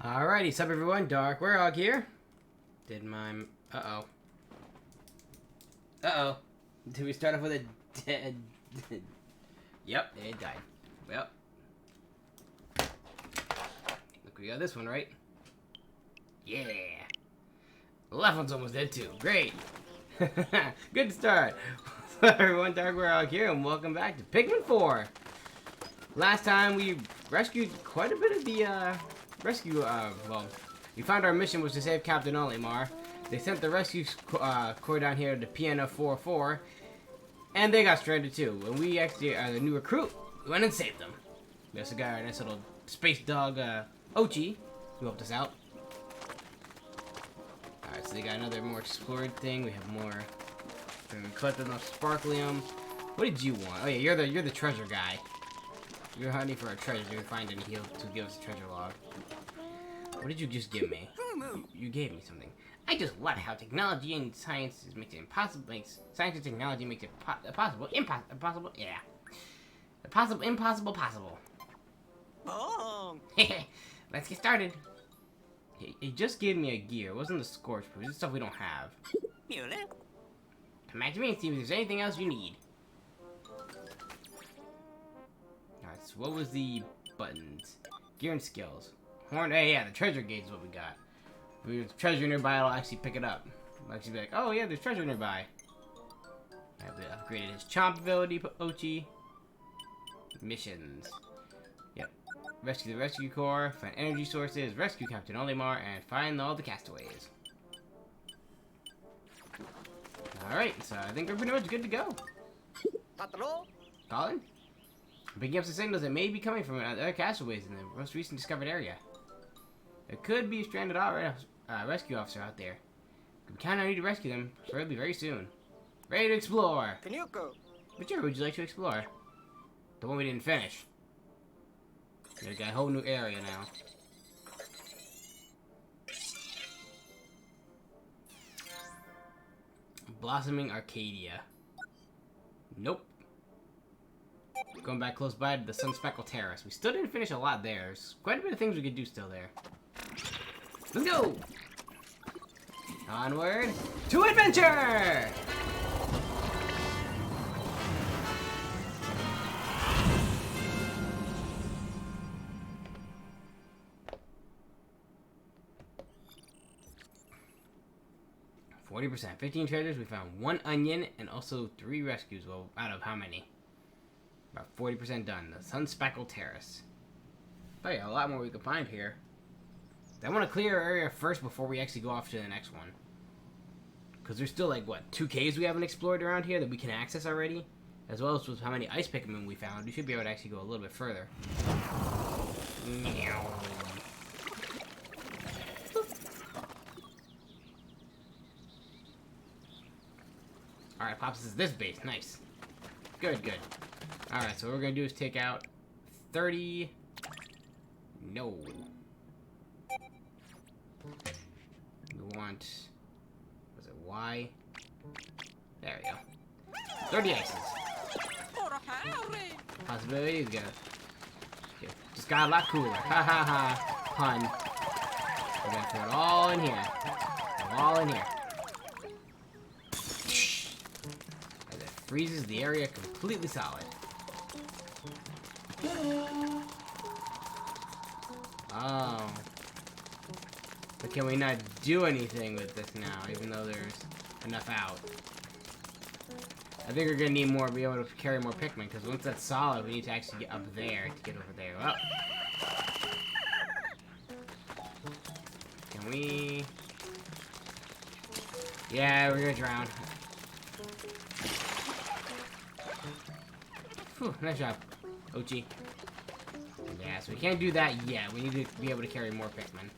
Alrighty, sup everyone, Dark Werehog here. Did my... Uh-oh. Uh-oh. Did we start off with a dead... Yep, it died. Well. Look, we got this one, right? Yeah. The left one's almost dead too. Great. Good start. Sup everyone, Dark Werehog here, and welcome back to Pikmin 4. Last time we rescued quite a bit of the, well, we found our mission was to save Captain Olimar. They sent the rescue corps down here to Piano 4-4, and they got stranded too. And we actually, the new recruit, we went and saved them. There's a guy, a nice little space dog, Ochi, who helped us out. Alright, so they got another more explored thing. We have more, we collected enough Sparklium. What did you want? Oh yeah, you're the treasure guy. You're hunting for a treasure. You find any heal to give us a treasure log. What did you just give me? You gave me something. I just love how technology and science makes it impossible. Science and technology makes it possible. Impossible. Yeah. Impossible. Possible. Oh. Let's get started. He just gave me a gear. It wasn't the Scorch Proof. It's stuff we don't have. Come back to me and see if there's anything else you need. Alright, so what was the buttons? Gear and skills. Horn, hey, yeah, the treasure gate is what we got. If there's treasure nearby, I'll actually pick it up. I'll actually be like, oh yeah, there's treasure nearby. I've upgraded his chomp ability, Ochi. Missions. Yep. Rescue the rescue corps, find energy sources, rescue Captain Olimar, and find all the castaways. Alright, so I think we're pretty much good to go. Colin? I'm picking up some signals that may be coming from other castaways in the most recent discovered area. There could be a stranded rescue officer out there. We kind of need to rescue them, probably very soon. Ready to explore! Which area would you like to explore? The one we didn't finish. We got a whole new area now. Blossoming Arcadia. Nope. Going back close by to the Sunspeckle Terrace. We still didn't finish a lot there. There's quite a bit of things we could do still there. Let's go! Onward to adventure! %. 15 treasures. We found 1 onion and also 3 rescues. Well, out of how many? About 40% done. The Sunspeckle Terrace. Oh yeah, a lot more we can find here. I want to clear our area first before we actually go off to the next one. Because there's still like, what, 2 caves we haven't explored around here that we can access already? As well as with how many ice Pikmin we found. We should be able to actually go a little bit further. Meow. Alright, Pops, this is this base. Nice. Good, good. Alright, so what we're going to do is take out 30... No. We want... Was it Y? There we go. 30 ices. Possibilities go. Okay. Just got a lot cooler. Ha ha ha. Pun. We're going to throw it all in here. All in here. As it freezes the area completely solid. Oh. But can we not do anything with this now, even though there's enough out? I think we're gonna need more, be able to carry more Pikmin, because once that's solid, we need to actually get up there to get over there. Well, can we? Yeah, we're gonna drown. Whew, nice job, Ochi. Yeah, so we can't do that yet. We need to be able to carry more Pikmin.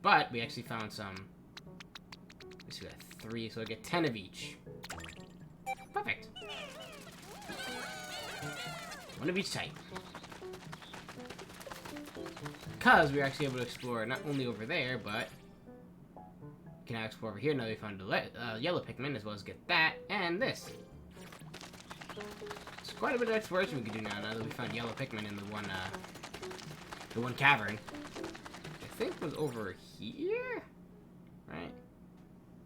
But we actually found some. Let's see, we got 3, so I get 10 of each. Perfect. 1 of each type. Because we're actually able to explore not only over there, but we can now explore over here. Now we found the yellow Pikmin, as well as get that and this. It's quite a bit of exploration we can do now that we found yellow Pikmin in the one cavern. think was over here? Right?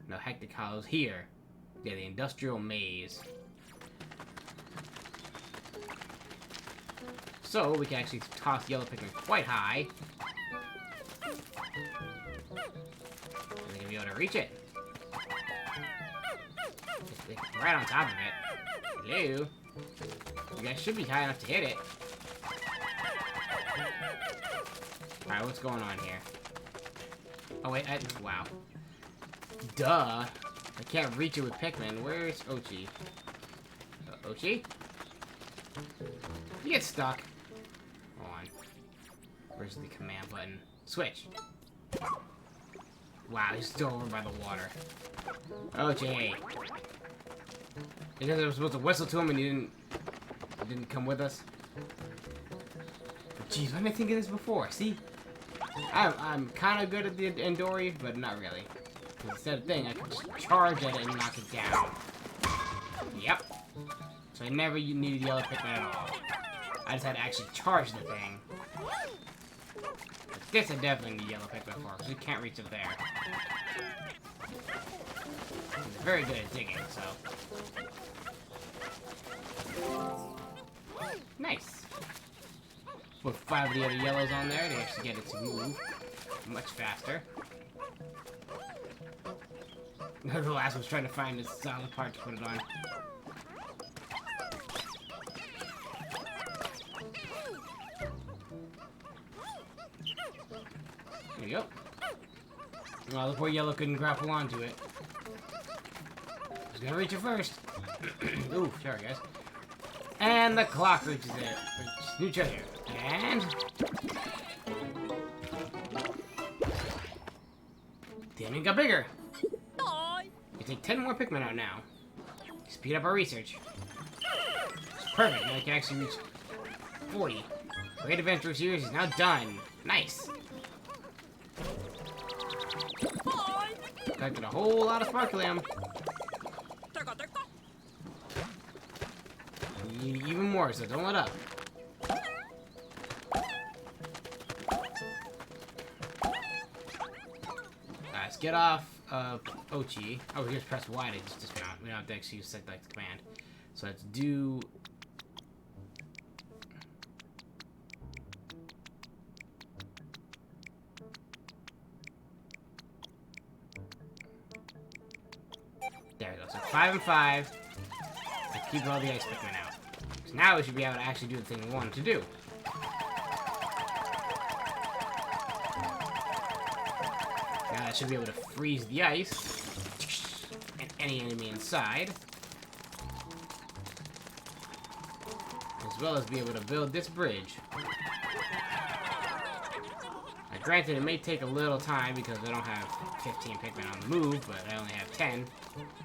No, Hectic Hollow's here. Yeah, the Industrial Maze. So, we can actually toss Yellow Pikmin quite high. And we're gonna be able to reach it. Right on top of it. Hello? You guys should be high enough to hit it. Alright, what's going on here? Oh wait, wow. Duh. I can't reach it with Pikmin. Where's Oatchi? Oatchi? You get stuck. Hold on. Where's the command button? Switch. Wow, he's still over by the water. Oatchi. Because I was supposed to whistle to him and you didn't come with us. Jeez, why didn't I think of this before? See? I'm kind of good at the Endori, but not really. Instead of thing, I can just charge at it and knock it down. Yep. So I never needed Yellow Pikmin at all. I just had to actually charge the thing. But this I definitely need Yellow Pikmin for, because we can't reach it there. He's very good at digging, so... Nice. Put 5 of the other yellows on there to actually get it to move much faster. The last one's trying to find this solid part to put it on. There you go. Well, the poor yellow couldn't grapple onto it. He's gonna reach it first. Ooh, sorry guys. And the clock reaches it. New treasure. And... the enemy got bigger. We take 10 more Pikmin out now. Speed up our research. It's perfect. Now we can actually reach 40. Great Adventure Series is now done. Nice. Collected a whole lot of Sparklium. You need even more, so don't let up. Let's get off of Oatchi. Oh, we just press Y to just dismount. We don't have to actually use select command. So let's do... There we go. So 5 and 5. Let's keep all the ice Pikmin out. So now we should be able to actually do the thing we wanted to do. Now that should be able to freeze the ice and any enemy inside, as well as be able to build this bridge. Now, granted, it may take a little time because I don't have 15 Pikmin on the move, but I only have 10,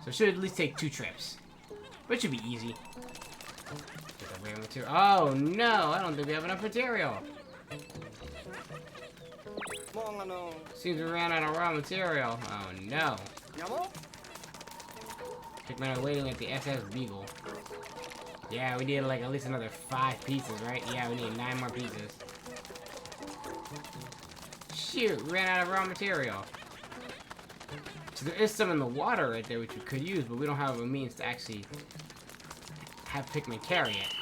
so it should at least take 2 trips. But it should be easy. Get the rare material. Oh no! I don't think we have enough material. Seems we ran out of raw material. Oh no. Pikmin are waiting at the SS Beagle. Yeah, we need like at least another 5 pieces, right? Yeah, we need 9 more pieces. Shoot, we ran out of raw material. So there is some in the water right there which we could use, but we don't have a means to actually have Pikmin carry it.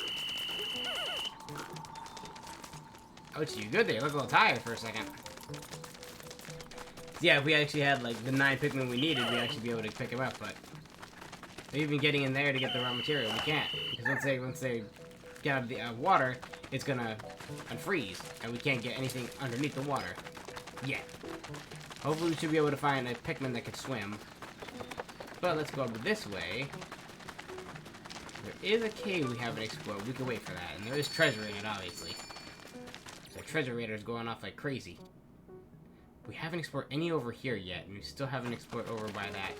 Oh, you good there? You look a little tired for a second. Yeah, if we actually had like the 9 Pikmin we needed, we'd actually be able to pick them up, but even getting in there to get the raw material, we can't. Because once they get out of the water, it's gonna unfreeze, and we can't get anything underneath the water. Yet. Hopefully we should be able to find a Pikmin that can swim. But let's go over this way. There is a cave we haven't explored. We can wait for that. And there is treasure in it, obviously. So treasure raiders going off like crazy. We haven't explored any over here yet, and we still haven't explored over by that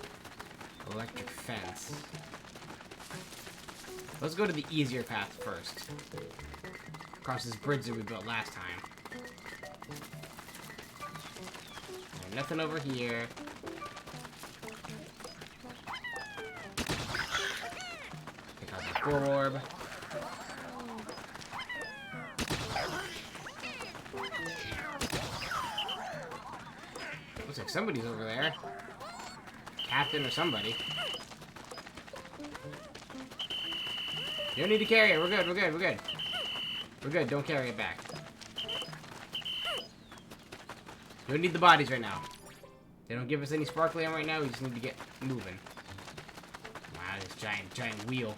electric fence. Let's go to the easier path first. Across this bridge that we built last time. There's nothing over here. Pick out the Core Orb. Looks like somebody's over there. Captain or somebody. You don't need to carry it. We're good, we're good, we're good. We're good, don't carry it back. You don't need the bodies right now. They don't give us any sparklium right now, we just need to get moving. Wow, this giant wheel.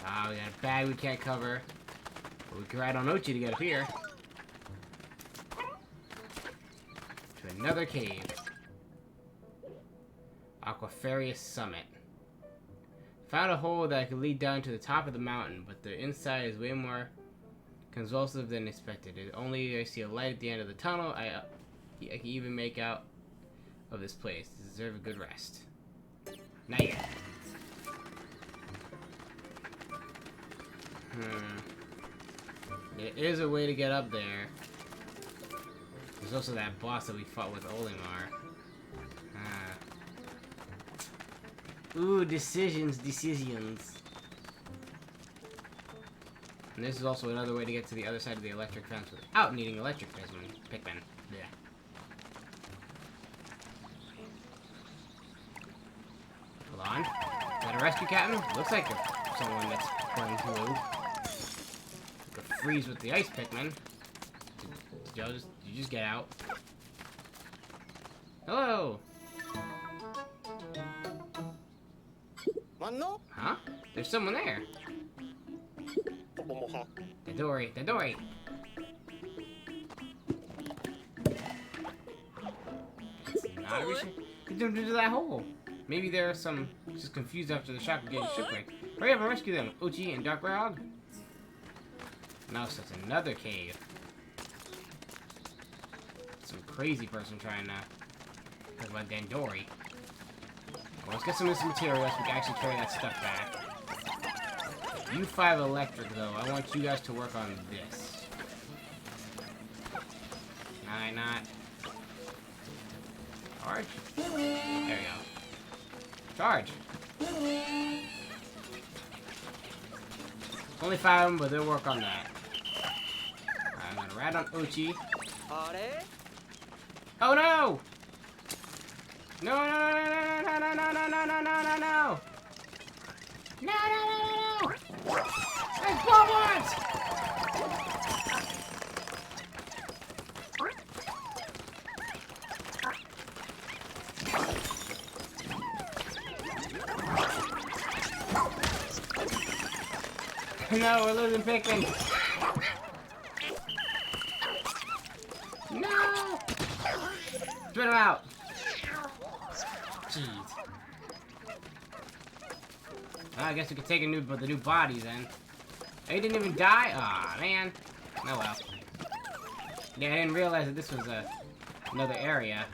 Ah, we got a bag we can't cover. But we can ride on Oatchi to get up here. To another cave. Aquafarius Summit. Found a hole that could lead down to the top of the mountain, but the inside is way more convulsive than expected. I see a light at the end of the tunnel. I can even make out of this place. Deserve a good rest. Not yet. There is a way to get up there. There's also that boss that we fought with Olimar. Ooh, decisions. And this is also another way to get to the other side of the electric fence without needing electric Pikmin. Yeah. Hold on. Is that a rescue captain? Looks like someone that's going blue. Like a freeze with the ice Pikmin. Did you just get out? Hello! Huh? There's someone there. Dodori. It's not a reason. Get them into that hole. Maybe there are some just confused after the shock of getting shipwrecked. Hurry up and rescue them, Oatchi and Dark Rog. Now so it's another cave. Some crazy person trying to talk about Dandori. Well, let's get some of this material so we can actually carry that stuff back. You 5 electric, though. I want you guys to work on this. Not. Charge? There we go. Charge. Only 5 of them, but they'll work on that. I'm gonna ride on Oatchi. Oh no! No! There's bombs! No, we're losing Pikmin. No! Spit him out. Jeez. Well, I guess we could take the new bodies then. Oh, he didn't even die? Aw, man. Oh well. Yeah, I didn't realize that this was another area.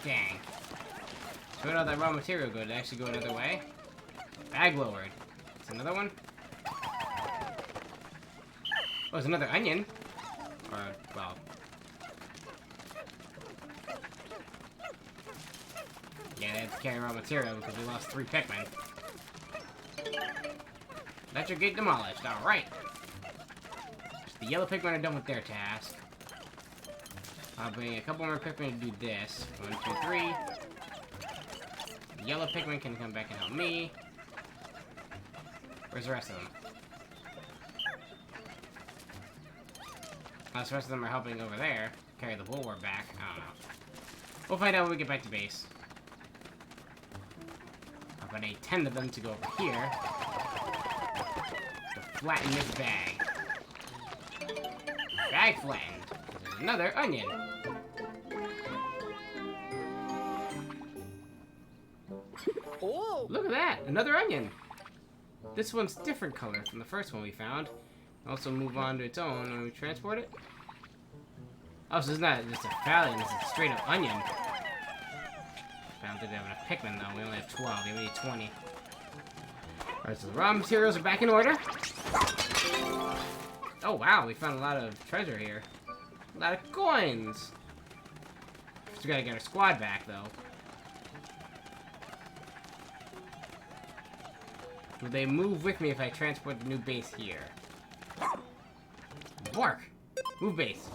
Dang. So where did all that raw material go? Did it actually go another way? Bag lowered. It's another one? Oh, it's another onion. Or, well... yeah, they had to carry raw material because we lost 3 Pikmin. Electric gate demolished. Alright. The yellow Pikmin are done with their task. I'll bring a couple more Pikmin to do this. 1, 2, 3. The yellow Pikmin can come back and help me. Where's the rest of them? Unless the rest of them are helping over there. Carry the bulwark back. I don't know. We'll find out when we get back to base. I'm gonna need 10 of them to go over here. To flatten this bag. Bag flattened. There's another onion. Oh! Look at that! Another onion! This one's different color from the first one we found. Also move on to its own when we transport it. Oh, so it's not just a Fallion, it's a straight up onion. I don't think we have enough Pikmin though, we only have 12, we only need 20. Alright, so the raw materials are back in order. Oh wow, we found a lot of treasure here. A lot of coins! Still gotta get our squad back though. Will they move with me if I transport the new base here? Bark! Move base.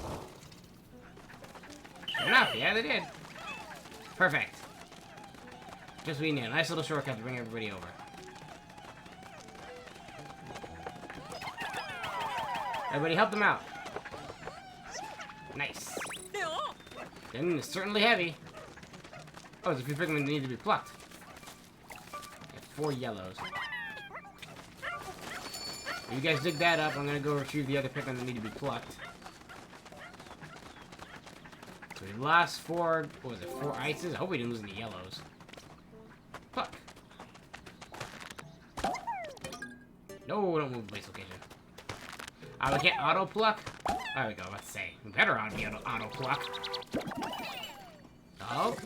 Good enough, yeah they did. Perfect. Just we need a nice little shortcut to bring everybody over. Everybody help them out. Nice. Then it's certainly heavy. Oh, there's a few Pikmin that need to be plucked. I have 4 yellows. You guys dig that up, I'm gonna go retrieve the other Pikmin that need to be plucked. So we lost 4, what was it, 4 ices? I hope we didn't lose any yellows. Pluck. No, don't move base location. We can't auto pluck? There we go, let's say. We better be auto pluck. Oh.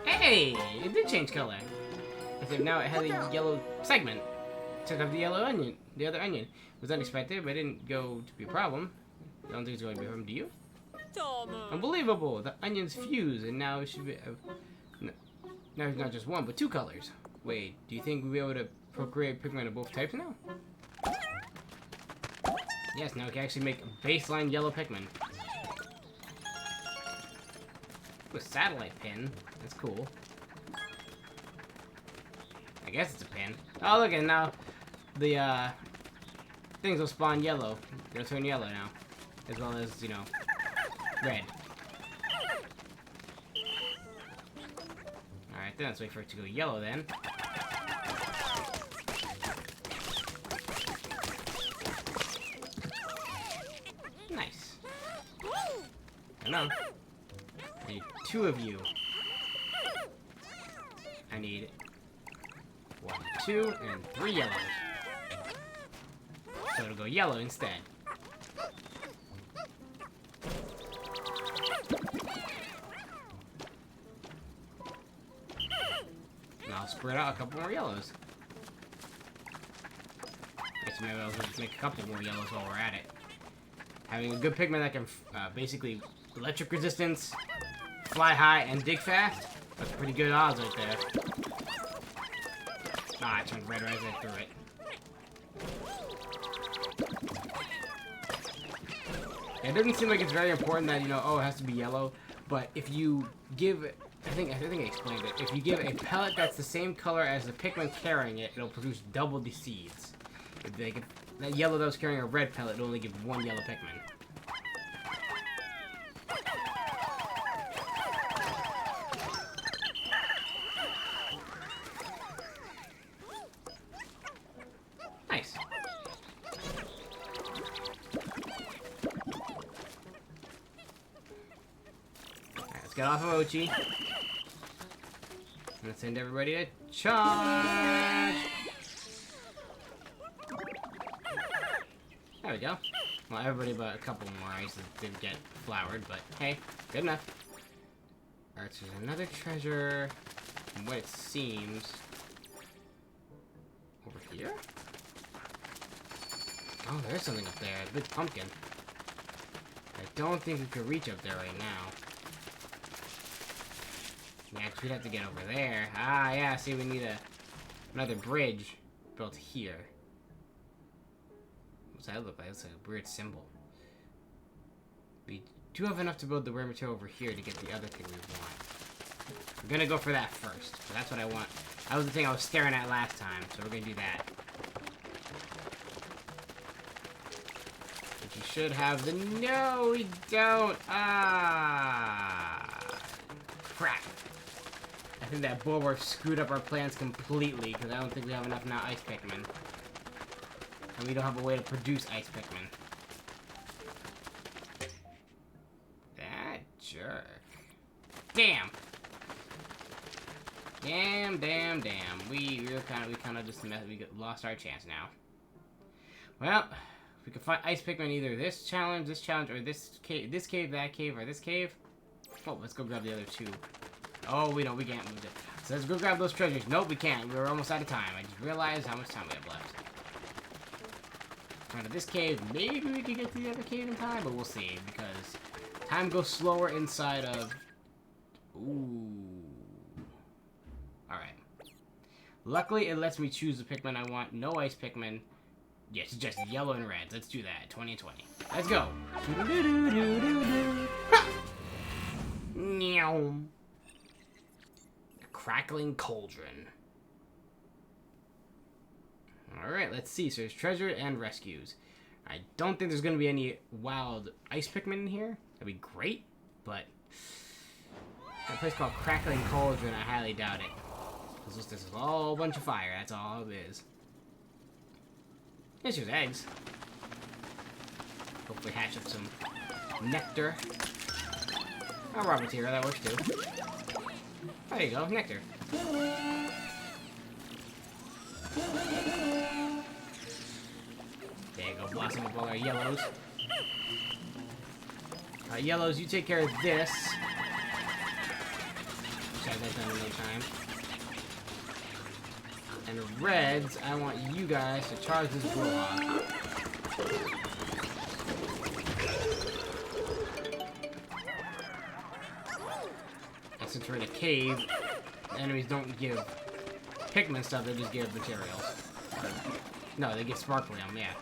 Hey, it did change color. Except now it has a yellow segment. Took off the yellow onion, the other onion. It was unexpected, but it didn't go to be a problem. I don't think it's going to be a problem, do you? Unbelievable! The onions fuse, and now it should be... now it's not just 1, but 2 colors. Wait, do you think we'll be able to procreate Pikmin of both types now? Yes, now we can actually make a baseline yellow Pikmin. Ooh, a satellite pin. That's cool. I guess it's a pin. Oh, look, and now the things will spawn yellow. They'll turn yellow now. As well as, you know, red. Alright, then let's wait for it to go yellow then. Nice. I know. I need 2 of you. I need 1, 2, and 3 yellows. So it'll go yellow instead. And I'll spread out a couple more yellows. Guess maybe I'll just make a couple more yellows while we're at it. Having a good Pikmin that can basically electric resistance, fly high, and dig fast. That's pretty good odds right there. Ah, I turned red right as I threw it. It doesn't seem like it's very important that, you know, oh, it has to be yellow, but if you give, I think I explained it, if you give a pellet that's the same color as the Pikmin carrying it, it'll produce double the seeds. If that yellow that was carrying a red pellet, it'll only give 1 yellow Pikmin. Nice. Alright, let's get off of Oatchi. Let's send everybody to charge! There we go. Well, everybody but a couple more ices didn't get flowered, but hey, good enough. Alright, so there's another treasure, from what it seems, over here? Oh, there's something up there, a big pumpkin. I don't think we could reach up there right now. Yeah, we'd have to get over there. Ah, yeah, see, we need another bridge built here. What's that look like? It's like a weird symbol. We do have enough to build the rare material over here to get the other thing we want. We're gonna go for that first. So that's what I want. That was the thing I was staring at last time, so we're gonna do that. But you should have the... No, we don't! Ah! Crap. I think that bulwark screwed up our plans completely, because I don't think we have enough now ice Pikmin. And we don't have a way to produce ice Pikmin. That jerk. Damn! Damn. We kind of just lost our chance now. Well, if we could find ice Pikmin either this challenge, or this cave, that cave, or this cave. Oh, let's go grab the other 2. Oh, we can't move it. So let's go grab those treasures. Nope, we can't. We're almost out of time. I just realized how much time we have left. Out of this cave, maybe we can get to the other cave in time, but we'll see, because Time goes slower inside of... Ooh. Alright. Luckily, it lets me choose the Pikmin I want. No ice Pikmin. Yes, just yellow and red. Let's do that. 20 and 20. Let's go. Meow. Crackling Cauldron. Alright, let's see. So there's treasure and rescues. I don't think there's going to be any wild ice Pikmin in here. That'd be great, but... a place called Crackling Cauldron, I highly doubt it. Because this is all a bunch of fire. That's all it is. It's just eggs. Hopefully hatch up some nectar. Oh, raw material, that works too. There you go, nectar. There you go, blossom up all our yellows. Yellows, you take care of this. Got that done in no time. And the reds, I want you guys to charge this Brawlhawk. And since we're in a cave, enemies don't give Pikmin stuff, they just give materials. No, they give Sparklium, yeah.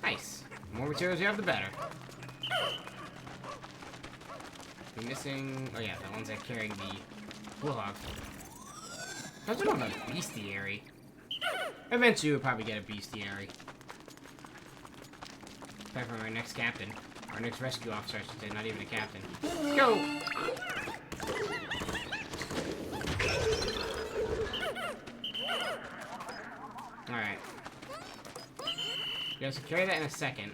Nice. The more materials you have, the better. We're missing... oh yeah, the ones that carry the Brawlhawk. I don't have a bestiary. Eventually we'll probably get a bestiary. Probably from our next captain. Our next rescue officer, I should say, not even a captain. Let's go! Alright. You guys will carry that in a second.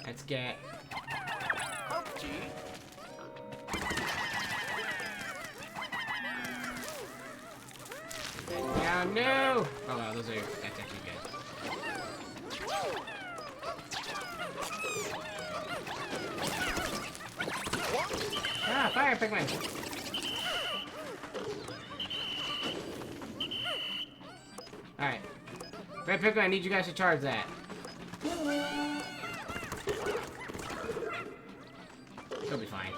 Let's get... oh no! Oh wow, those are... that's actually good. Ah, fire Pikmin! Alright. Red Pikmin, I need you guys to charge that. She'll be fine.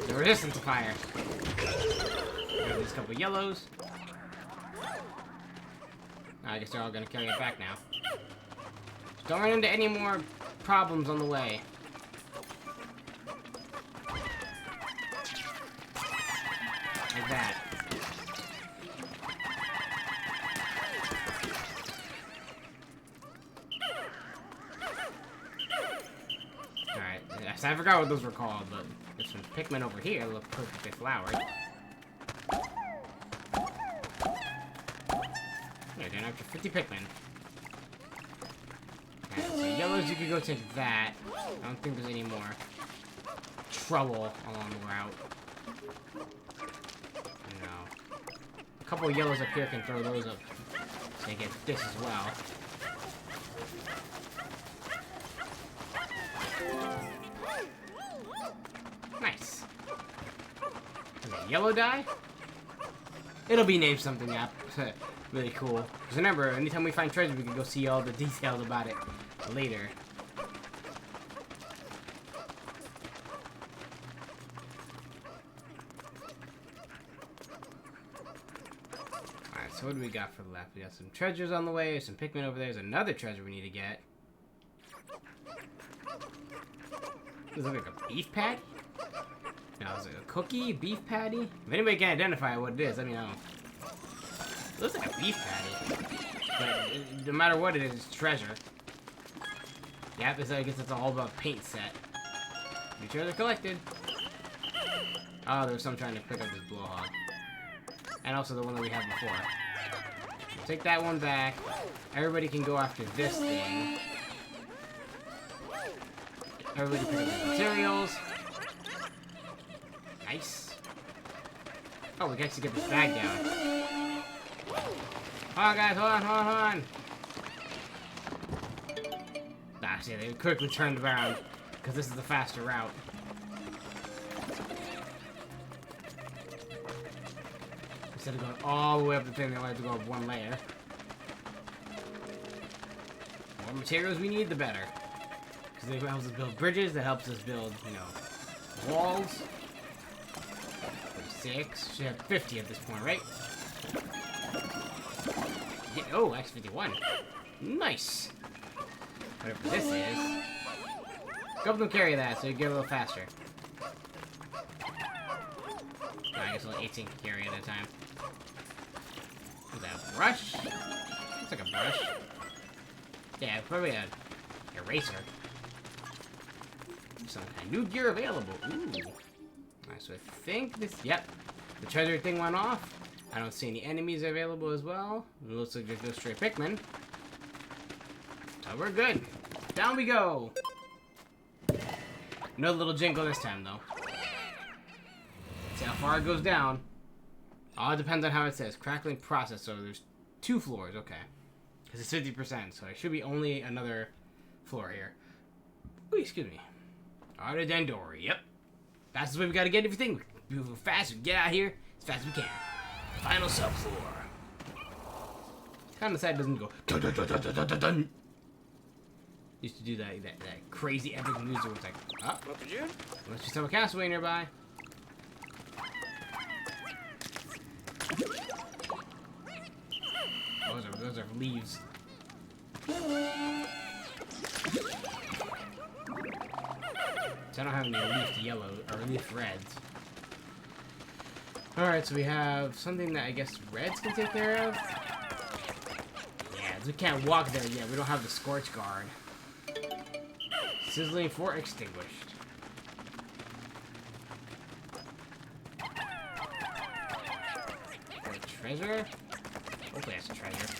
They're resistant to fire. Grab these couple yellows. I guess they're all gonna carry it back now. Just don't run into any more problems on the way. Like that. Alright, I forgot what those were called, but there's some Pikmin over here that look perfectly flowered. Yeah, down after 50 Pikmin. Alright, so yellows, you could go take that. I don't think there's any more trouble along the route. No. A couple of yellows up here can throw those up. So they get this as well. Nice. Okay, yellow die? It'll be named something up. Really cool. Because remember, anytime we find treasure, we can go see all the details about it later. Alright, so what do we got for left? We got some treasures on the way, there's some Pikmin over there, there's another treasure we need to get. Does it look like a beef patty? No, is it a cookie? Beef patty? If anybody can identify what it is, let me know. It looks like a beef patty. But no matter what it is, it's treasure. Yep, I guess it's all about paint set. New treasure collected. Oh, there's some trying to pick up this Blowhog. And also the one that we had before. Take that one back. Everybody can go after this thing. Everybody pick up the materials. Nice. Oh, we can actually get this bag down. Hold on, guys. Hold on, hold on, hold on. Ah, see, they quickly turned around. Because this is the faster route. Instead of going all the way up the thing, they only have to go up one layer. The more materials we need, the better. Because it helps us build bridges, that helps us build, you know, walls. 46. Should have 50 at this point, right? Yeah, oh, X51. Nice. Whatever this is. Go up and carry that so you get a little faster. I guess only 18 can carry at a time. Is that a brush? Looks like a brush. Yeah, probably a eraser. Some kind of new gear available. Ooh. Alright, so I think this... Yep. The treasure thing went off. I don't see any enemies available as well. It looks like there's no stray Pikmin. So we're good. Down we go. No little jingle this time, though. See how far it goes down. All depends on how it says. Crackling process. So there's 2 floors. Okay. Because it's 50%. So it should be only another floor here. Ooh, excuse me. Art of Dandori. Yep. Fastest way we gotta get everything. We move fast. We get out here as fast as we can. Final subfloor. Kind of sad it doesn't go dun dun dun dun dun dun dun dun. Used to do that crazy epic music where it's like, oh, let's just have a castaway nearby. Those are leaves. So I don't have any leaf yellow or leaf reds. Alright, so we have something that I guess reds can take care of. Yeah, we can't walk there yet. We don't have the Scorch Guard. Sizzling fort extinguished. Treasure? Hopefully that's a treasure.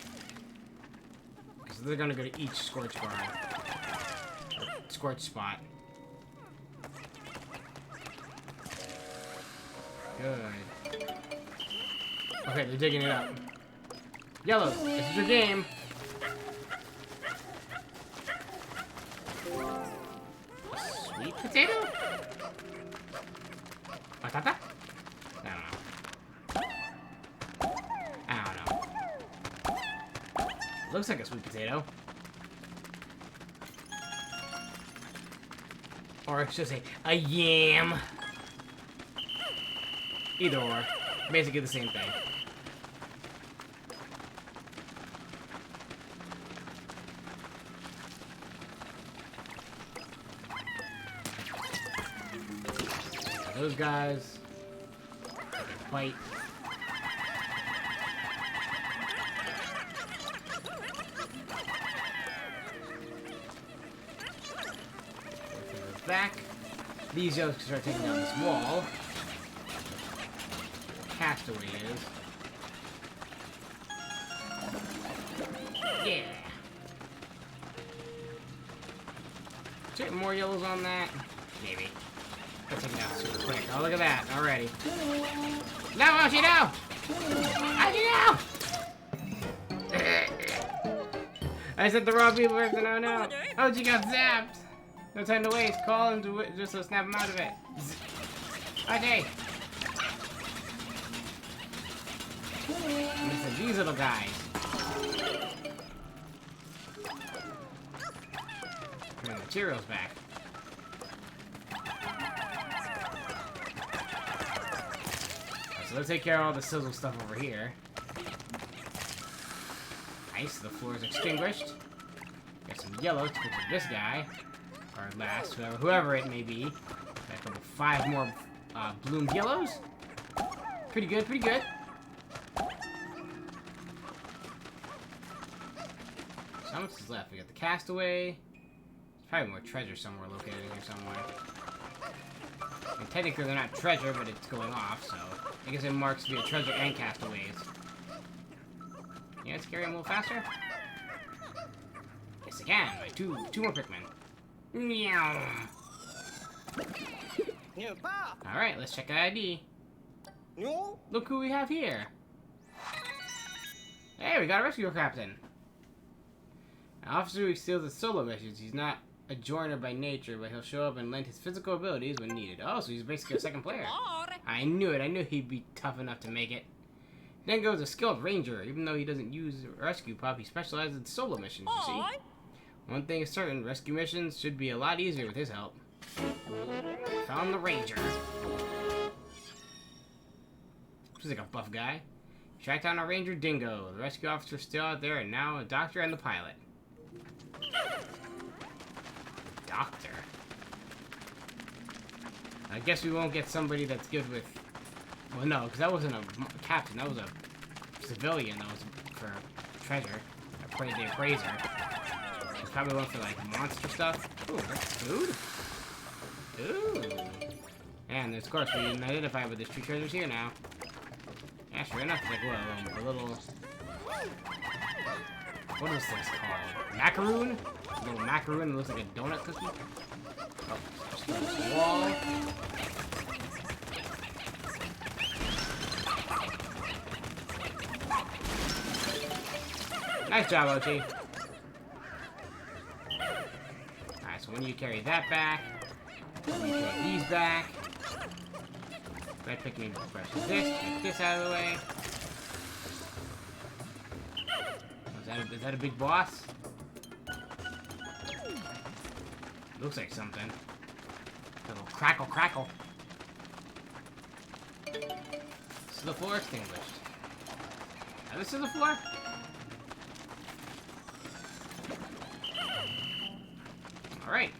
Because they're gonna go to each Scorch Guard. Or Scorch spot. Good. Okay, they're digging it up. Yellow, this is your game. A sweet potato? Patata? I don't know. Looks like a sweet potato. Or it's just a yam. Either or. Basically the same thing. Those guys. They can fight. Back. These yellows can start taking down this wall. Castaway is. Yeah. Get more yellows on that. Maybe. Let's take it out super quick. Oh, look at that already. No, how'd you know? How'd you know? I said the wrong people first, and oh no. Oh, you got zapped. No time to waste. Call him to just to snap him out of it. Okay. Listen, these little guys. Bring the materials back. So let's take care of all the sizzle stuff over here. Nice, the floor is extinguished. Got some yellow to put to this guy. Or last, whoever it may be. Got a couple 5 more bloomed yellows. Pretty good, pretty good. So how much is left? We got the castaway. There's probably more treasure somewhere located in here somewhere. I mean, technically they're not treasure, but it's going off, so I guess it marks via treasure and castaways. Yeah, let's carry them a little faster. Yes, I can. By two more Pikmin. Meow. Alright, let's check the ID. Look who we have here. Hey, we got a rescue captain. An officer who steals the solo missions. He's not a joiner by nature, but he'll show up and lend his physical abilities when needed. Oh, so he's basically a second player. I knew it. I knew he'd be tough enough to make it. Then goes a skilled ranger. Even though he doesn't use rescue pup, he specializes in solo missions, you see. One thing is certain, rescue missions should be a lot easier with his help. Found the ranger. She's like a buff guy. Tracked down a ranger dingo. The rescue officer's still out there, and now a doctor and the pilot. Doctor. I guess we won't get somebody that's good with... Well, no, because that wasn't a captain. That was a civilian. That was for treasure. The appraiser. It's probably one for, like, monster stuff. Ooh, that's food? Ooh. And, of course, we identify with these two treasures here now. Yeah, sure enough, like, what, a little... What is this called? Macaroon? A little macaroon that looks like a donut cookie? Oh, just on this wall. Nice job, OT. Alright, so when you carry that back, when you carry these back, right click me brush this, take this out of the way. Is that a big boss? Looks like something. A little crackle crackle. This is the floor extinguished. Now this is the floor? Alright.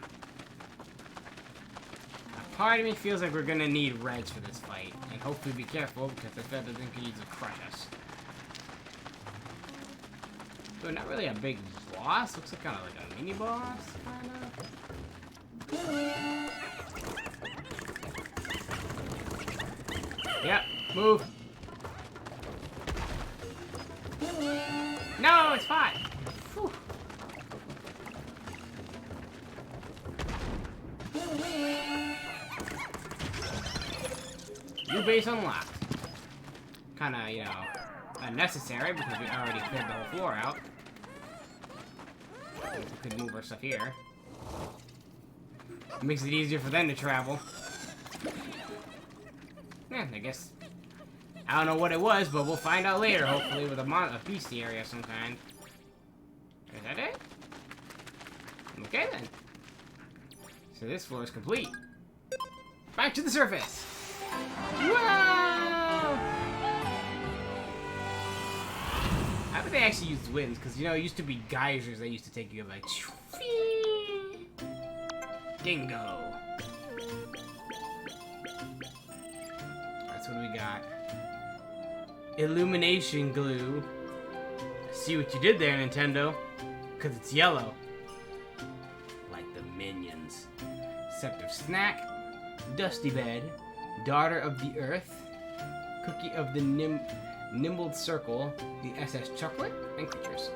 Part of me feels like we're gonna need reds for this fight. And hopefully be careful, because the feather thing could easily crush us. So not really a big boss. Looks like kind of like a mini boss, kind of. Yep, move. No, it's fine. Whew. New base unlocked. Kinda, you know, unnecessary because we already cleared the whole floor out. We could move our stuff here. It makes it easier for them to travel. Yeah, I guess. I don't know what it was, but we'll find out later, hopefully, with a bestiary of some kind. Is that it? Okay, then. So this floor is complete. Back to the surface! Whoa! I bet they actually used winds, because, you know, it used to be geysers that used to take you, like, dingo. That's what we got. Illumination glue. See what you did there, Nintendo. Because it's yellow. Like the minions. Scepter Snack. Dusty Bed. Daughter of the Earth. Cookie of the Nimbled Circle. The SS Chocolate. And Creatures.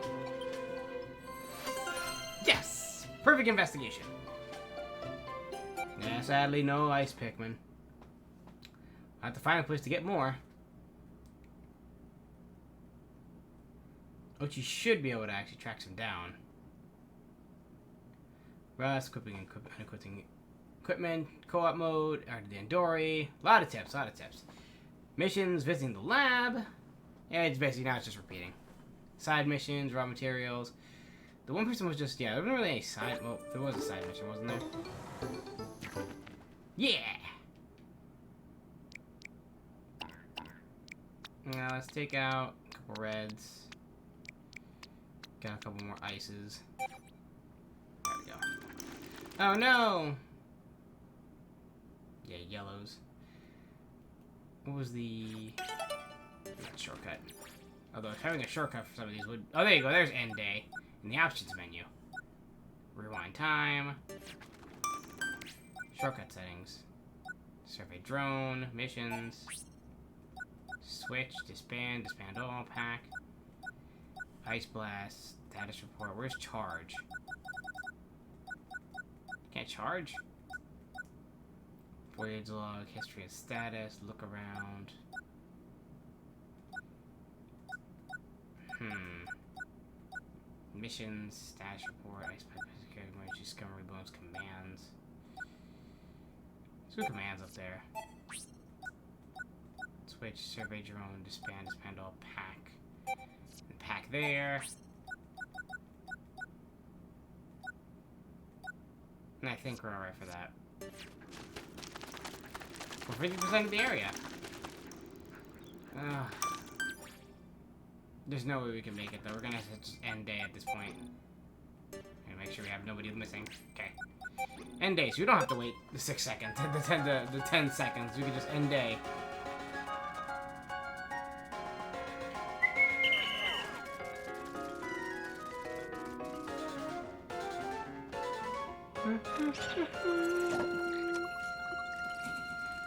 Yes! Perfect investigation. Yeah, sadly, no ice Pikmin. I have to find a place to get more. Which you should be able to actually track some down. Rust, equipping and equipping equipment, co-op mode, Art of the Andori. A lot of tips, Missions, visiting the lab. Yeah, it's basically now it's just repeating. Side missions, raw materials. The one person was just, yeah, there wasn't really any side, well, there was a side mission, wasn't there? Yeah! Now let's take out a couple reds. Got a couple more ices. There we go. Oh no! Yeah, yellows. What was the... Not shortcut. Although having a shortcut for some of these would... Oh, there you go. There's end day. In the options menu. Rewind time. Shortcut settings. Survey drone. Missions. Switch. Disband. Disband all. Pack. Ice blast. Status report. Where's charge? Can't charge? Voyage log. History and status. Look around. Missions. Status report. Ice pipe. Security mode. Discovery bonus commands. There's some commands up there. Switch. Survey drone. Disband. Disband all. Pack. Pack there. And I think we're alright for that. We're 50% of the area. There's no way we can make it, though. We're gonna have to just end day at this point. And make sure we have nobody missing. Okay. End day, so we don't have to wait the 6 seconds, the 10 seconds. We can just end day.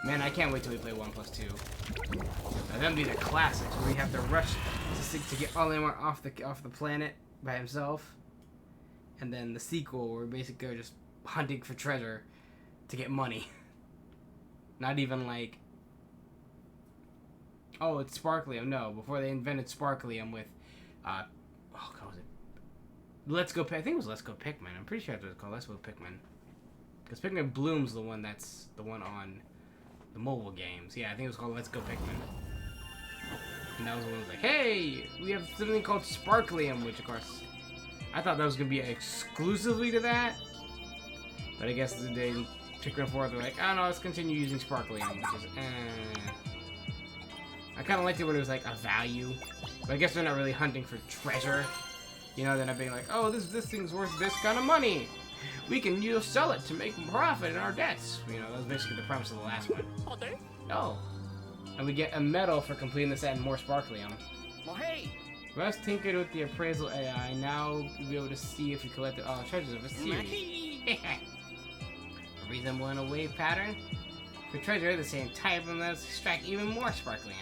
Man, I can't wait till we play 1+2. And then be the classics where we have to rush to get Olimar off the planet by himself, and then the sequel where we basically are just hunting for treasure to get money. Not even like, oh, it's Sparklium. No, before they invented Sparklium with, what was it? Let's Go. I think it was Let's Go Pikmin. I'm pretty sure it was called Let's Go Pikmin. Because Pikmin Bloom's the one on the mobile games. Yeah, I think it was called Let's Go Pikmin. And that was the one that was like, hey, we have something called Sparklium, which of course, I thought that was going to be exclusively to that. But I guess they Pikmin 4, they're like, oh no, let's continue using Sparklium, which is, I kind of liked it when it was like a value. But I guess they're not really hunting for treasure. You know, they're not being like, oh, this thing's worth this kind of money. We can sell it to make profit in our debts. You know, that was basically the premise of the last one. Oh. And we get a medal for completing this and more Sparklium. Well, hey. Russ tinkered with the appraisal AI. Now we'll be able to see if we collected all the treasures of a series. A reasonable in a wave pattern. For treasure, the same type, and let's extract even more Sparklium.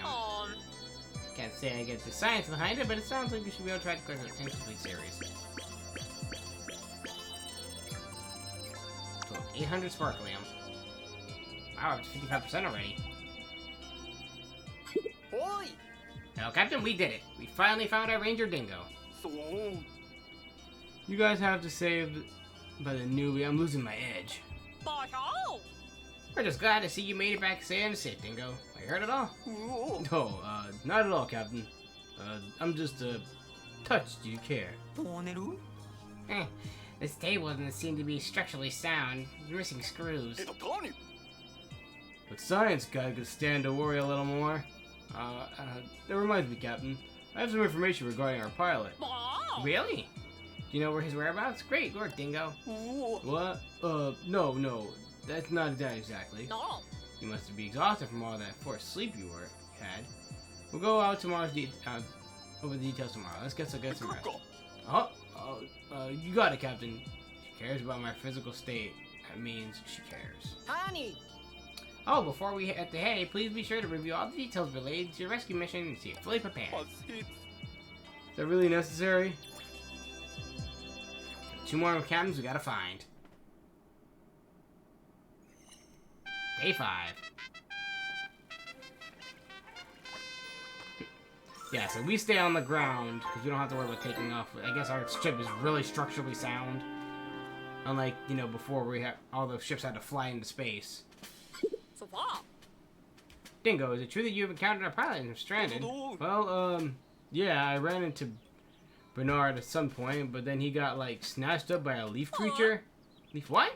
Can't say I get the science behind it, but it sounds like we should be able to try to collect an incomplete series. So 800 Sparklium. Wow, it's 55% already. Oi. Now, Captain, we did it. We finally found our Ranger Dingo. So. You guys have to save by the newbie. I'm losing my edge. We're just glad to see you made it back safe and sit, Dingo. I heard it all? No, not at all, Captain. I'm just, touched. Do you care? This table doesn't seem to be structurally sound. It's missing screws. But science guy could stand to worry a little more. That reminds me, Captain. I have some information regarding our pilot. Really? Do you know where his whereabouts? Great work, Dingo. What? No. That's not that exactly. No. You must be exhausted from all that forced sleep you had. We'll go out tomorrow's over the details tomorrow. Let's get some rest. You got it, Captain. She cares about my physical state. That means she cares. Honey. Oh, before we hit the hay, please be sure to review all the details related to your rescue mission and see you're fully prepared. Is that really necessary? 2 more captains we gotta find. Day 5. Yeah, so we stay on the ground because we don't have to worry about taking off. I guess our ship is really structurally sound. Unlike, you know, before we had all the ships had to fly into space. So far. Dingo, is it true that you have encountered our pilot and are stranded? Well, yeah, I ran into Bernard at some point, but then he got, like, snatched up by a leaf creature. Leaf what?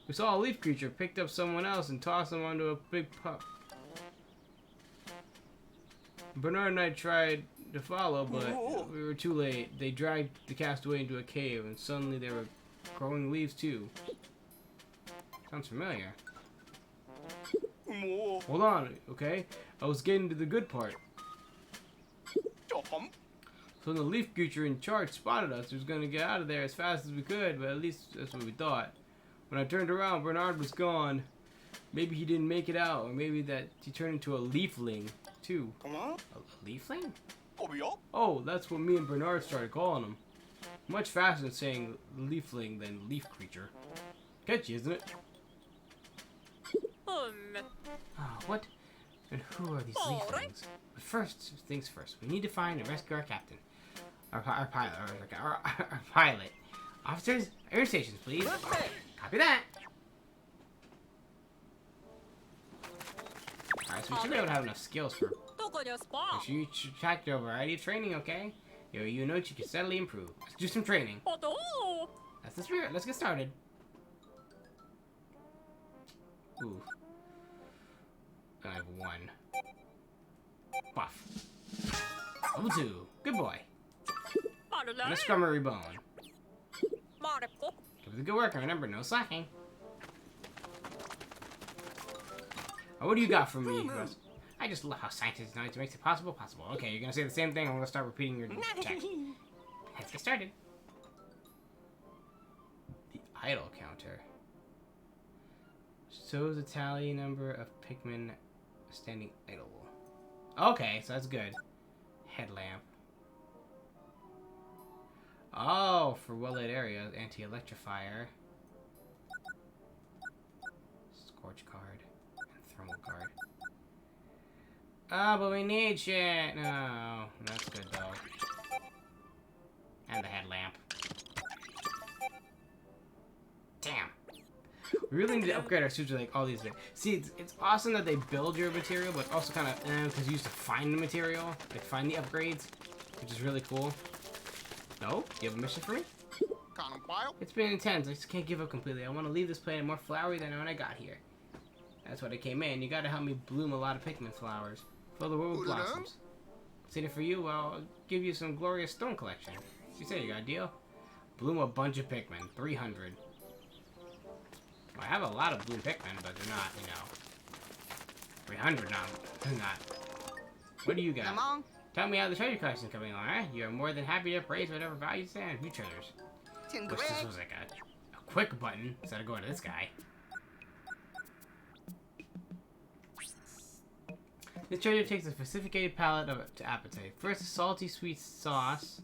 We saw a leaf creature, picked up someone else, and tossed him onto a big pup. Bernard and I tried to follow, but we were too late. They dragged the castaway into a cave, and suddenly they were growing leaves too. Sounds familiar. Hold on, okay? I was getting to the good part. So the leaf creature in charge spotted us. We was gonna get out of there as fast as we could, but at least that's what we thought. When I turned around, Bernard was gone. Maybe he didn't make it out, or maybe that he turned into a leafling, too. A leafling? Oh, that's what me and Bernard started calling him. Much faster than saying leafling than leaf creature. Catchy, isn't it? What? And who are these leaflings? But first things first, we need to find and rescue our captain. Our pilot. Officers, air stations, please. Copy that. Alright, so we should be able to have enough skills for... Make sure you check your variety of training, okay? You know you can steadily improve. Let's do some training. That's the spirit. Let's get started. Ooh. I have 1. Buff. Level 2. Good boy. And a Scrummery Bone. Keep up the good work, and remember, no slacking. Oh, what do you got for me, Russ? I just love how scientists know it makes it possible. Okay, you're gonna say the same thing, I'm gonna start repeating your check. Let's get started. The idle counter shows the tally number of Pikmin standing idle. Okay, so that's good. Headlamp. Oh, for well-lit areas, anti-electrifier, scorch guard, and thermal guard. Oh, but we need shit. No, that's good though. And the headlamp. Damn. We really need to upgrade our suits with like all these things. See, it's awesome that they build your material, but also kind of because you used to find the material, like find the upgrades, which is really cool. No? You have a mission for me? It's been intense. I just can't give up completely. I want to leave this planet more flowery than when I got here. That's why I came in. You gotta help me bloom a lot of Pikmin flowers. Fill the world with blossoms. Is it for you? Well, I'll give you some glorious stone collection. You say you got a deal? Bloom a bunch of Pikmin. 300. Well, I have a lot of blue Pikmin, but they're not, you know... 300, not. What do you got? Tell me how the treasure collection's coming along, eh? You are more than happy to praise whatever value you stand. New treasures. Wish this was like a quick button instead of going to this guy. This treasure takes a sophisticated palate to appetite. First, a salty sweet sauce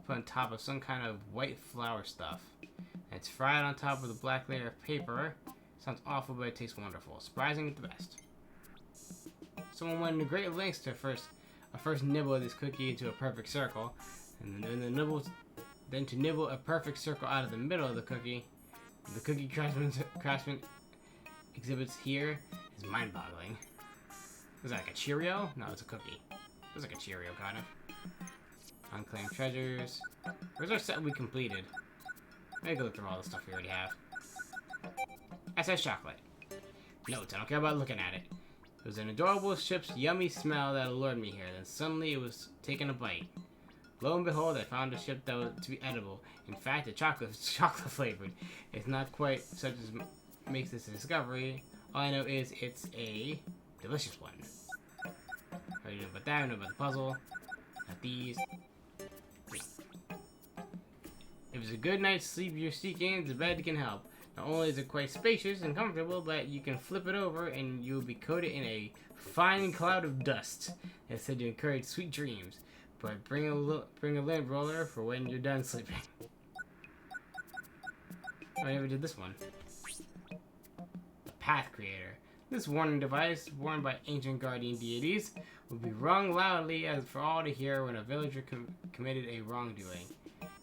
put on top of some kind of white flour stuff. And it's fried on top with a black layer of paper. Sounds awful, but it tastes wonderful. Surprising at the best. Someone went into great lengths to first nibble of this cookie into a perfect circle, and then to nibble a perfect circle out of the middle of the cookie. The cookie craftsman exhibits here is mind-boggling. Is that like a Cheerio? No, it's a cookie. It's like a Cheerio, kind of. Unclaimed treasures. Where's our set we completed? Maybe go through all the stuff we already have. SS chocolate. Notes, I don't care about looking at it. It was an adorable ship's yummy smell that allured me here. Then suddenly it was taking a bite. Lo and behold, I found a ship that was to be edible. In fact, the chocolate flavored. It's not quite such as makes this a discovery. All I know is it's a delicious one. I know about that, I know about the puzzle. Not these. If it's a good night's sleep you're seeking, the bed can help. Not only is it quite spacious and comfortable, but you can flip it over and you'll be coated in a fine cloud of dust. It's said to encourage sweet dreams, but bring a lint roller for when you're done sleeping. Oh, I never did this one. The Path Creator. This warning device, worn by ancient guardian deities, will be rung loudly as for all to hear when a villager committed a wrongdoing.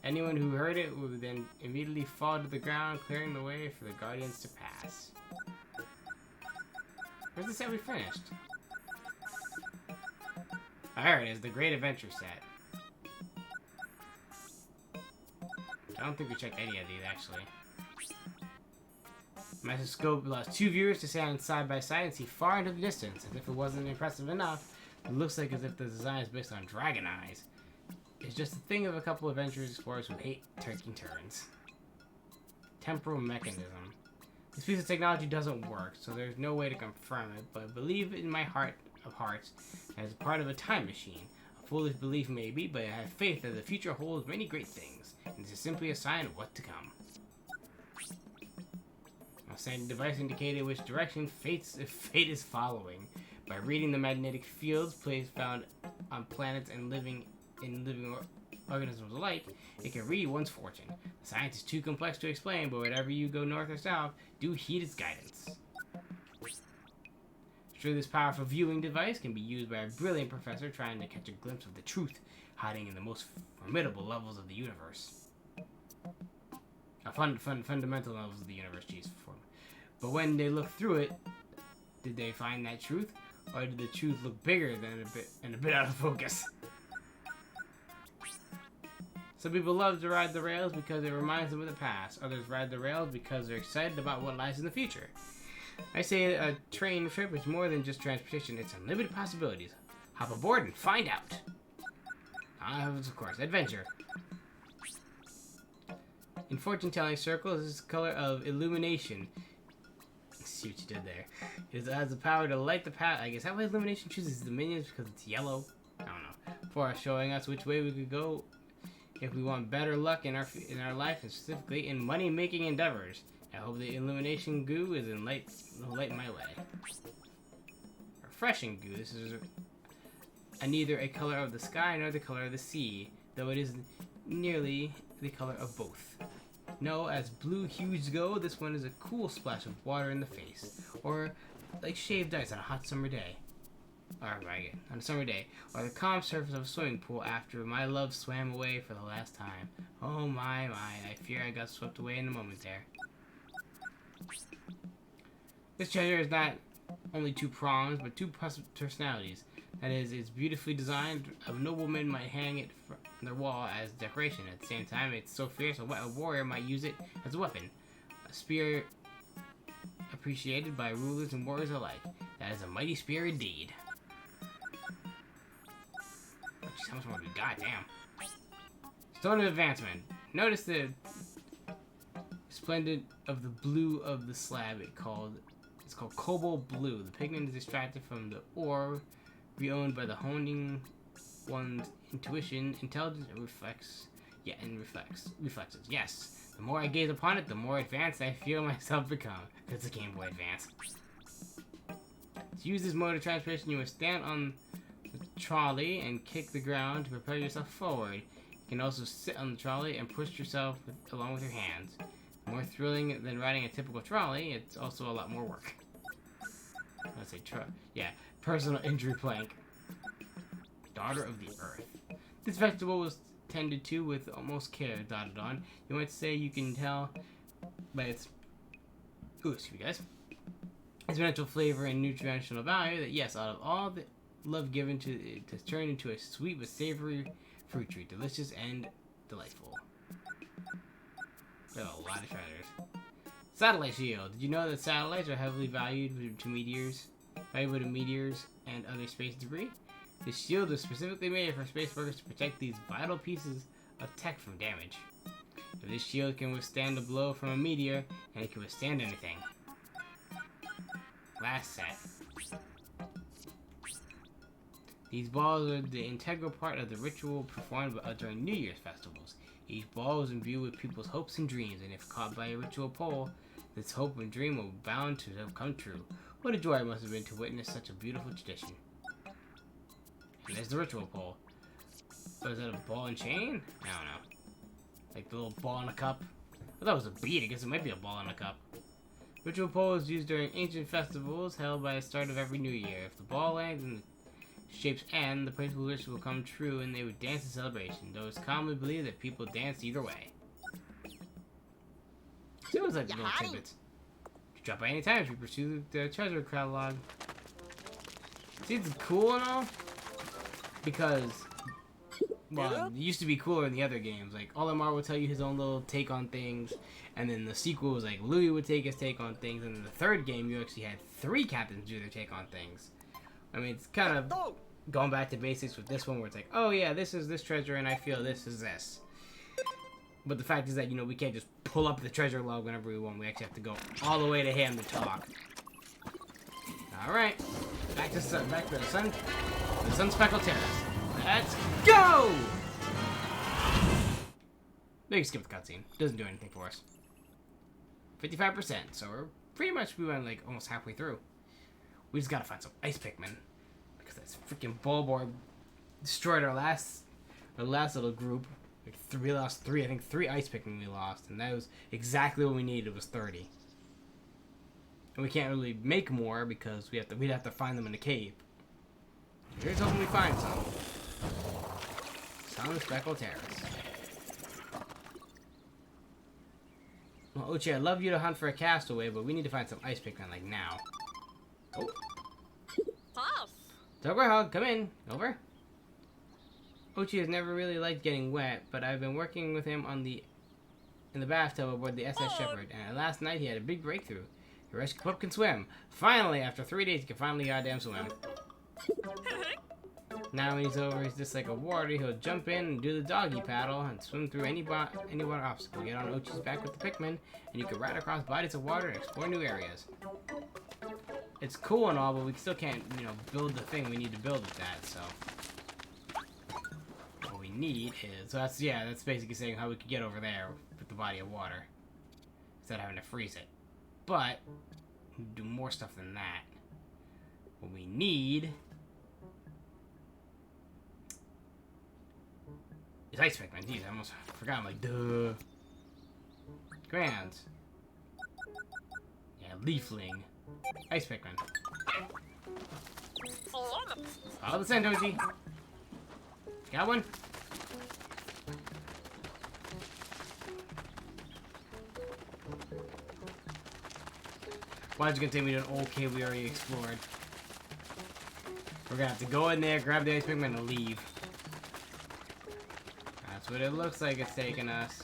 Anyone who heard it would then immediately fall to the ground, clearing the way for the guardians to pass. Where's the set we finished? Oh, there it is, the Great Adventure set. I don't think we checked any of these, actually. Master Scope allows 2 viewers to stand side by side and see far into the distance. As if it wasn't impressive enough, it looks like as if the design is based on dragon eyes. It's just a thing of a couple of adventurous explorers who hate taking turns. Temporal mechanism. This piece of technology doesn't work, so there's no way to confirm it, but I believe in my heart of hearts as part of a time machine. A foolish belief maybe, but I have faith that the future holds many great things, and this is simply a sign of what to come. A sending device indicated which direction fate is following. By reading the magnetic fields found on planets and living organisms alike, it can read one's fortune. The science is too complex to explain, but whenever you go north or south, do heed its guidance. Sure, this powerful viewing device can be used by a brilliant professor trying to catch a glimpse of the truth hiding in the most formidable levels of the universe. Fundamental levels of the universe, geez. But when they looked through it, did they find that truth? Or did the truth look bigger than a bit out of focus? Some people love to ride the rails because it reminds them of the past. Others ride the rails because they're excited about what lies in the future. I say a train trip is more than just transportation. It's unlimited possibilities. Hop aboard and find out. Of course, adventure. In fortune-telling circles, this is the color of illumination. Let's see what you did there. It has the power to light the path. I guess that way illumination chooses the minions because it's yellow. I don't know. For showing us which way we could go if we want better luck in our life, and specifically in money-making endeavors. I hope the illumination goo is in light my way. Refreshing goo. This is neither a color of the sky nor the color of the sea, though it is nearly the color of both. No, as blue hues go, this one is a cool splash of water in the face, or like shaved ice on a hot summer day. On a summer day, or the calm surface of a swimming pool after my love swam away for the last time. Oh my, I fear I got swept away in a moment there. This treasure is not only two prongs, but two personalities. That is, it's beautifully designed. A nobleman might hang it from their wall as decoration. At the same time, it's so fierce, a warrior might use it as a weapon. A spear appreciated by rulers and warriors alike. That is a mighty spear indeed. Jeez, how much more we got? Damn. Stone of Advancement. Notice the splendid of the blue of the slab. It's called cobalt blue. The pigment is extracted from the ore, re-owned by the honing one's intuition, intelligence, and reflexes. Yes. The more I gaze upon it, the more advanced I feel myself become. It's a Game Boy Advance. To use this mode of transportation, you must stand on the trolley and kick the ground to propel yourself forward. You can also sit on the trolley and push yourself along with your hands. More thrilling than riding a typical trolley, it's also a lot more work. Let's say personal injury plank. Daughter of the Earth. This vegetable was tended to with almost care dotted on. You might say you can tell by its excuse me guys. Its mental flavor and nutritional value that yes, out of all the love given to it has turned into a sweet but savory fruit treat. Delicious and delightful. We have a lot of treasures. Satellite shield. Did you know that satellites are heavily valuable to meteors and other space debris? The shield was specifically made for space workers to protect these vital pieces of tech from damage. If this shield can withstand a blow from a meteor, and it can withstand anything. Last set. These balls are the integral part of the ritual performed during New Year's festivals. Each ball is imbued with people's hopes and dreams, and if caught by a ritual pole, this hope and dream will bound to have come true. What a joy it must have been to witness such a beautiful tradition. And there's the ritual pole. Oh, is that a ball and chain? I don't know. Like the little ball in a cup. I thought it was a bead. I guess it might be a ball in a cup. Ritual pole is used during ancient festivals held by the start of every new year. If the ball lands in the shape's end, the principal wish will come true and they would dance in celebration, though it's commonly believed that people dance either way. So it was like little tidbits. Drop by any time if you pursue the treasure catalog. See, it's cool and all, because, well, it used to be cooler in the other games. Like, Olimar would tell you his own little take on things, and then the sequel was like, Louis would take his take on things, and in the third game, you actually had 3 captains do their take on things. I mean, it's kind of going back to basics with this one, where it's like, oh yeah, this is this treasure, and I feel this is this. But the fact is that, you know, we can't just pull up the treasure log whenever we want. We actually have to go all the way to him to talk. Alright. Back to the Sun-Speckled Terrace. Let's go! Maybe skip the cutscene. Doesn't do anything for us. 55%, so we went like almost halfway through. We just gotta find some ice Pikmin. Because that freaking Bulborb destroyed our last little group. Like we lost 3, I think 3 ice Pikmin we lost, and that was exactly what we needed, was 30. And we can't really make more because we'd have to find them in a cave. Here's hoping we find some. Sun-Speckled Terrace. Well, Oatchi, I'd love you to hunt for a castaway, but we need to find some ice Pikmin, like, now. Oh. Tough. Dograhog, come in. Over. Oatchi has never really liked getting wet, but I've been working with him in the bathtub aboard the SS Shepherd, and last night he had a big breakthrough. Your rescue pup can swim. Finally, after 3 days, you can finally goddamn swim. Now when he's over, he's just like a water. He'll jump in and do the doggy paddle and swim through any water obstacle. Get on Ochi's back with the Pikmin, and you can ride across bodies of water and explore new areas. It's cool and all, but we still can't, you know, build the thing we need to build with that, so. What we need is, so that's, yeah, that's basically saying how we could get over there with the body of water. Instead of having to freeze it. But, we can do more stuff than that. What we need is Ice Pikmin. Jeez, I almost forgot. I'm like, duh. Commands. Yeah, Leafling. Ice Pikmin. Follow the scent, Ochi. Got one? Why is it gonna take me to an old cave we already explored? We're gonna have to go in there, grab the Ice Pikmin, and leave. That's what it looks like it's taking us.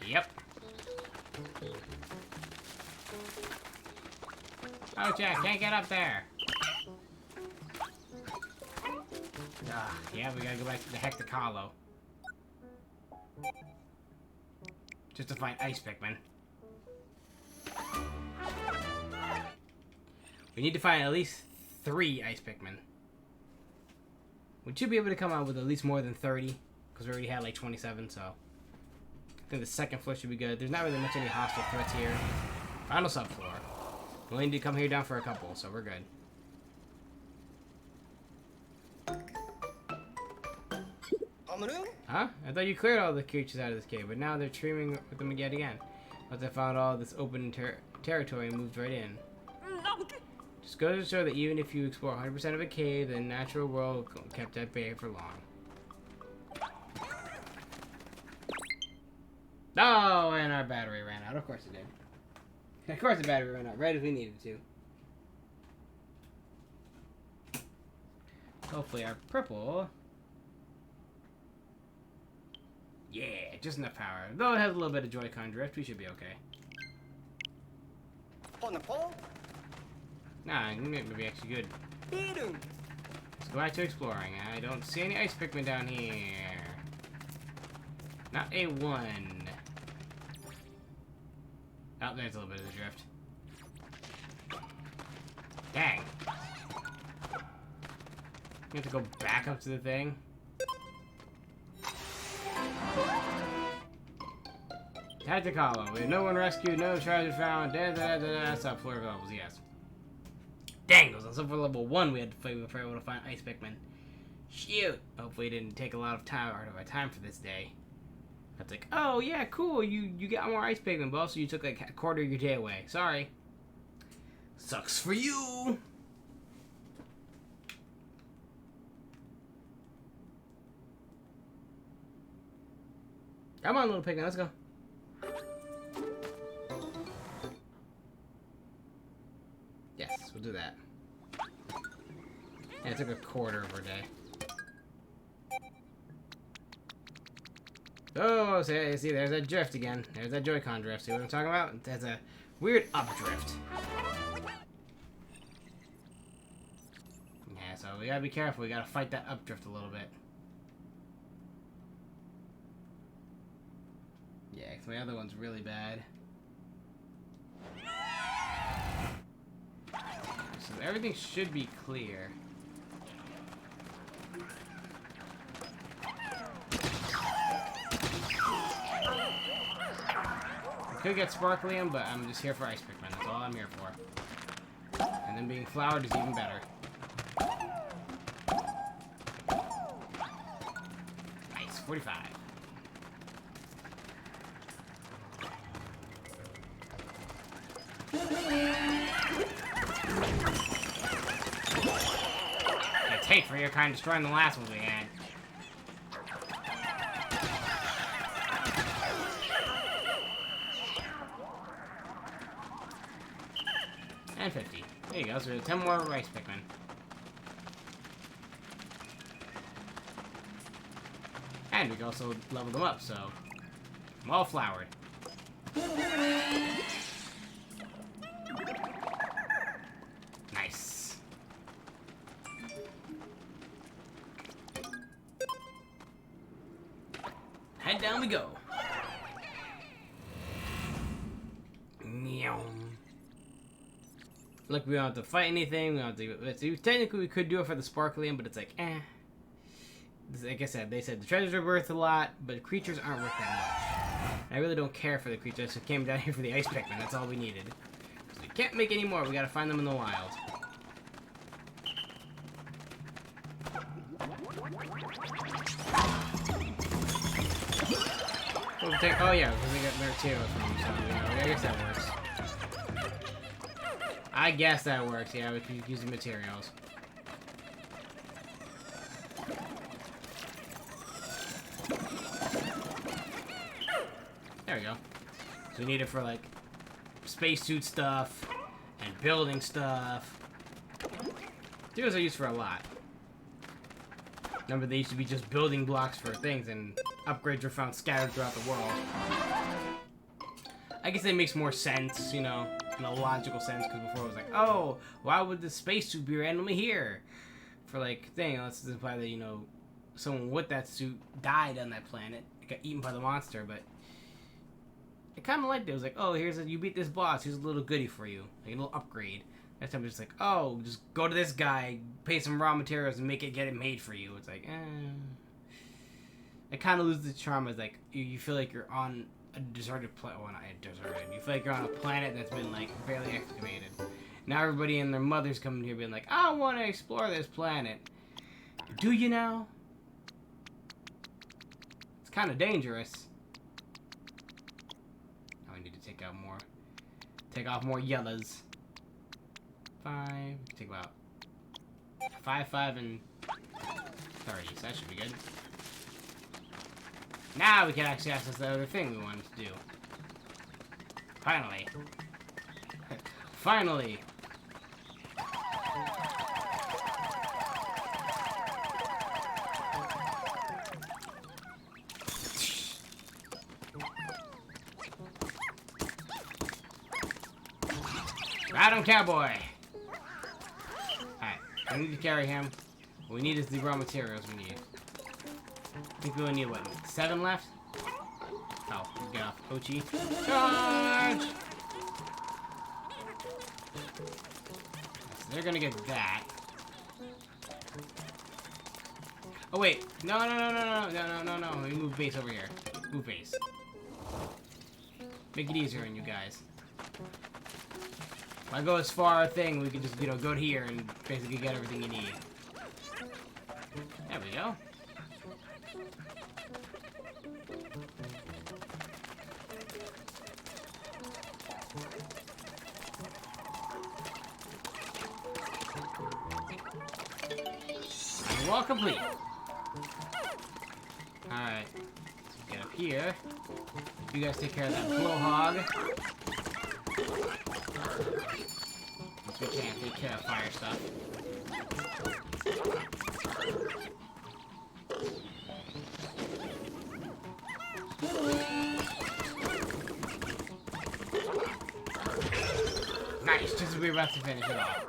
Yep. Oh, Jack, can't get up there. Yeah, we gotta go back to the Hectic Hollow. Just to find Ice Pikmin. We need to find at least 3 Ice Pikmin. We should be able to come out with at least more than 30, because we already had like 27, so. I think the second floor should be good. There's not really much any hostile threats here. Final subfloor. We only need to come here down for a couple, so we're good. Huh? I thought you cleared all the creatures out of this cave, but now they're teeming with them yet again. Once I found all this open territory and moved right in. Just goes to show that even if you explore 100% of a cave, the natural world kept at bay for long. Oh, and our battery ran out. Of course it did. Of course the battery ran out, right as we needed to. Hopefully our purple... Yeah, just enough power. Though it has a little bit of Joy-Con drift, we should be okay. On the pole? Nah, maybe actually good. Let's go back to exploring. I don't see any Ice Pikmin down here. Not a one. Oh, there's a little bit of the drift. Dang. You have to go back up to the thing. Hectic Hollow. No one rescued, no treasure found. Subfloor levels, yes. Dang, it was on subfloor level 1 we had to fight before we were able to find Ice Pikmin. Shoot. Hopefully it didn't take a lot of time out of our time for this day. That's like, oh yeah, cool, you got more Ice Pikmin, but also you took like a quarter of your day away. Sorry. Sucks for you. Come on, little Pikmin, let's go. Yes, we'll do that. Yeah, it took a quarter of our day. Oh, see, there's that drift again. There's that Joy-Con drift. See what I'm talking about? There's a weird updrift. Yeah, so we gotta be careful. We gotta fight that updrift a little bit. Yeah, 'cause my other one's really bad. So everything should be clear. I could get Sparklium, but I'm just here for Ice Pikmin. That's all I'm here for. And then being flowered is even better. Nice, 45. Take for your kind destroying the last one we had. And 50. There you go, so 10 more Ice Pikmin. And we can also level them up, so I'm all flowered. Nice. Head down we go. Meow. Look, we don't have to fight anything. We don't have to. Technically, we could do it for the sparkling, but it's like, eh. Like I said, they said the treasures are worth a lot, but creatures aren't worth that much. I really don't care for the creatures. So I came down here for the ice Pikmin. That's all we needed. So we can't make any more. We gotta find them in the wild. Oh yeah, because we got Martero from them, so yeah, I guess that works. I guess that works, yeah, we can use the materials. There we go. So we need it for, like, spacesuit stuff, and building stuff. Materials are used for a lot. Remember, they used to be just building blocks for things, and upgrades were found scattered throughout the world. I guess that makes more sense, you know, in a logical sense, because before it was like, oh, why would the spacesuit be randomly here? For, like, thing, let's imply that, you know, someone with that suit died on that planet. It got eaten by the monster, but I kind of liked it. It was like, oh, you beat this boss, here's a little goodie for you, like a little upgrade. Next time it's like, oh, just go to this guy, pay some raw materials, and get it made for you. It's like, it kind of loses the charm. As like, you feel like you're on a deserted planet. Well, not deserted. You feel like you're on a planet that's been like barely excavated. Now everybody and their mothers coming here being like, I want to explore this planet. Do you now? It's kind of dangerous. Now I need to take off more yellows. 5, take about 5, 5, and 30, so that should be good. Now we can actually access the other thing we wanted to do. Finally. Finally! Ride 'em, cowboy! I need to carry him. What we need is the raw materials we need. I think we only need, what, 7 left? Oh, get off. Ochi. Charge! So they're gonna get that. Oh, wait. No. We move base over here. Move base. Make it easier on you guys. If I go as far a thing, we can just, you know, go to here and basically get everything you need. There we go. And we're all complete. Alright. Let's get up here. You guys take care of that blowhog. We can't take care of fire stuff. Nice, just as we were about to finish it off.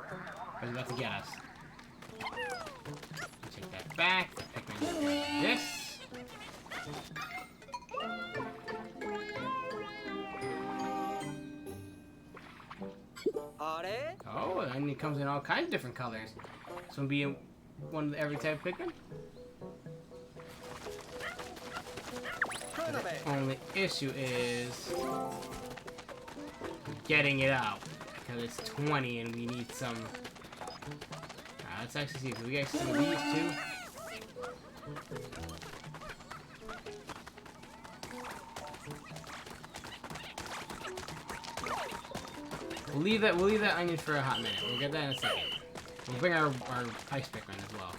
It was about to get us. Take that back. Pikmin this. Oh, and it comes in all kinds of different colors. So it'll be in one of every type of Pikmin. The only issue is getting it out, because it's 20 and we need some. Let's actually see. Can we get some of these too? We'll leave that onion for a hot minute. We'll get that in a second. We'll bring our ice Pikmin as well.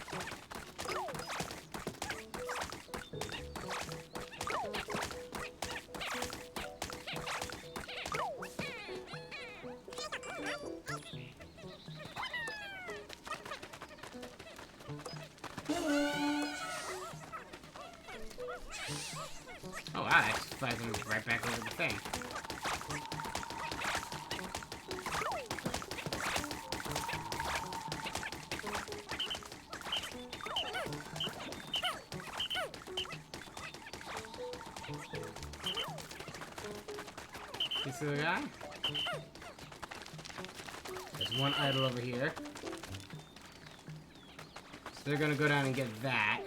Oh wow, that flies them right back over the thing. this little guy. There's one idol over here. So they're gonna go down and get that.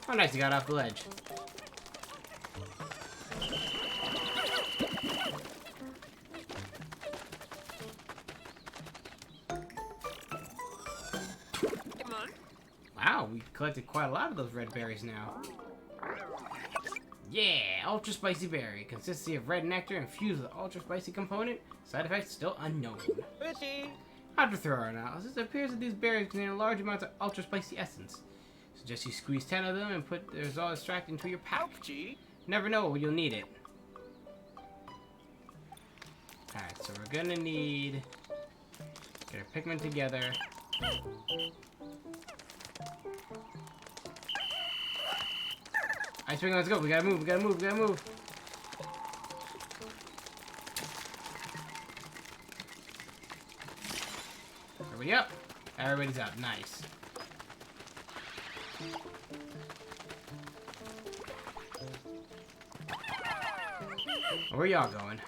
Oh, nice, he got off the ledge. Come on. Wow, we collected quite a lot of those red berries now. Yeah, ultra spicy berry. Consistency of red nectar infused with ultra spicy component. Side effects still unknown. Fishy. After thorough analysis, it appears that these berries contain large amounts of ultra spicy essence. Suggest you squeeze 10 of them and put the result extract into your pack. Ouchie. Never know when you'll need it. Alright, so we're gonna need... Get our Pikmin together. Ice Pikmin, let's go. We gotta move, we gotta move, we gotta move. Everybody up. Everybody's up. Nice. Where y'all going?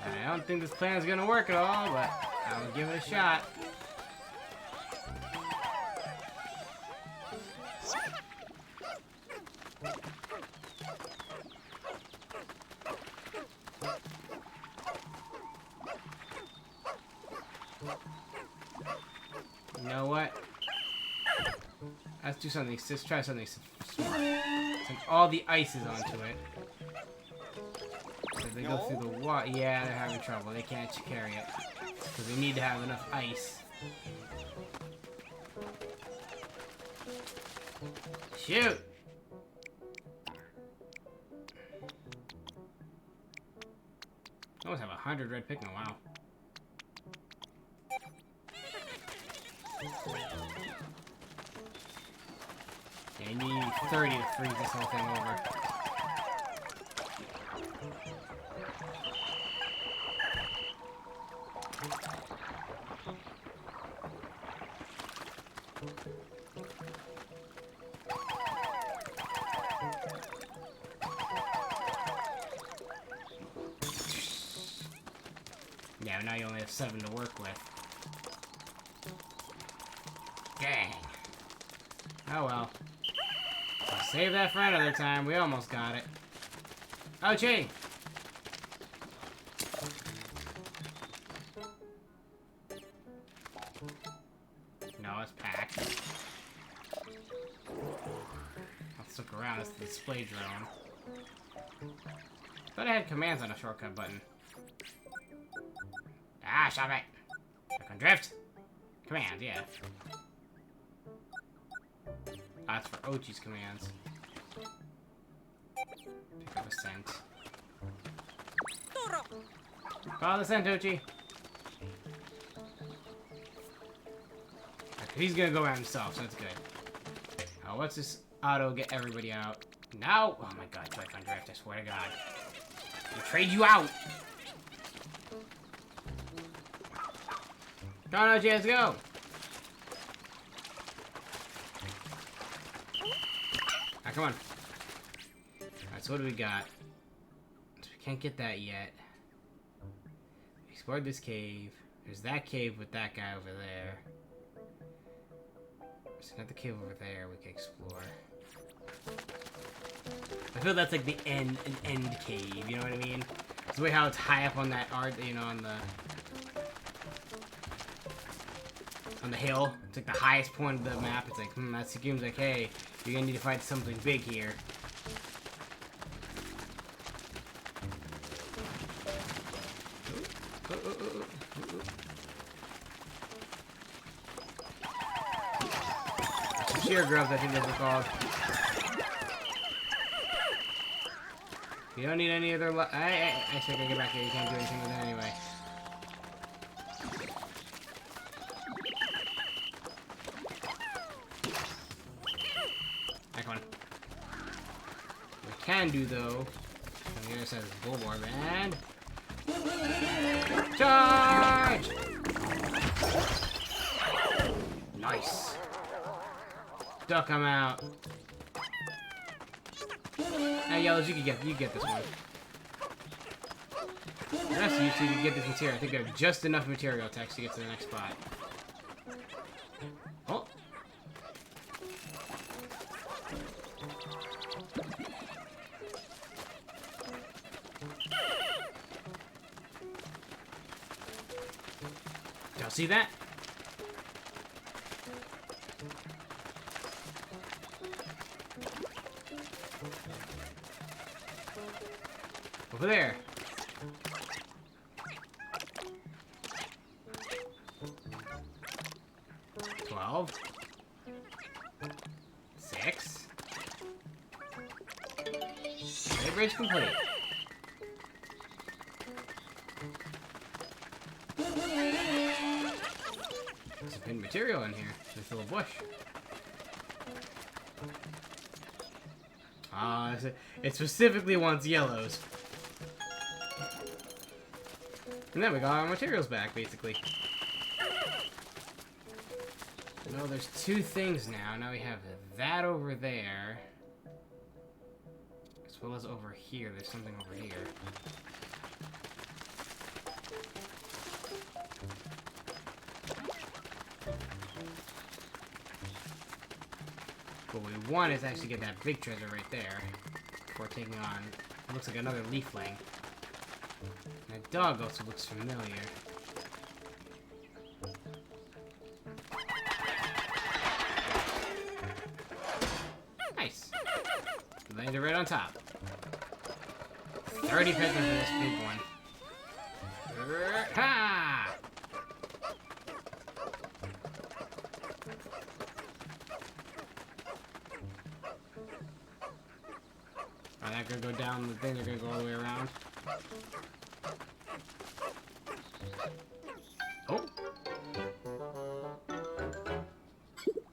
I don't think this plan is gonna work at all, but I'll give it a shot. You know what? Let's do something. Let's try something smart. Send all the ices onto it. So they go through the water. Yeah, they're having trouble. They can't carry it. Because they need to have enough ice. Shoot! I almost have 100 red Pikmin. Wow. Yeah, you need 30 to freeze this whole thing over. Yeah, now you only have 7 to work with. Dang. Oh well. I'll save that for another time. We almost got it. Oh, gee. No, it's packed. Let's look around. It's the display drone. Thought I had commands on a shortcut button. Ah, stop it! Click on drift. Commands, yeah. That's for Ochi's commands. Pick up a scent. Follow the scent, Ochi. He's gonna go out himself, so that's good. Oh, what's this auto get everybody out? No! Oh my god, Joy-Con drift, I swear to god. I'll trade you out! Come on, Ochi, let's go! Ah, come on. Alright, so what do we got? So we can't get that yet. We explored this cave. There's that cave with that guy over there. There's another cave over there we can explore. I feel that's like the end, an end cave, you know what I mean? It's the way how it's high up on that art, you know, on the hill. It's like the highest point of the map. It's like, that seems like, hey, you're gonna need to fight something big here. Sheer grubs, I think those are called. You don't need any other. I should get back here. You can't do anything with it anyway. Back on. What we can do though, the other side of the bull orb, and... Charge! Nice. Duck him out. Now, Yellows, you get this one. The rest of you two can get this material. I think I have just enough material text to get to the next spot. Oh. Y'all see that? Over there. Six. Bridge complete. Some hidden material in here. This little bush. It specifically wants yellows. And then we got our materials back, basically. No, there's two things now. Now we have that over there. As well as over here. There's something over here. What we want is actually get that big treasure right there. Before taking on, it looks like another leafling. That dog also looks familiar. Nice. Landed right on top. 30 pets for this big one. Ha! Are they gonna go down the thing? They're gonna go all the way around. Oh!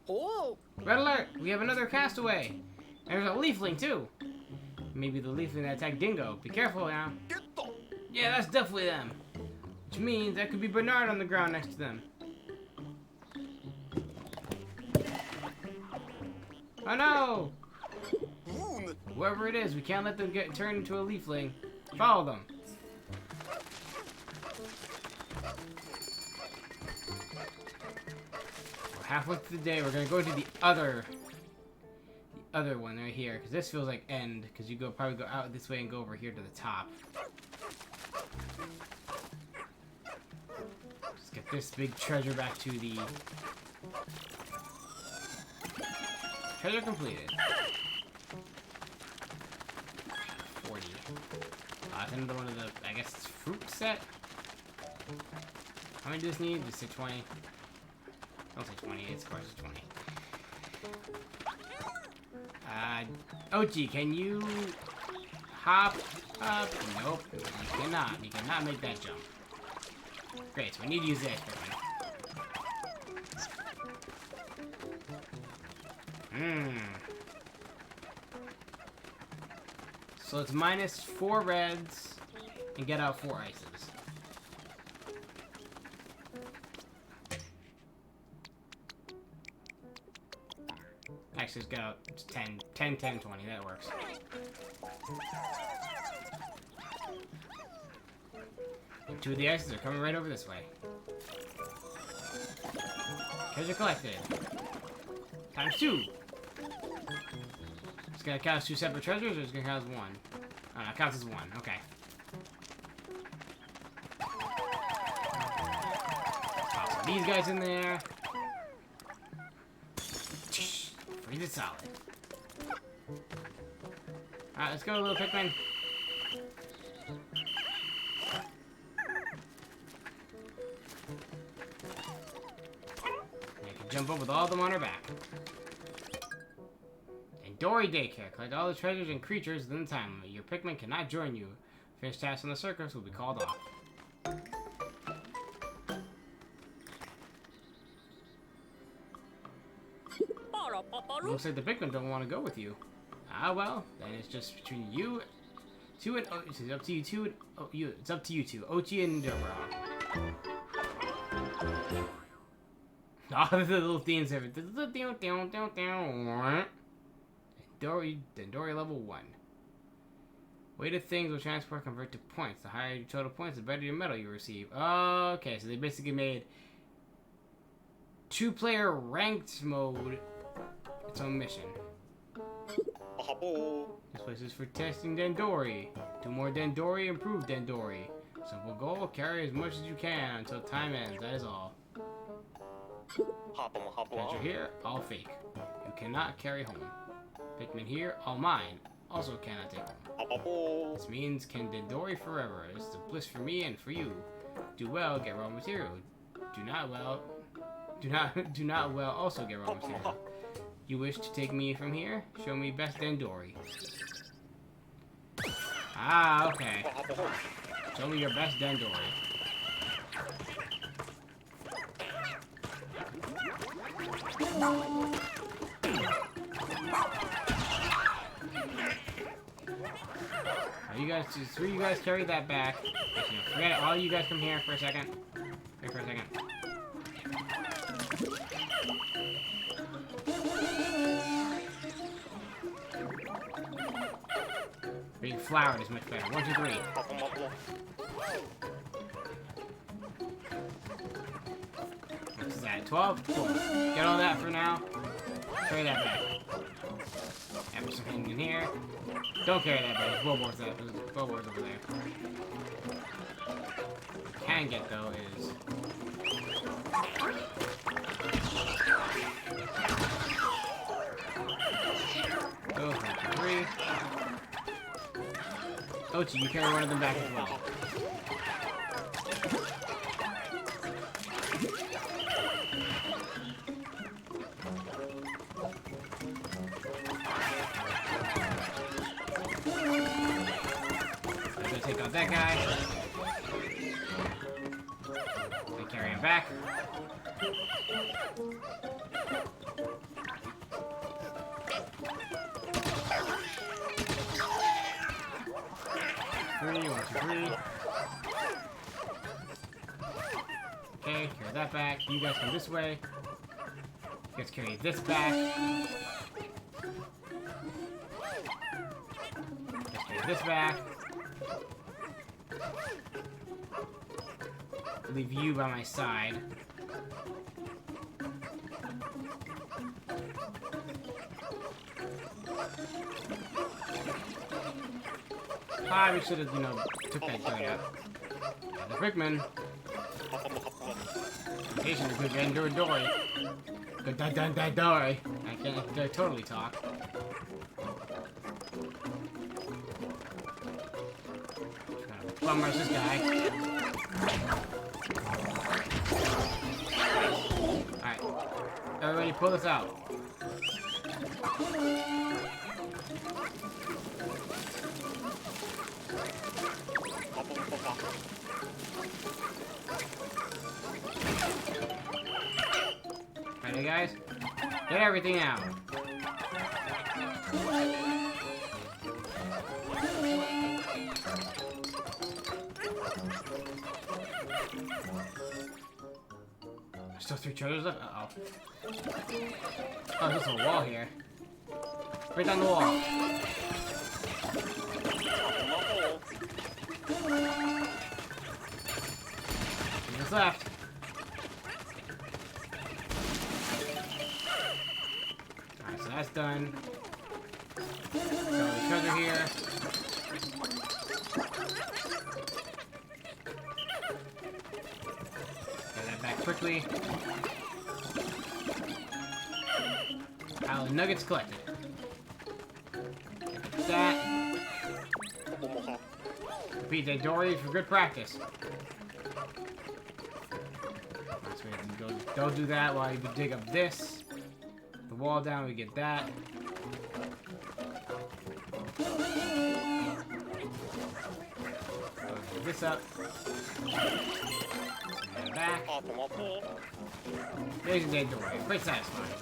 Oh! Red alert! We have another castaway! And there's a leafling too! Maybe the leafling that attacked Dingo. Be careful now. Yeah, that's definitely them. Which means that could be Bernard on the ground next to them. Oh no! Whoever it is, we can't let them get turned into a leafling. Follow them. We're halfway through the day. We're gonna go to the other one right here, because this feels like end. Because you probably go out this way and go over here to the top. Let's get this big treasure back to the treasure completed. 40. It's another one of the, I guess it's fruit set. How many does this need? Just say 20. Don't say 20, it's of course it's 20. Ochi, can you hop up? Nope, you cannot. You cannot make that jump. Great, so we need to use this one. So it's minus 4 reds and get out 4 ices. Actually, it's got out 10, 10, 10, 20. That works. And 2 of the ices are coming right over this way. Treasure collected. Times 2. It's gonna count as 2 separate treasures, or it's gonna count as 1? Oh, no, it counts as 1. Okay. Toss these guys in there. Freeze it solid. Alright, let's go, little Pikmin. You can jump up with all of them on her back. Dory Daycare. Collect all the treasures and creatures within the time limit. Your Pikmin cannot join you. Finish tasks on the circus will be called off. Looks like the Pikmin don't want to go with you. Ah, well, then it's just between you Two and it's up to you two. And, it's up to you two. Ochi and Dobro. Oh, the little theme server. Dendori level 1. Weighted things will transport convert to points. The higher your total points, the better your medal you receive. Okay, so they basically made 2-player ranked mode its own mission. This place is for testing Dendori. 2 more Dendori, improve Dendori. Simple goal, carry as much as you can until time ends. That is all. Treasure here, all fake. You cannot carry home. Pikmin here, all mine. Also cannot take home. This means can Dendori forever. This is a bliss for me and for you. Do well, get raw material. Do not well, also get raw material. You wish to take me from here? Show me best Dendori. Ah, okay. Show me your best Dendori. You guys, just 3 of you guys carry that back. Forget it. All you guys come here for a second. Wait for a second. Being flowered is much better. 1, 2, 3. What's that? 12? Cool. Get all that for now. Carry that back. Have something in here. Don't carry that back. There's Bulbor's over there. What you can get though is 3. Ochi, you carry one of them back as well. I'm gonna take out that guy. I carry him back. Three, 1, 2, 3. Okay, carry that back. You guys come this way. You guys carry this back. Let's carry this back. Leave you by my side. Probably should have, took that gun out. The Pikmin. Patient is good Dendori. Good Dendori. I can't totally talk. Bummer's this guy. Alright. Everybody pull this out. Ready, guys? Get everything out. There's still 3 treasures left? Uh-oh. Oh, there's a wall here. Right down the wall. What's left? Alright, so that's done. Got the treasure here. Get that back quickly. Pile of nuggets collected. Get that. Repeat Dendori for good practice. Don't do that while you dig up this. The wall down, we get that. Put this up. And back. There's your Dendori. Quite satisfying.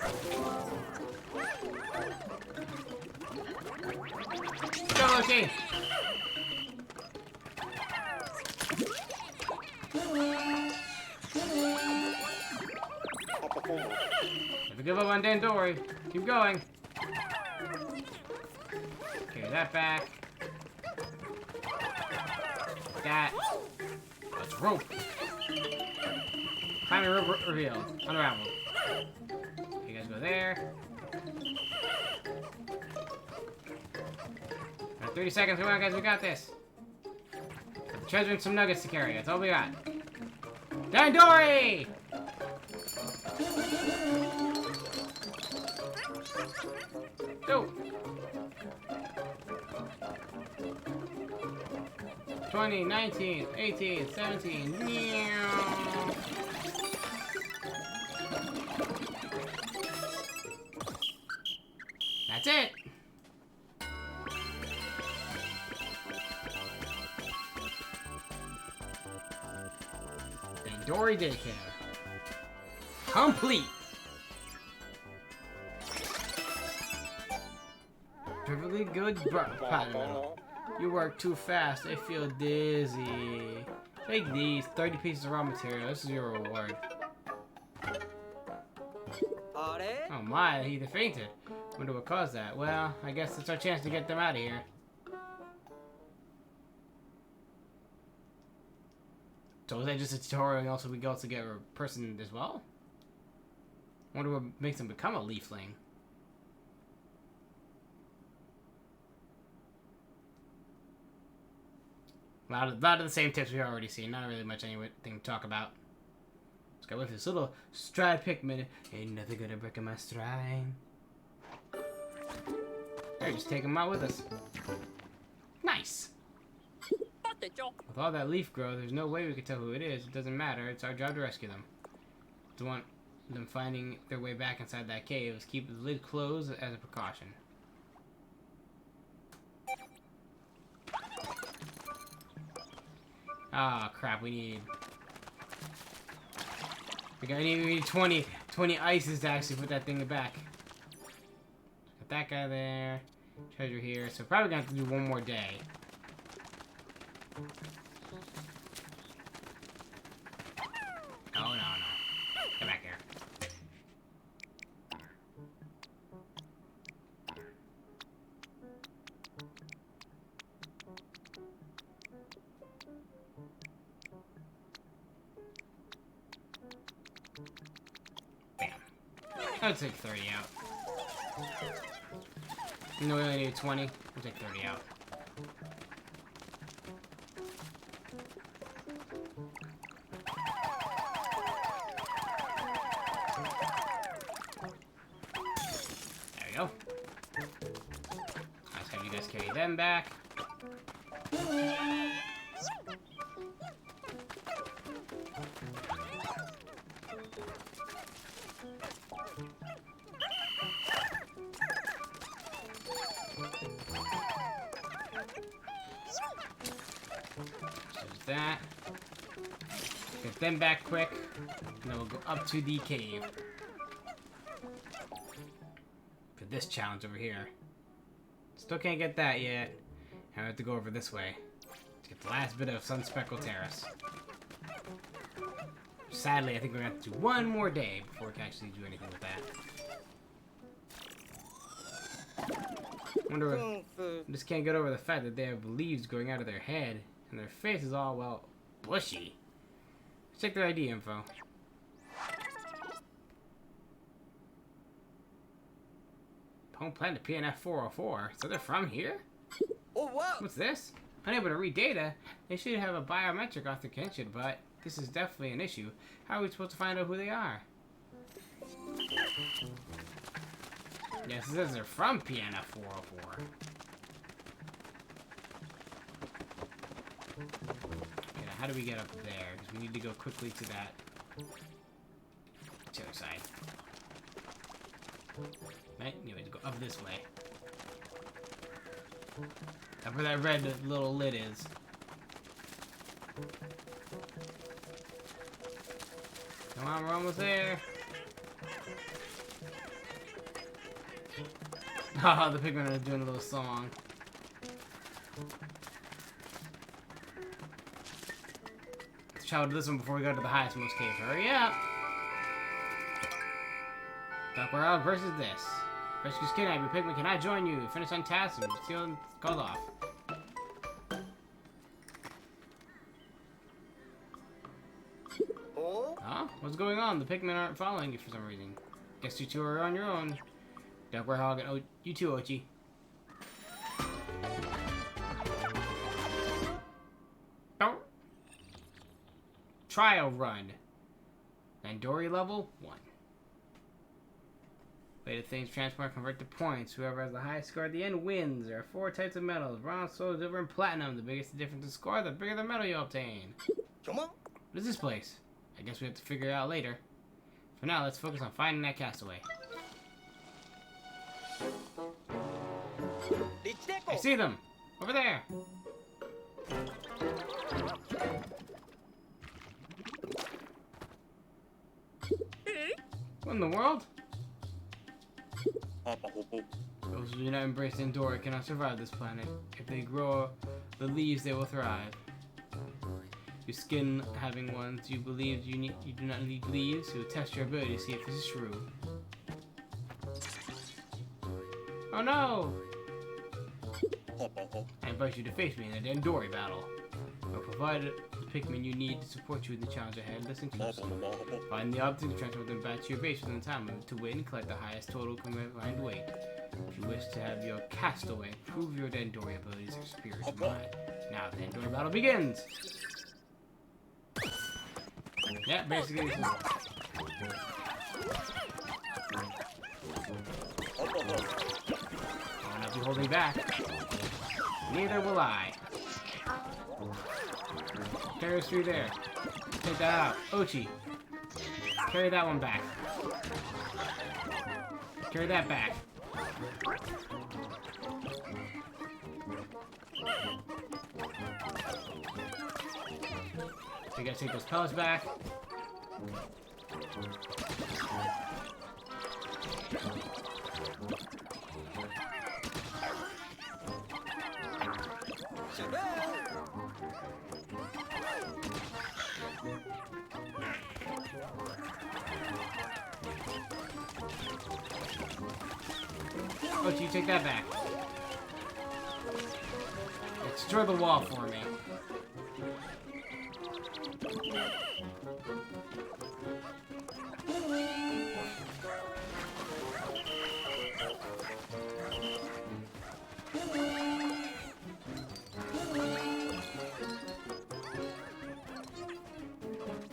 Go, Ochi! Never give up on Dandori. Keep going. Carry that back. That. Let's rope. Climbing rope revealed. Unraveled. You guys go there. 30 seconds. Come on, guys. We got this. Got the treasure and some nuggets to carry. That's all we got. Dandori! Go! 20, 19, 18, 17. Meow. That's it. Dandori Daycare. Complete. Perfectly good pattern. You work too fast. I feel dizzy. Take these 30 pieces of raw material. This is your reward. Oh my, he fainted. Wonder what caused that. Well, I guess it's our chance to get them out of here. So is that just a tutorial and also we go to get a person as well? Wonder what makes them become a leafling. A lot of the same tips we've already seen. Not really much anything to talk about. Let's go with this little stride Pikmin. Ain't nothing gonna break my stride. Alright, just take him out with us. Nice! With all that leaf growth, there's no way we could tell who it is. It doesn't matter. It's our job to rescue them. To want them finding their way back inside that cave, let's keep the lid closed as a precaution. Ah, oh, crap, we need 20 ices to actually put that thing back. Got that guy there. Treasure here. So probably gonna have to do one more day. Oh, no. Come back here. Bam. I'll take 30 out. No, we only need 20. I'll take 30 out. There we go. Let's have you guys carry them back. There's that. Get them back quick, and then we'll go up to the cave. For this challenge over here. Still can't get that yet. I have to go over this way to get the last bit of Sunspeckled Terrace. Sadly, I think we're gonna have to do one more day before we can actually do anything with that. Wonder if I just can't get over the fact that they have leaves growing out of their head and their face is all, well, bushy. Let's check their ID info. Home planet PNF 404. So they're from here? Oh, wow. What's this? Unable to read data. They should have a biometric authentication, but this is definitely an issue. How are we supposed to find out who they are? Yes, it says they're from PNF 404. Okay, now how do we get up there? Because we need to go quickly to that. To the other side. Right? You need to go up this way. Up where that red little lid is. Come on, we're almost there. Oh, the Pikmin are doing a little song. Let's travel to this one before we go to the highest most cave. Hurry up! Dark World versus this. Rescue Kidnap, your Pikmin, can I join you? Finish on task and seal called off. Oh. Huh? What's going on? The Pikmin aren't following you for some reason. Guess you two are on your own. Dark Warhog and you too, Ochi. Oh. Trial run. Dandori level 1. Way to things transform convert to points. Whoever has the highest score at the end wins. There are 4 types of metals: bronze, silver, silver, and platinum. The biggest the difference in score, the bigger the medal you obtain. Come on. What is this place? I guess we have to figure it out later. For now, let's focus on finding that castaway. I see them! Over there! What in the world? Those who do not embrace Dandori cannot survive this planet. If they grow the leaves, they will thrive. You skin having ones you believe you do not need leaves, so test your ability to see if this is true. Oh no! I invite you to face me in a Dandori battle. I'll provide the Pikmin you need to support you in the challenge ahead. Listen to yourself. Find the object and transfer them back to your base within time to win and collect the highest total combined weight. If you wish to have your castaway, prove your Dandori abilities or spirits of mine. Now the Dandori battle begins! Yeah, basically this is... I'll not be holding back. Neither will I. Carry us through there. Take that out. Ochi. Carry that one back. Carry that back. We gotta take those pellets back. Oh, you take that back. Destroy the wall for me.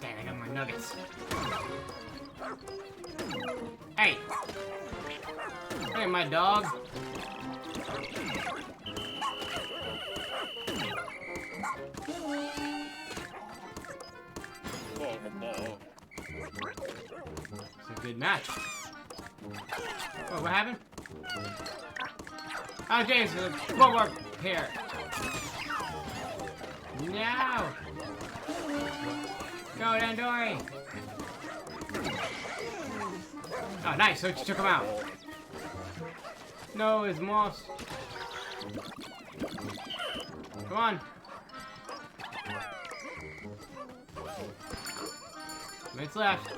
Dang, I got more nuggets. Hey! Hey, my dog. It's a good match. Oh, what happened? Oh, James, one more here. No! Go, Dandori! Oh, nice, so you took him out. No, it's moss. Come on. Minutes left.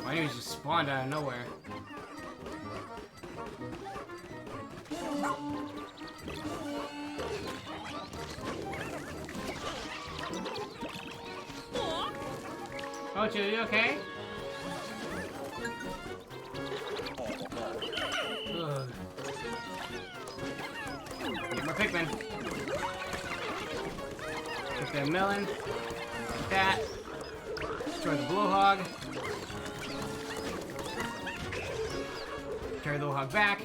My enemies just spawned out of nowhere. Ochi, are you okay? Ugh. Get my Pikmin. Get that melon. Like that. Destroy the blowhog. Carry the blowhog back.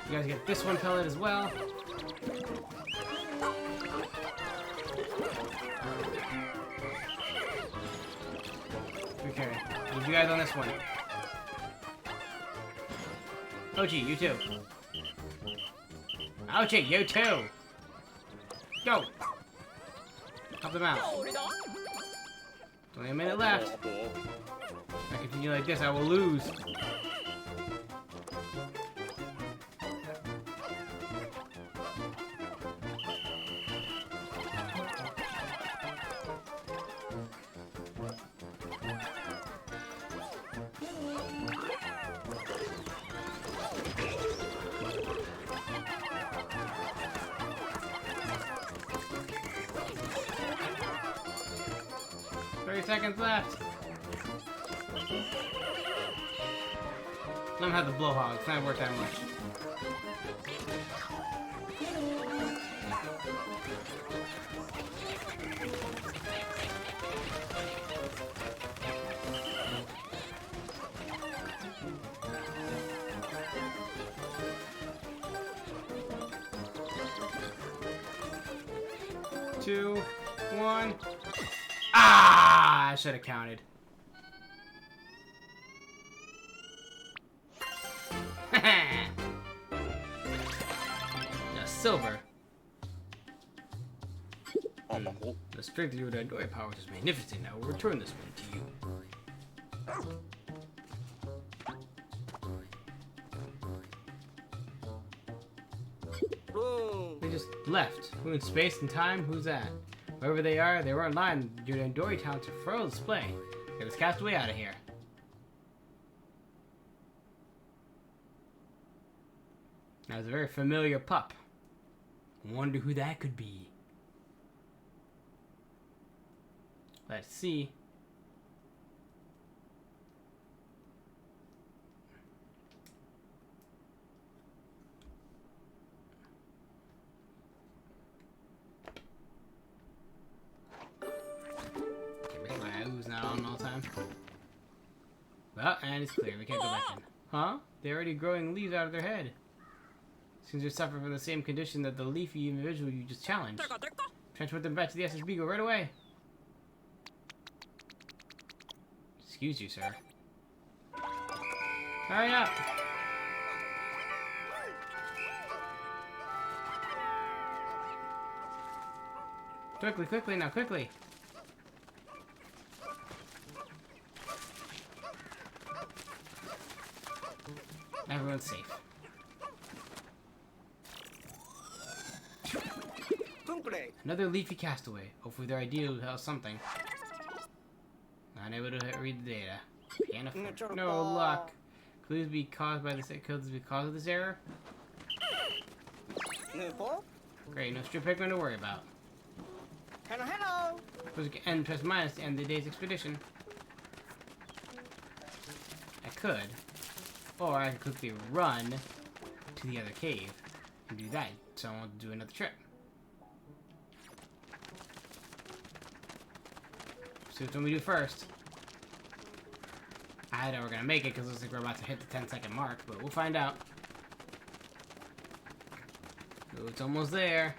You guys get this one pellet as well. Okay, need you guys on this one. Ochi, you too. Ochi, you too. Go. Help them out. Only a minute left. If I continue like this, I will lose. seconds left. Let him have the blowhog. It's not worth that much. Two, one. Ah! I should have counted. Silver. The strength of your Dandori powers is magnificent. I will return this one to you. They just left. Who in space and time? Who's that? Wherever they are, they weren't lying. Your Dandori talents are for full display. Get this castaway out of here. That was a very familiar pup. Wonder who that could be. Let's see. Who's not on all the time? Well, and it's clear. We can't go back in. Huh? They're already growing leaves out of their head. Seems they're suffering from the same condition that the leafy individual you just challenged. Transport them back to the SS Beagle right away. Excuse you, sir. Hurry up! Quickly, quickly, now quickly! Everyone's safe. Another leafy castaway. Hopefully their idea will have something. Unable to read the data. Pianophone. No luck. Could this be caused by this? Could this be caused of this error? Great, no strip Pikmin to worry about. Hello, hello. And press minus to end the day's expedition. I could. Or I could quickly run to the other cave and do that. So I want to do another trip. See what we do first. I know we're gonna make it because it looks like we're about to hit the 10-second mark, but we'll find out. Oh, it's almost there.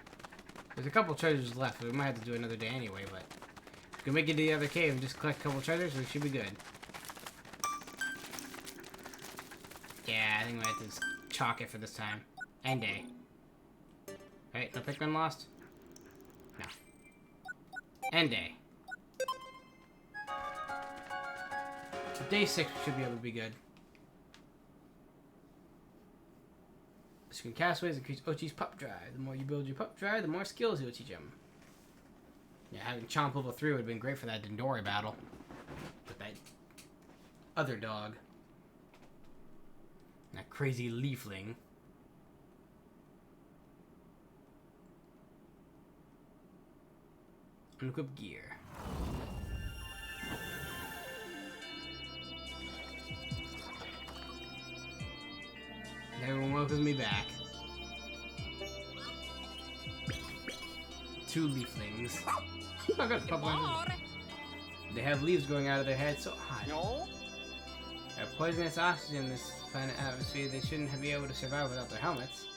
There's a couple treasures left. We might have to do another day anyway, but if we can make it to the other cave and just collect a couple treasures, we should be good. Yeah, I think we have to just chalk it for this time. End day. Right? No Pikmin lost? No. End day. Day 6 should be able to be good. Screen castaways increase Ochi's pup drive. The more you build your pup drive, the more skills you'll teach him. Yeah, having Chomp level 3 would have been great for that Dandori battle. With that other dog. That crazy leafling. Unequipped gear. Everyone welcomes me back. 2 leaflings. Oh, good. They have leaves growing out of their heads so hot. They have poisonous oxygen in this planet atmosphere. They shouldn't be able to survive without their helmets.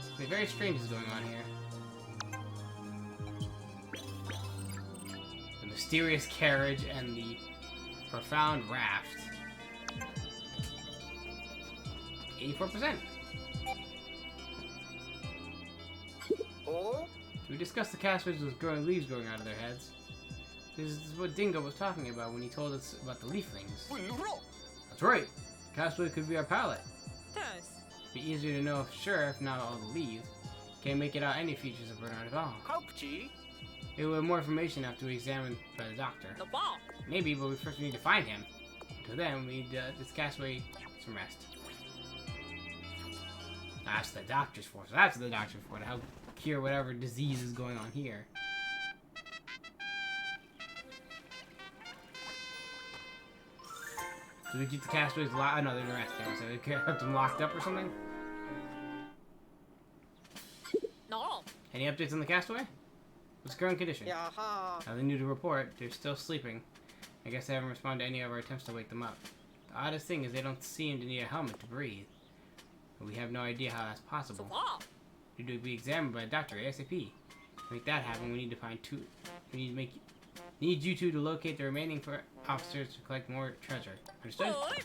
Something very strange is going on here. The mysterious carriage and the profound raft. 84%. Oh? We discussed the castaways with growing leaves growing out of their heads. This is what Dingo was talking about when he told us about the leaflings. That's right. Castaway could be our pilot. It'd be easier to know for sure if not all the leaves. Can't make it out any features of Bernard at all. It will have more information after we examined by the doctor. Maybe, but we first need to find him. Until then, we need this castaway some rest. That's the doctor's for. So that's the doctor's for to help cure whatever disease is going on here. Do we keep the castaways locked? Oh, no, they're resting. So we kept them locked up or something? No. Any updates on the castaway? What's the current condition? Yaha. Nothing new to report. They're still sleeping. I guess they haven't responded to any of our attempts to wake them up. The oddest thing is they don't seem to need a helmet to breathe. But we have no idea how that's So possible. far. They need to be examined by a doctor ASAP. To make that happen, we need to find two. We need you two to locate the remaining officers to collect more treasure. Understood? Good.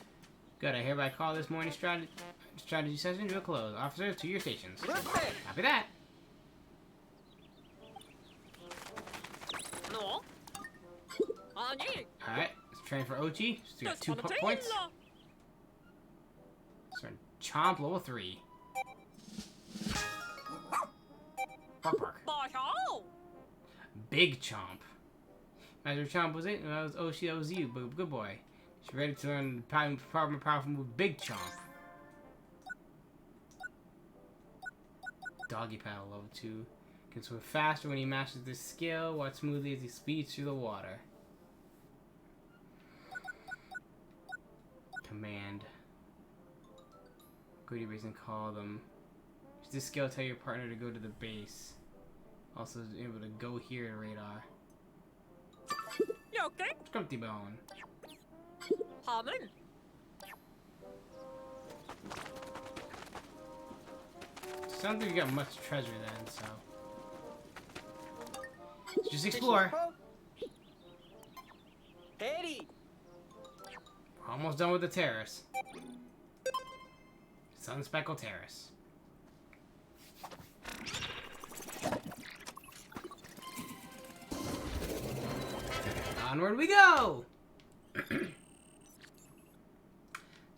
Good. I hereby call this morning's strategy session to a close. Officers, to your stations. Listen. Copy that. No. 아니. Alright, let's train for Ochi. So we got 2 points. So Chomp level 3. Bark bark. 마셔. Big Chomp. Master Chomp was it? That was Ochi, that was you, but good boy. She's ready to learn the powerful move Big Chomp. Doggy paddle level 2. Can swim faster when he masters this skill. Watch smoothly as he speeds through the water. Command. Go to your base and call them. Use this skill to tell your partner to go to the base. Also able to go here to radar. 여기. Scrumpty bone. 밤은. Sounds like you got much treasure then, so. Let's just explore. Eddie. We're almost done with the terrace. Sunspeckled Terrace. Onward we go! As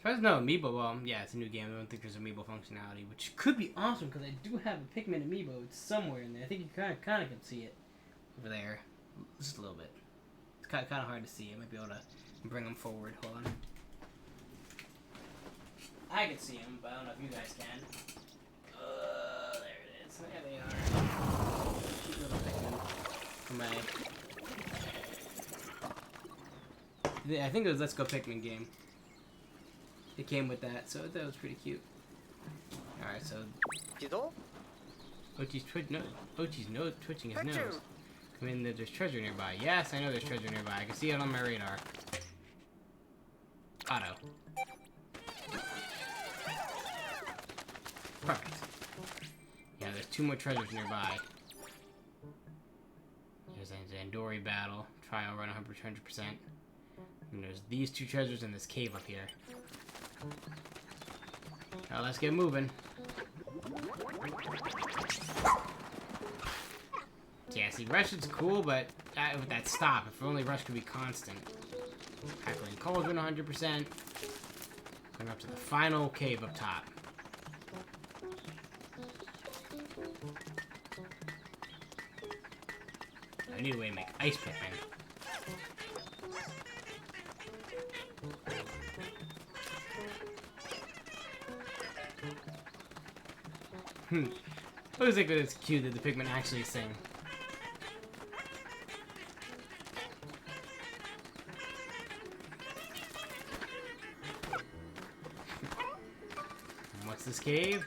far as no amiibo, well, yeah, it's a new game. I don't think there's amiibo functionality, which could be awesome because I do have a Pikmin amiibo. It's somewhere in there. I think you kind of can see it over there, just a little bit. It's kind of hard to see. I might be able to bring them forward. Hold on. I can see them, but I don't know if you guys can. There it is. There they are. Cute little Pikmin. For my... I think it was Let's Go Pikmin game. It came with that, so that was pretty cute. Alright, so... 지도? Ochi's twitching his nose. I mean, there's treasure nearby. Yes, I know there's treasure nearby. I can see it on my radar. Auto. Perfect. Yeah, there's 2 more treasures nearby. There's an Andori battle. Trial run 100%. And there's these 2 treasures in this cave up here. Now let's get moving. Yeah, see, Rush is cool, but with that stop, if only Rush could be constant. Crackling Cauldron 100%. Going up to the final cave up top. I need a way to make ice Pikmin. I always think that it's cute that the Pikmin actually sing. And what's this cave?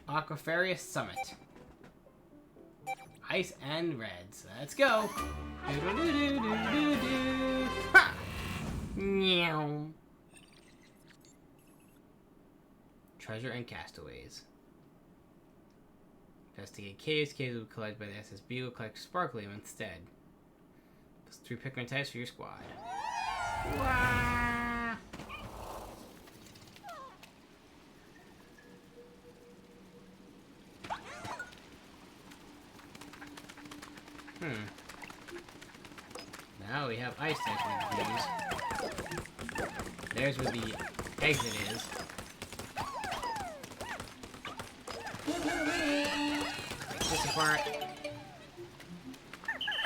Aquafarius Summit. Ice and Reds. Let's go! Do-do-do-do-do-do-do. Ha! Meow. Treasure and castaways. Investigate caves. Caves will be collected by the SSB. Will collect Sparklium instead. Plus 3 Pikmin types for your squad. Wah! Now we have ice types we can use. There's where the exit is. This apart.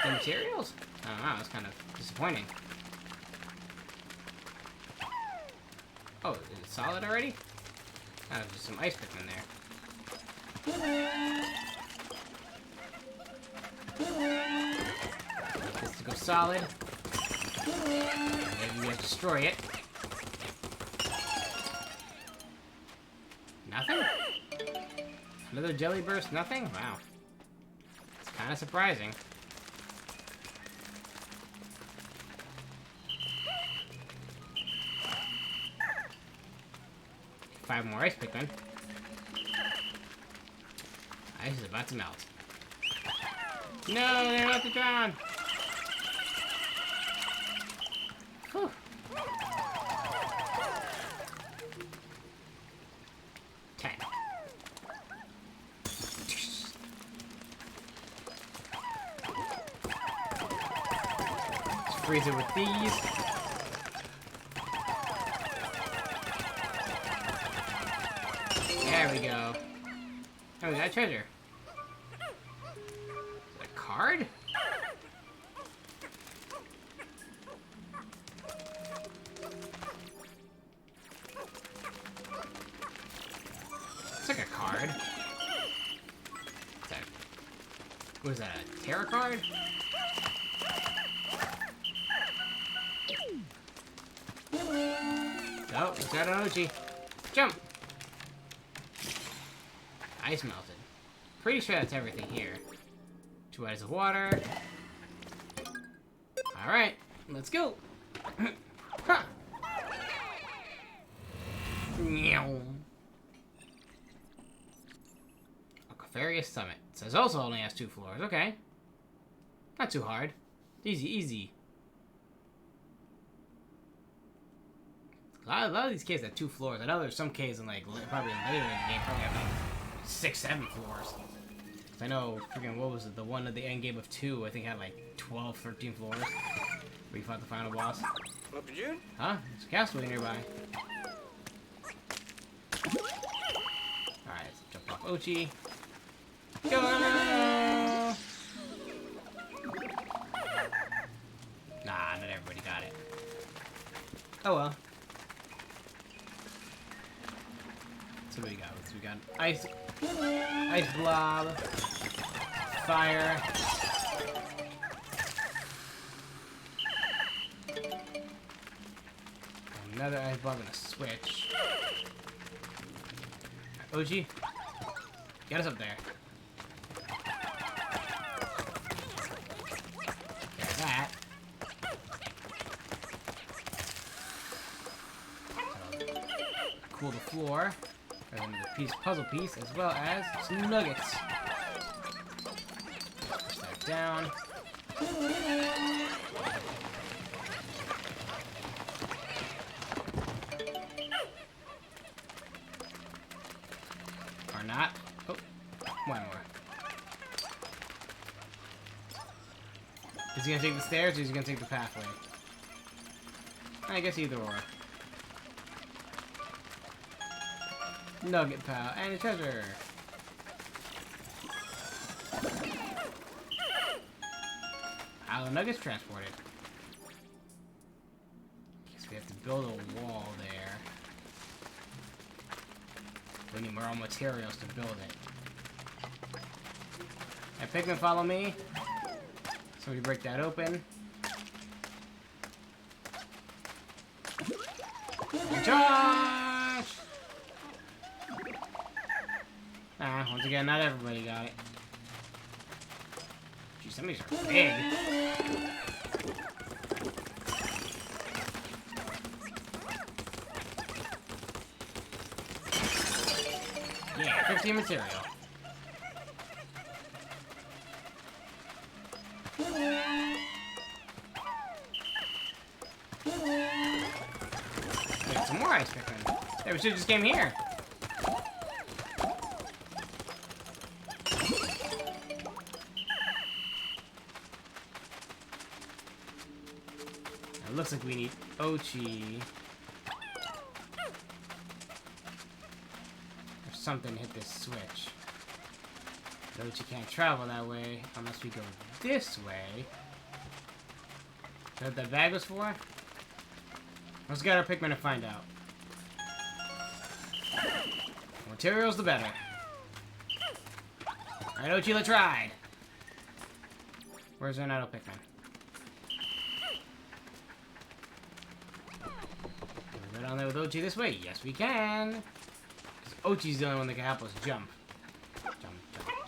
The materials? I don't know, it's kind of disappointing. Oh, is it solid already? Oh, there's just some ice Pikmin there. This to go solid. Maybe we have to destroy it. Another jelly burst? Nothing? Wow. It's kind of surprising. Five more ice Pikmin. Ice is about to melt. No, they're about to drown! Whew. 10. Let's freeze it with these. There we go. Oh, we got treasure. A card? It's like a card. What's that? What is that? A tarot card? Oh, it's got an Ochi. Jump! Ice melted. Pretty sure that's everything here. 2 items of water. Alright, let's go. Huh. Meow. Aquarius Summit. It says also only has 2 floors. Okay. Not too hard. Easy, easy. A lot of these caves have 2 floors. I know there's some caves in like probably later in the game probably have like 6, 7 floors. I know freaking what was it? The one at the end game of 2 I think had like 12, 13 floors. Where you fought the final boss. What did you? Huh? There's a castle nearby. Alright, let's jump off Ochi. Go! Nah, not everybody got it. Oh well. So what we got? So we got ice blob, fire, another ice blob and a switch. Ochi, get us up there. There's that. Cool the floor. And the puzzle piece, as well as some nuggets. Push that down. Or not. Oh, one more. Is he gonna take the stairs, or is he gonna take the pathway? I guess either or. Nugget pal and a treasure. How the nuggets transported. Guess we have to build a wall there. We need more raw materials to build it. Hey, Pikmin, follow me. Somebody break that open. Charge! Ah, once again, not everybody got it. Gee, some of these are big. Yeah, 15 material. Wait, some more ice Pikmin. Hey, we should've just came here. It looks like we need Ochi. Or something to hit this switch. Ochi can't travel that way unless we go this way. Is that what that bag was for? Let's get our Pikmin to find out. The materials, the better. Alright, Ochi, let's ride. Where's Renato Pikmin? Can we go down there with Ochi this way? Yes, we can. Because Ochi's the only one that can help us jump.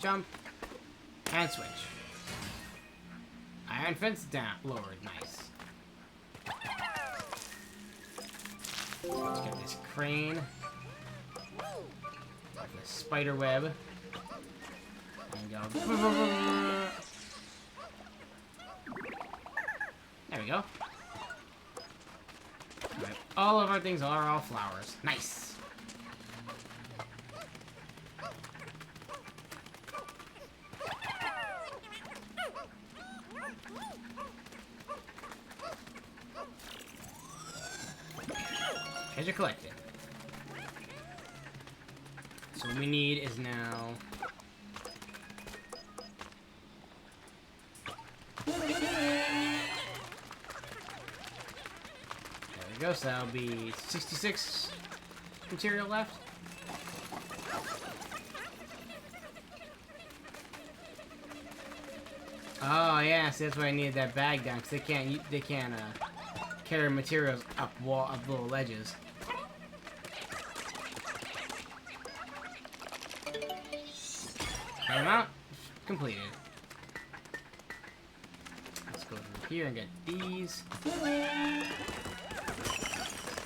Jump. And switch. Iron fence down. Lowered. Nice. Let's get this crane. The spider web. And go. There we go. Alright, all of our things are all flowers. Nice. Treasure collected. So what we need is now... There we go, so that'll be 66 material left. Oh yeah, see that's why I needed that bag down, because they can't carry materials up little ledges. Time out. Completed. Let's go through here and get these.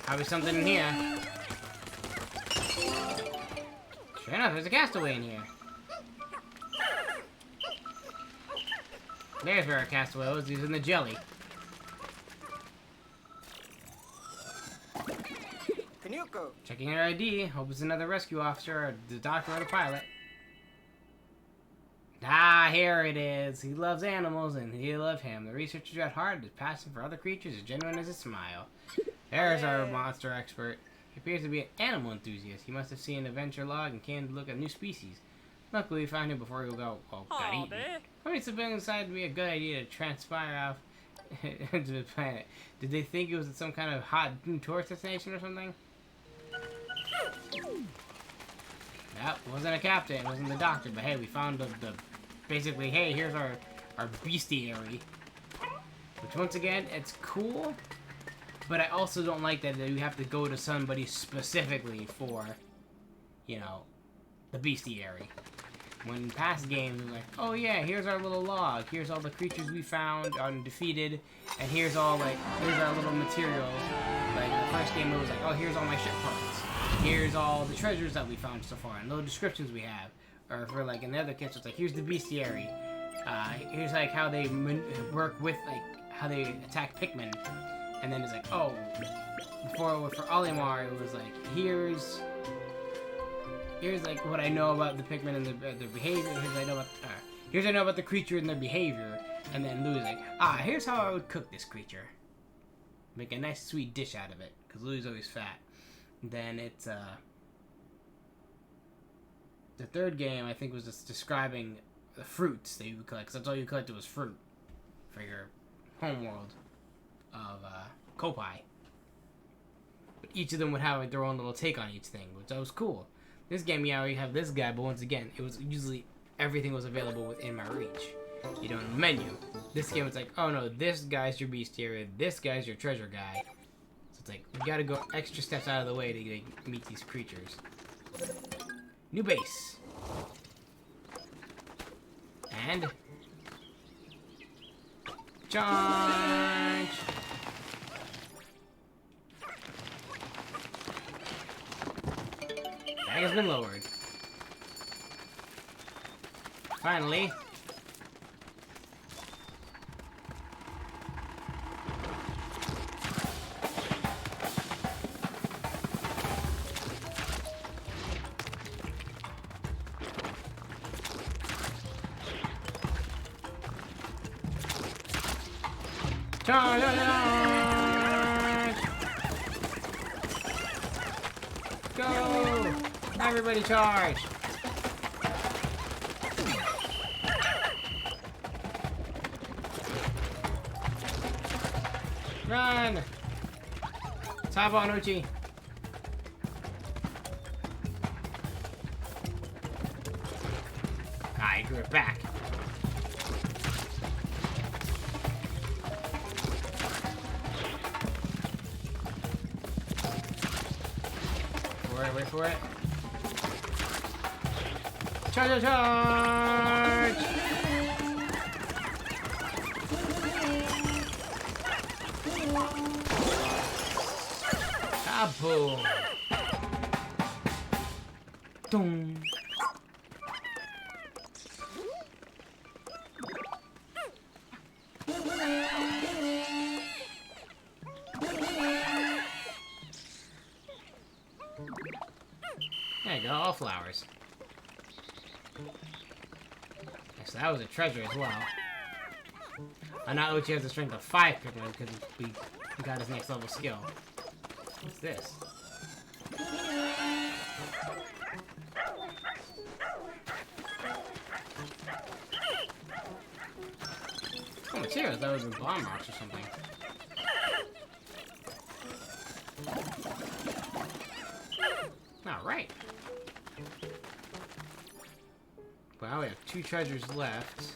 Probably something in here. Sure enough, there's a castaway in here. There's where our castaway was, using the jelly. Kanuko. Checking her ID. Hope it's another rescue officer, or the doctor, or the pilot. Ah, here it is. He loves animals, and he loved him. The researcher at heart, his passion for other creatures is genuine as his smile. There's our monster expert. He appears to be an animal enthusiast. He must have seen an adventure log and came to look at new species. Luckily, we found him before he got eaten. How many civilians decided to be a good idea to transpire off into the planet? Did they think it was some kind of hot tourist destination or something? That wasn't a captain, it wasn't the doctor, but hey, we found the basically, hey, here's our bestiary. Which, once again, it's cool, but I also don't like that you have to go to somebody specifically for, you know, the bestiary. When in past games, it was like, oh yeah, here's our little log, here's all the creatures we found and defeated, and here's all, like, here's our little materials. Like, the first game, it was like, oh, here's all my ship parts. Here's all the treasures that we found so far, and little descriptions we have. Or for, like, in the other kits, it's like, here's the bestiary. Here's, like, how they work with, like, how they attack Pikmin. And then it's like, oh, for Olimar, it was like, here's like what I know about the Pikmin and their behavior. Here's what I know about the creature and their behavior. And then Louie's like, here's how I would cook this creature. Make a nice sweet dish out of it, because Louie's always fat. Then it's the third game, I think, was just describing the fruits that you would collect, because that's all you collected was fruit for your homeworld of Kopai. But each of them would have, like, their own little take on each thing, which was cool. This game, yeah, you have this guy, but once again, it was usually everything was available within my reach. You know, in the menu. This game, it's like, oh no, this guy's your bestiary, this guy's your treasure guy. So it's like, you gotta go extra steps out of the way to like, meet these creatures. New base. And... charge! Bag has been lowered. Finally. Charge! Go! Everybody charge! Run! Tabo Anuchi! I grew it back. Wait for it. Charge! Charge, charge! Kaboom! Dong! There you go, all flowers. So that was a treasure as well. And now Oatchi has a strength of 5 Pikmin because we got his next level skill. What's this? Oh, materials. That was in bomb rocks or something. Alright. Well, we have 2 treasures left.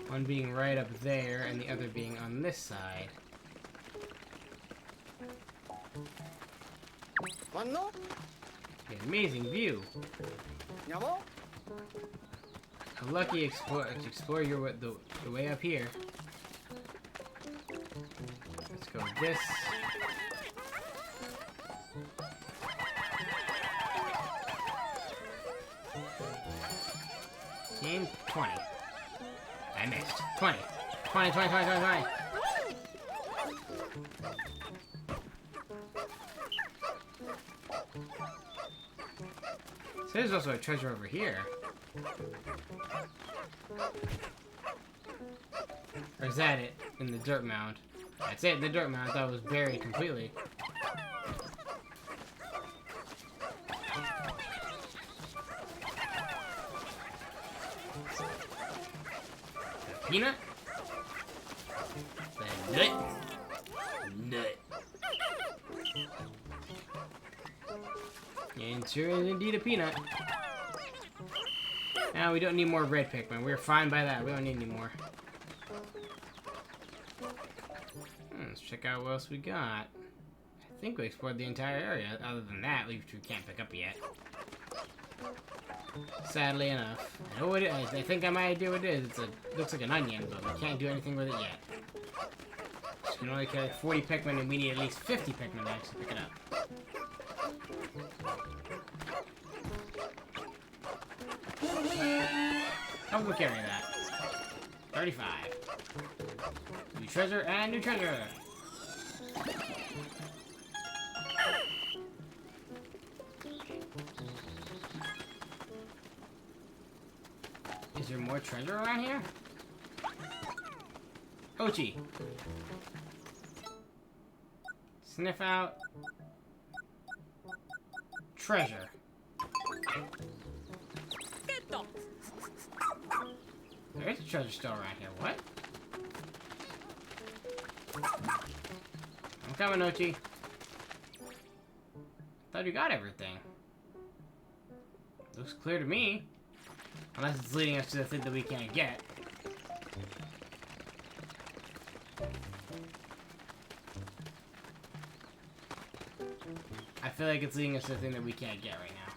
One being right up there, and the other being on this side. Manno? An amazing view. Yamo? A lucky explore your the way up here. Let's go with this. Game 20. I missed. 20. 20, 20, 20, 20, 20. So there's also a treasure over here. Or is that it? In the dirt mound. That's it, the dirt mound. I thought it was buried completely. Peanut? The nut? Nut. And sure is indeed a peanut. Now we don't need more red Pikmin. We're fine by that. We don't need any more. Let's check out what else we got. I think we explored the entire area. Other than that, which we can't pick up yet. Sadly enough. I know what it is. I think I might idea what it is. It looks like an onion, but we can't do anything with it yet. We can only carry 40 Pikmin, and we need at least 50 Pikmin to actually pick it up. How will we carry that? 35. New treasure and new treasure! Is there more treasure around here? Oatchi! Sniff out. Treasure. Get There is a treasure still around here. What? I'm coming, Oatchi. Thought you got everything. Looks clear to me. Unless it's leading us to the thing that we can't get. I feel like it's leading us to the thing that we can't get right now.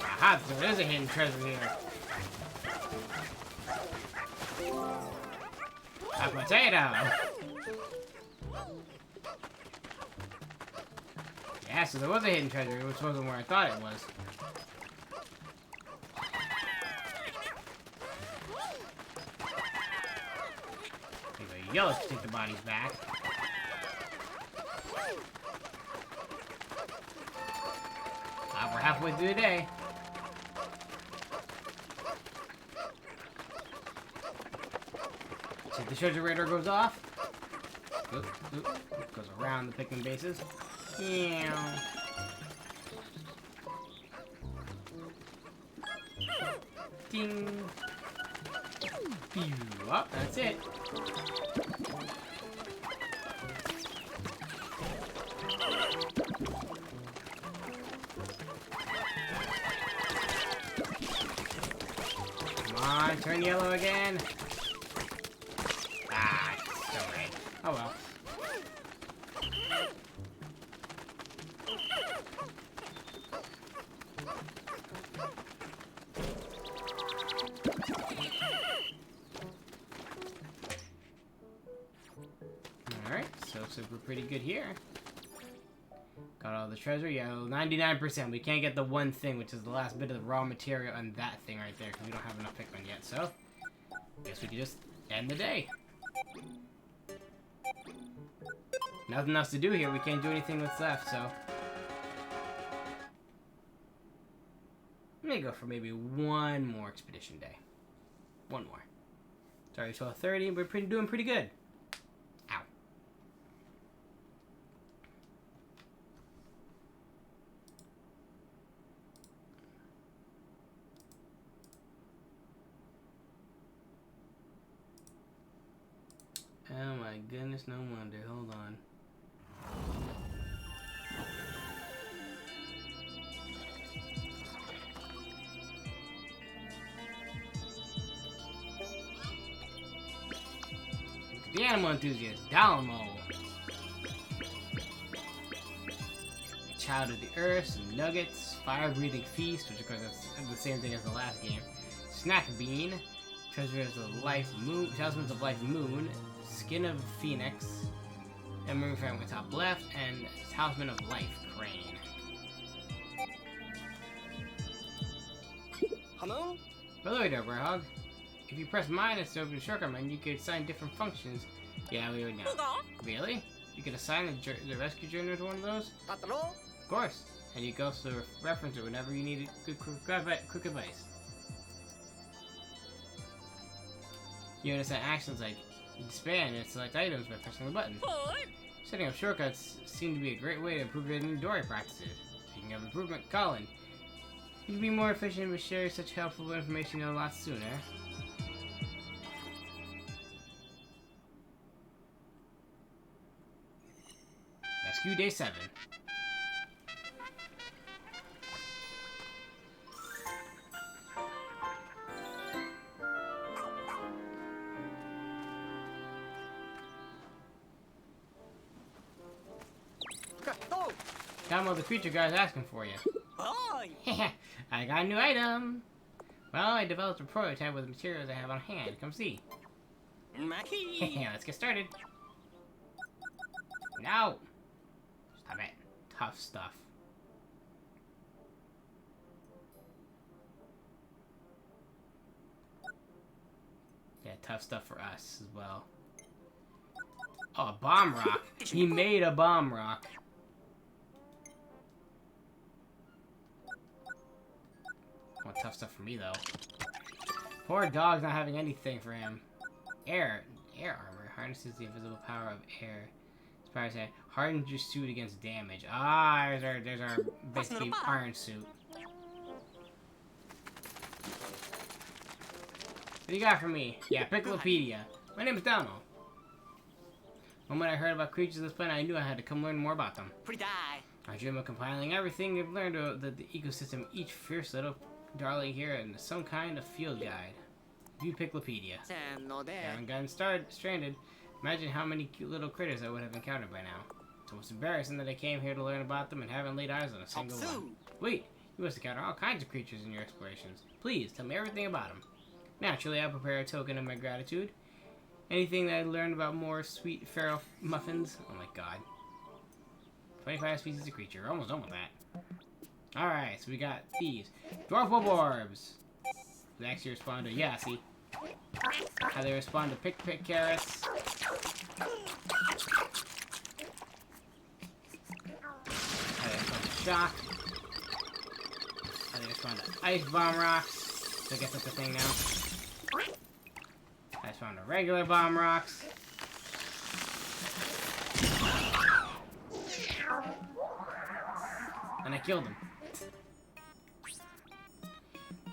Aha, there is a hidden treasure here. A potato! Yeah, so there was a hidden treasure, which wasn't where I thought it was. Anyway, yellow to take the bodies back. We're halfway through the day. See if the treasure radar goes off. Oop, oop. Goes around the Pikmin bases. Yeah. Ding. Pew. Oh, that's it. Come on, turn yellow again. Ah, it's still red. Oh well. pretty good here. Got all the treasure. Yeah, 99%. We can't get the one thing, which is the last bit of the raw material on that thing right there, because we don't have enough Pikmin yet. So, guess we can just end the day. Nothing else to do here. We can't do anything that's left, so. I'm gonna go for maybe one more expedition day. One more. Sorry, 12:30. We're doing pretty good. Ow. Oh my goodness, no wonder. Hold on. The animal enthusiast, Dalmo. Child of the Earth, some nuggets, fire-breathing feast, which of course is the same thing as the last game. Snack bean, treasures of life moon, talismans of life moon, skin of phoenix, emerald fragment top left, and talisman of life crane. Hello? By the way, Warhog, if you press minus to open the shortcut menu, you can assign different functions. Yeah, we would know. 그거? Really? You can assign the rescue journey to one of those? Tataro? Of course. And you can also reference it whenever you need quick advice. You can assign actions like expand and select items by pressing the button. 헐. Setting up shortcuts seem to be a great way to improve your inventory practices. Speaking of improvement, Colin, you can be more efficient with sharing such helpful information a lot sooner. Rescue Day 7. Go! Download the creature guy's asking for you. Boy! I got a new item! Well, I developed a prototype with the materials I have on hand. Come see. Maki! Let's get started. No! Stop it. Tough stuff. Yeah, tough stuff for us as well. Oh, a bomb rock. He made a bomb rock. Well, tough stuff for me, though. Poor dog's not having anything for him. Air armor harnesses the invisible power of air. Inspires a hardens your suit against damage. Ah, there's our basically iron suit. What do you got for me? Yeah, Picklepedia. My name is Domo. The moment I heard about creatures of this planet, I knew I had to come learn more about them. Pretty die. I dream of compiling everything I've learned about the ecosystem, each fierce little darling here, and some kind of field guide. View Picklepedia. Haven't gotten stranded. Imagine how many cute little critters I would have encountered by now. It's almost embarrassing that I came here to learn about them and haven't laid eyes on a single one. Wait, you must encounter all kinds of creatures in your explorations. Please, tell me everything about them. Naturally, I'll prepare a token of my gratitude. Anything that I learned about more sweet feral muffins. Oh my god. 25 species of creature. We're almost done with that. Alright, so we got these. Dwarf Orbs. They actually respond to Yassi. How they respond to Pick Carrots. How they respond to Shock. How they respond to Ice Bomb Rocks. So I guess that's the thing now. I respond to regular Bomb Rocks. And I killed him.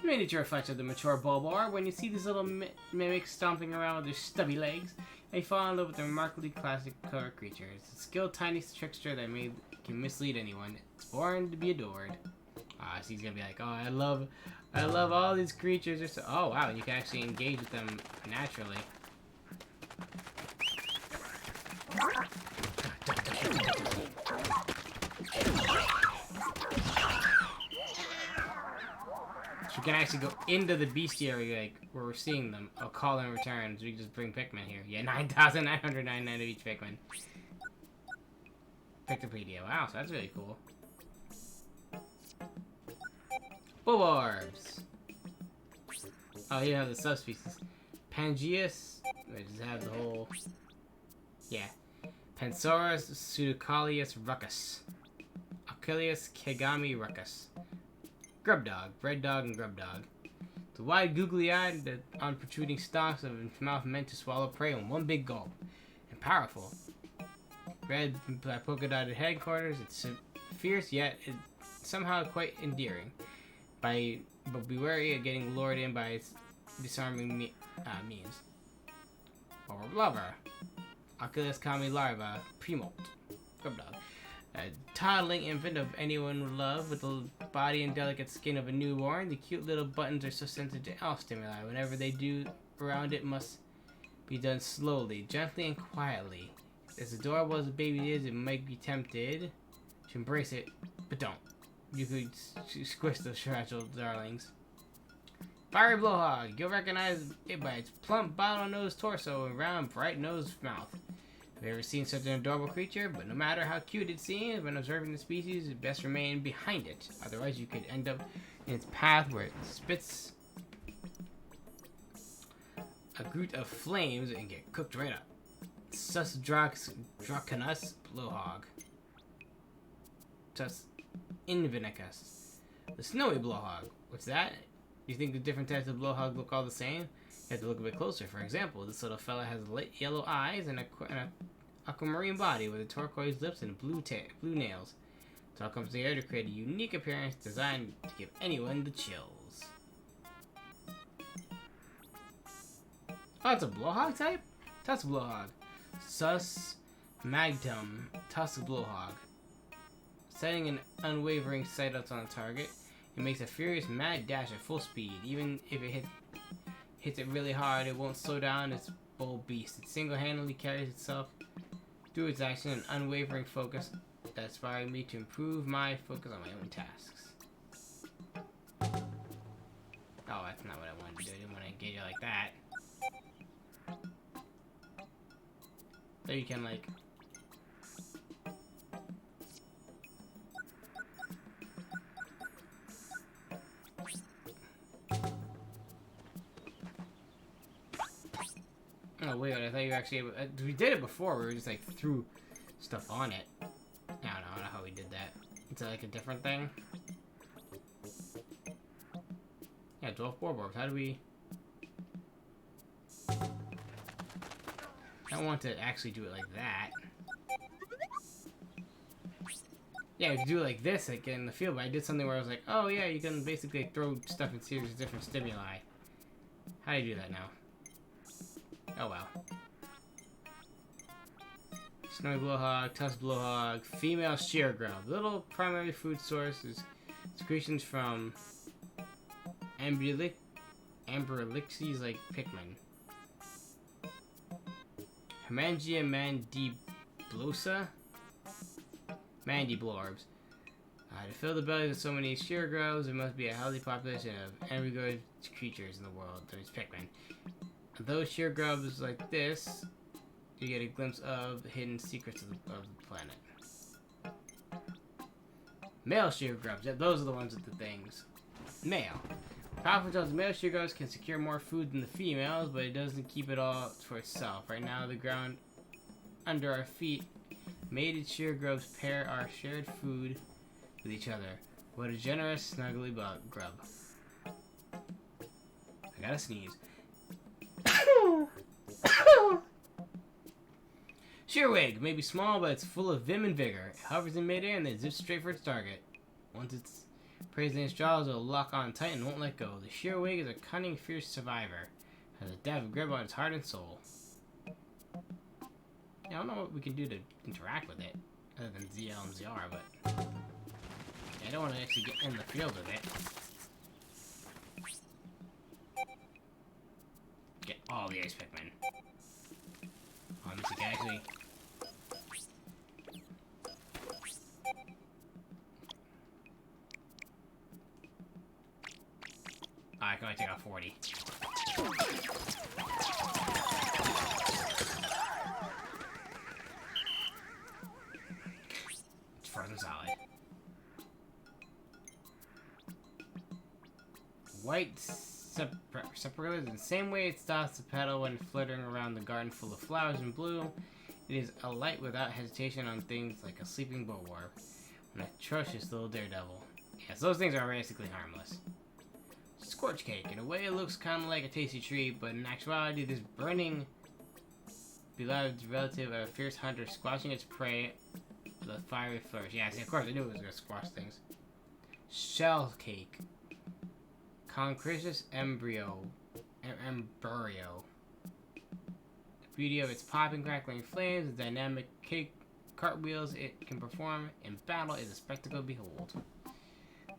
Miniature reflection of the mature Bulbasaur. When you see these little mimics stomping around with their stubby legs, you fall in love with the remarkably classic color creature. It's a skilled tiny trickster that can mislead anyone. It's born to be adored. Ah, so he's gonna be like, oh, I love all these creatures. They're so oh wow, you can actually engage with them naturally. You can actually go into the bestiary, like, where we're seeing them. I'll call in return, so we can just bring Pikmin here. Yeah, 9,999 of each Pikmin. Pictopedia. Wow, so that's really cool. Bulbarbs. Oh, here you have the subspecies. Pangeus. I just have the whole. Yeah. Pansaurus pseudocolius ruckus. Achilles kegami ruckus. Grub dog. Bread dog and grub dog. The wide googly eye on protruding stalks of its mouth meant to swallow prey in one big gulp. And powerful. Red by polka dotted headquarters, it's fierce yet it's somehow quite endearing. But be wary of getting lured in by its disarming means. Or lover. Oculus Kami larva, Premolt. Grub dog. A toddling infant of anyone would love, with the body and delicate skin of a newborn. The cute little buttons are so sensitive to all stimuli. Whenever they do around it must be done slowly, gently, and quietly. As adorable as a baby is, it might be tempted to embrace it, but don't. You could squish those fragile darlings. Fiery blowhog. You'll recognize it by its plump, bottle-nosed torso and round, bright-nosed mouth. Have you ever seen such an adorable creature? But no matter how cute it seems, when observing the species, it best remain behind it. Otherwise, you could end up in its path where it spits a groot of flames and get cooked right up. Susdracanus blowhog. Tus invinicus. The snowy blowhog. What's that? Do you think the different types of blowhog look all the same? You have to look a bit closer. For example, this little fella has light yellow eyes and an aquamarine body with a turquoise lips and blue nails. It all comes together to create a unique appearance designed to give anyone the chills. Oh, it's a blowhog type? Tusk blowhog. Sus magtum tusk blowhog. Setting an unwavering sight on the target, it makes a furious mad dash at full speed. Even if it hits it really hard, it won't slow down its bold beast. It single-handedly carries itself through its action and unwavering focus that inspired me to improve my focus on my own tasks. Oh, that's not what I wanted to do. I didn't want to engage it like that. So you can, like... Oh, wait, I thought you were actually able... we did it before. We were just, like, threw stuff on it. I don't know how we did that. Is that, like, a different thing? Yeah, 12 Bulbarbs. How do we... I don't want to actually do it like that. Yeah, we could do it like this, like in the field, but I did something where I was like, oh yeah, you can basically like, throw stuff in series of different stimuli. How do you do that now? Oh well. Snowy blowhog, tusk blowhog, female sheer grub. Little primary food source is secretions from Amberlixies like Pikmin. Hemangia mandiblosa? Mandiblarbs. To fill the bellies of so many sheer grubs, there must be a healthy population of ambigoid creatures in the world. There's Pikmin. Those sheer grubs like this, you get a glimpse of the hidden secrets of the planet. Male sheer grubs. Yeah, those are the ones with the things. Male. Powerful tells male sheer grubs can secure more food than the females, but it doesn't keep it all for itself. Right now, the ground under our feet, mated sheer grubs pair our shared food with each other. What a generous, snuggly grub. I gotta sneeze. Shearwig may be small, but it's full of vim and vigor. It hovers in midair and then zips straight for its target. Once it's praised in its jaws, it'll lock on tight and won't let go. The Shearwig is a cunning, fierce survivor. Has a dab of grip on its heart and soul. I don't know what we can do to interact with it, other than ZL and ZR, but I don't want to actually get in the field with it. Get all the ice Pikmin. Let me see, can I actually... I can only take out 40. frozen solid. White separates in the same way it stops the petal when fluttering around the garden full of flowers in bloom. It is a light without hesitation on things like a sleeping bulwark and a atrocious little daredevil. Yes, those things are basically harmless. Scorch cake. In a way, it looks kind of like a tasty treat, but in actuality, this burning beloved relative of a fierce hunter squashing its prey with a fiery flourish. Yeah, see, of course I knew it was going to squash things. Shell cake. Concretus embryo. Embryo. The beauty of its popping, crackling flames, the dynamic cake cartwheels it can perform in battle is a spectacle to behold.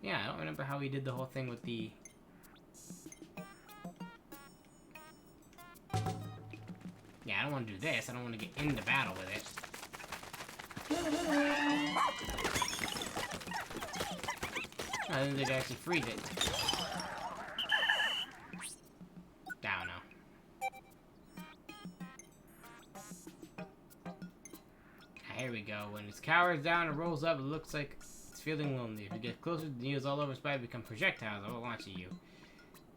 Yeah, I don't remember how he did the whole thing with the... Yeah, I don't want to do this. I don't want to get into battle with it. I think they could actually freeze it. I don't know. Here we go. When it cowers down and rolls up, it looks like it's feeling lonely. If you get closer, the needles all over its body become projectiles that will launch at you.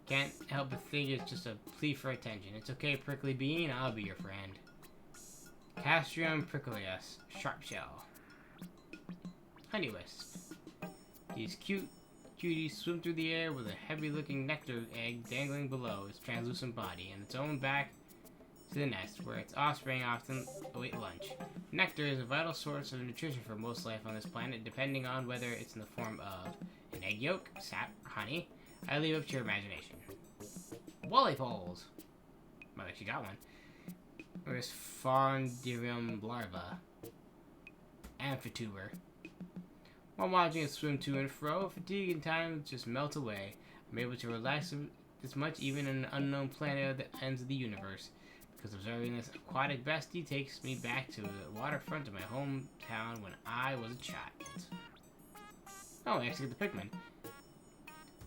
Can't help but think it's just a plea for attention. It's okay, Prickly Bean. I'll be your friend. Castrium pricklius. Sharp shell. Honey wisp. These cuties swim through the air with a heavy-looking nectar egg dangling below its translucent body and its own back to the nest, where its offspring often await lunch. Nectar is a vital source of nutrition for most life on this planet, depending on whether it's in the form of an egg yolk, sap, or honey. I leave up to your imagination. Wally poles. Well, I actually got one. There's Fondirium larva. Amphituber. While watching it swim to and fro, fatigue and time just melt away. I'm able to relax this much even in an unknown planet at the ends of the universe, because observing this aquatic bestie takes me back to the waterfront of my hometown when I was a child. Oh, I actually get the Pikmin.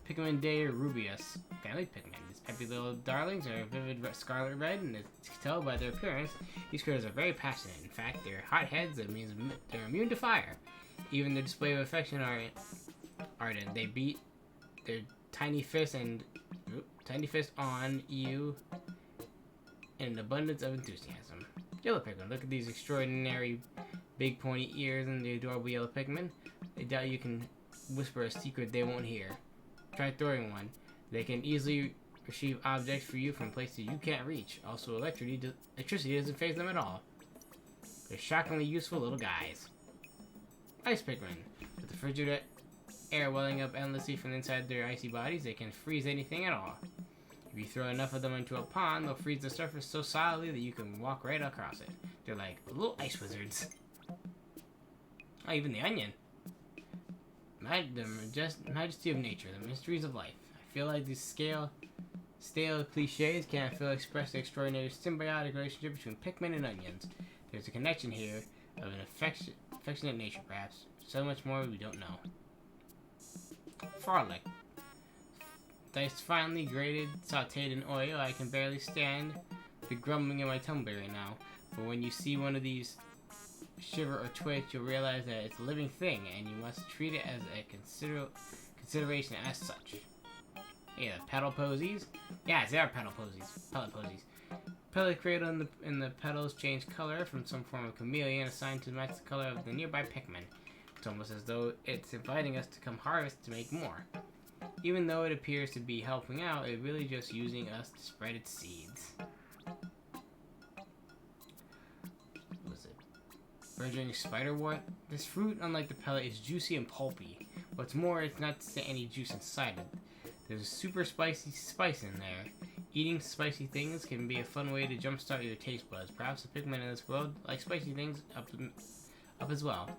Pikmin de rubeus. Family Pikmin. These peppy little darlings are vivid scarlet red, and as you can tell by their appearance, these critters are very passionate. In fact, they're hotheads. That means they're immune to fire. Even their display of affection are ardent. They beat their tiny fists on you in an abundance of enthusiasm. Yellow Pikmin. Look at these extraordinary big pointy ears and the adorable yellow Pikmin. They doubt you can whisper a secret they won't hear. Try throwing one. They can easily retrieve objects for you from places you can't reach. Also, electricity doesn't faze them at all. They're shockingly useful little guys. Ice Pikmin. With the frigid air welling up endlessly from inside their icy bodies, they can freeze anything at all. If you throw enough of them into a pond, they'll freeze the surface so solidly that you can walk right across it. They're like little ice wizards. Oh, even the onion. The majesty of nature, the mysteries of life. I feel like these stale cliches can't fail to express the extraordinary symbiotic relationship between Pikmin and onions. There's a connection here of an affectionate nature, perhaps. So much more we don't know. Frolic. Diced finely grated, sauteed in oil. I can barely stand the grumbling in my tummy right now. But when you see one of these shiver or twitch, you'll realize that it's a living thing, and you must treat it as a consideration as such. Yeah, petal posies. Yeah, they are petal posies. Pellet posies. Pellet cradle in the petals change color from some form of chameleon assigned to match the color of the nearby Pikmin. It's almost as though it's inviting us to come harvest to make more. Even though it appears to be helping out, it's really just using us to spread its seeds. Burgeoning spiderwort. This fruit, unlike the pellet, is juicy and pulpy. What's more, it's not any juice inside it. There's a super spicy spice in there. Eating spicy things can be a fun way to jumpstart your taste buds. Perhaps the Pikmin in this world like spicy things up as well.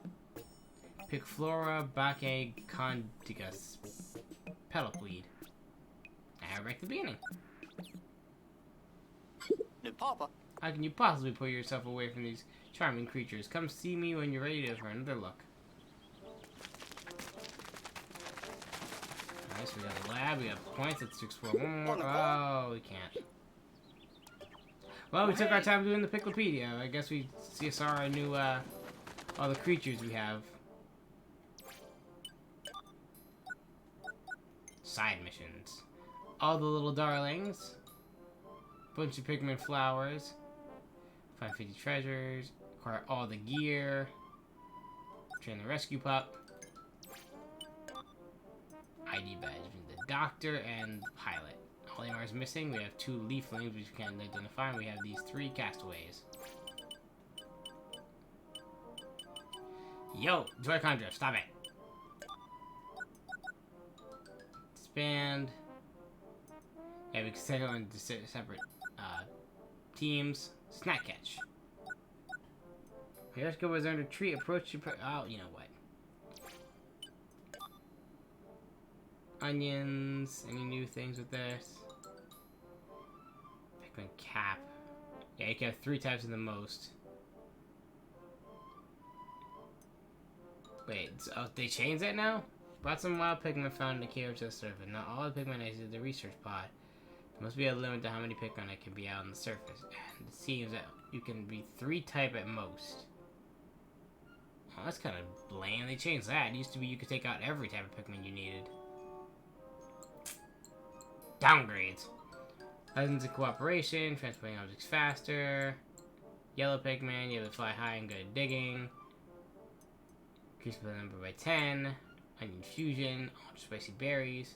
Picflora bacae condigus. Pelletweed. Right at the beginning. No, Papa. How can you possibly pull yourself away from these charming creatures? Come see me when you're ready for another look. Alright, so we got a lab, we got points, let's explore one more. Oh, we can't. Well, we took our time doing the Picklepedia. I guess we saw our new, all the creatures we have. side missions. All the little darlings. Bunch of Pikmin flowers. Find 50 treasures. Acquire all the gear. Train the rescue pup. ID badge from the doctor and pilot. Olimar is missing. We have 2 leaflings which we can't identify. And we have these 3 castaways. Yo, Joy-Con drift, stop it. Expand. Yeah, we can set it on separate teams. Snack catch. Let's go with under tree. Approach your. Oh, you know what? Onions. Any new things with this? Pikmin cap. Yeah, you can have 3 types of the most. Wait, so they changed that now? Brought some wild Pikmin found in the cave to the surface. Not all the Pikmin exited the research pod. There must be a limit to how many Pikmin that can be out on the surface. And it seems that you can be 3 type at most. Oh, that's kind of bland. They changed that. It used to be you could take out every type of Pikmin you needed. Downgrades. Lessons of cooperation, transporting objects faster. Yellow Pikmin, you have to fly high and good at digging. Increase the number by 10. Onion fusion, ultra spicy berries.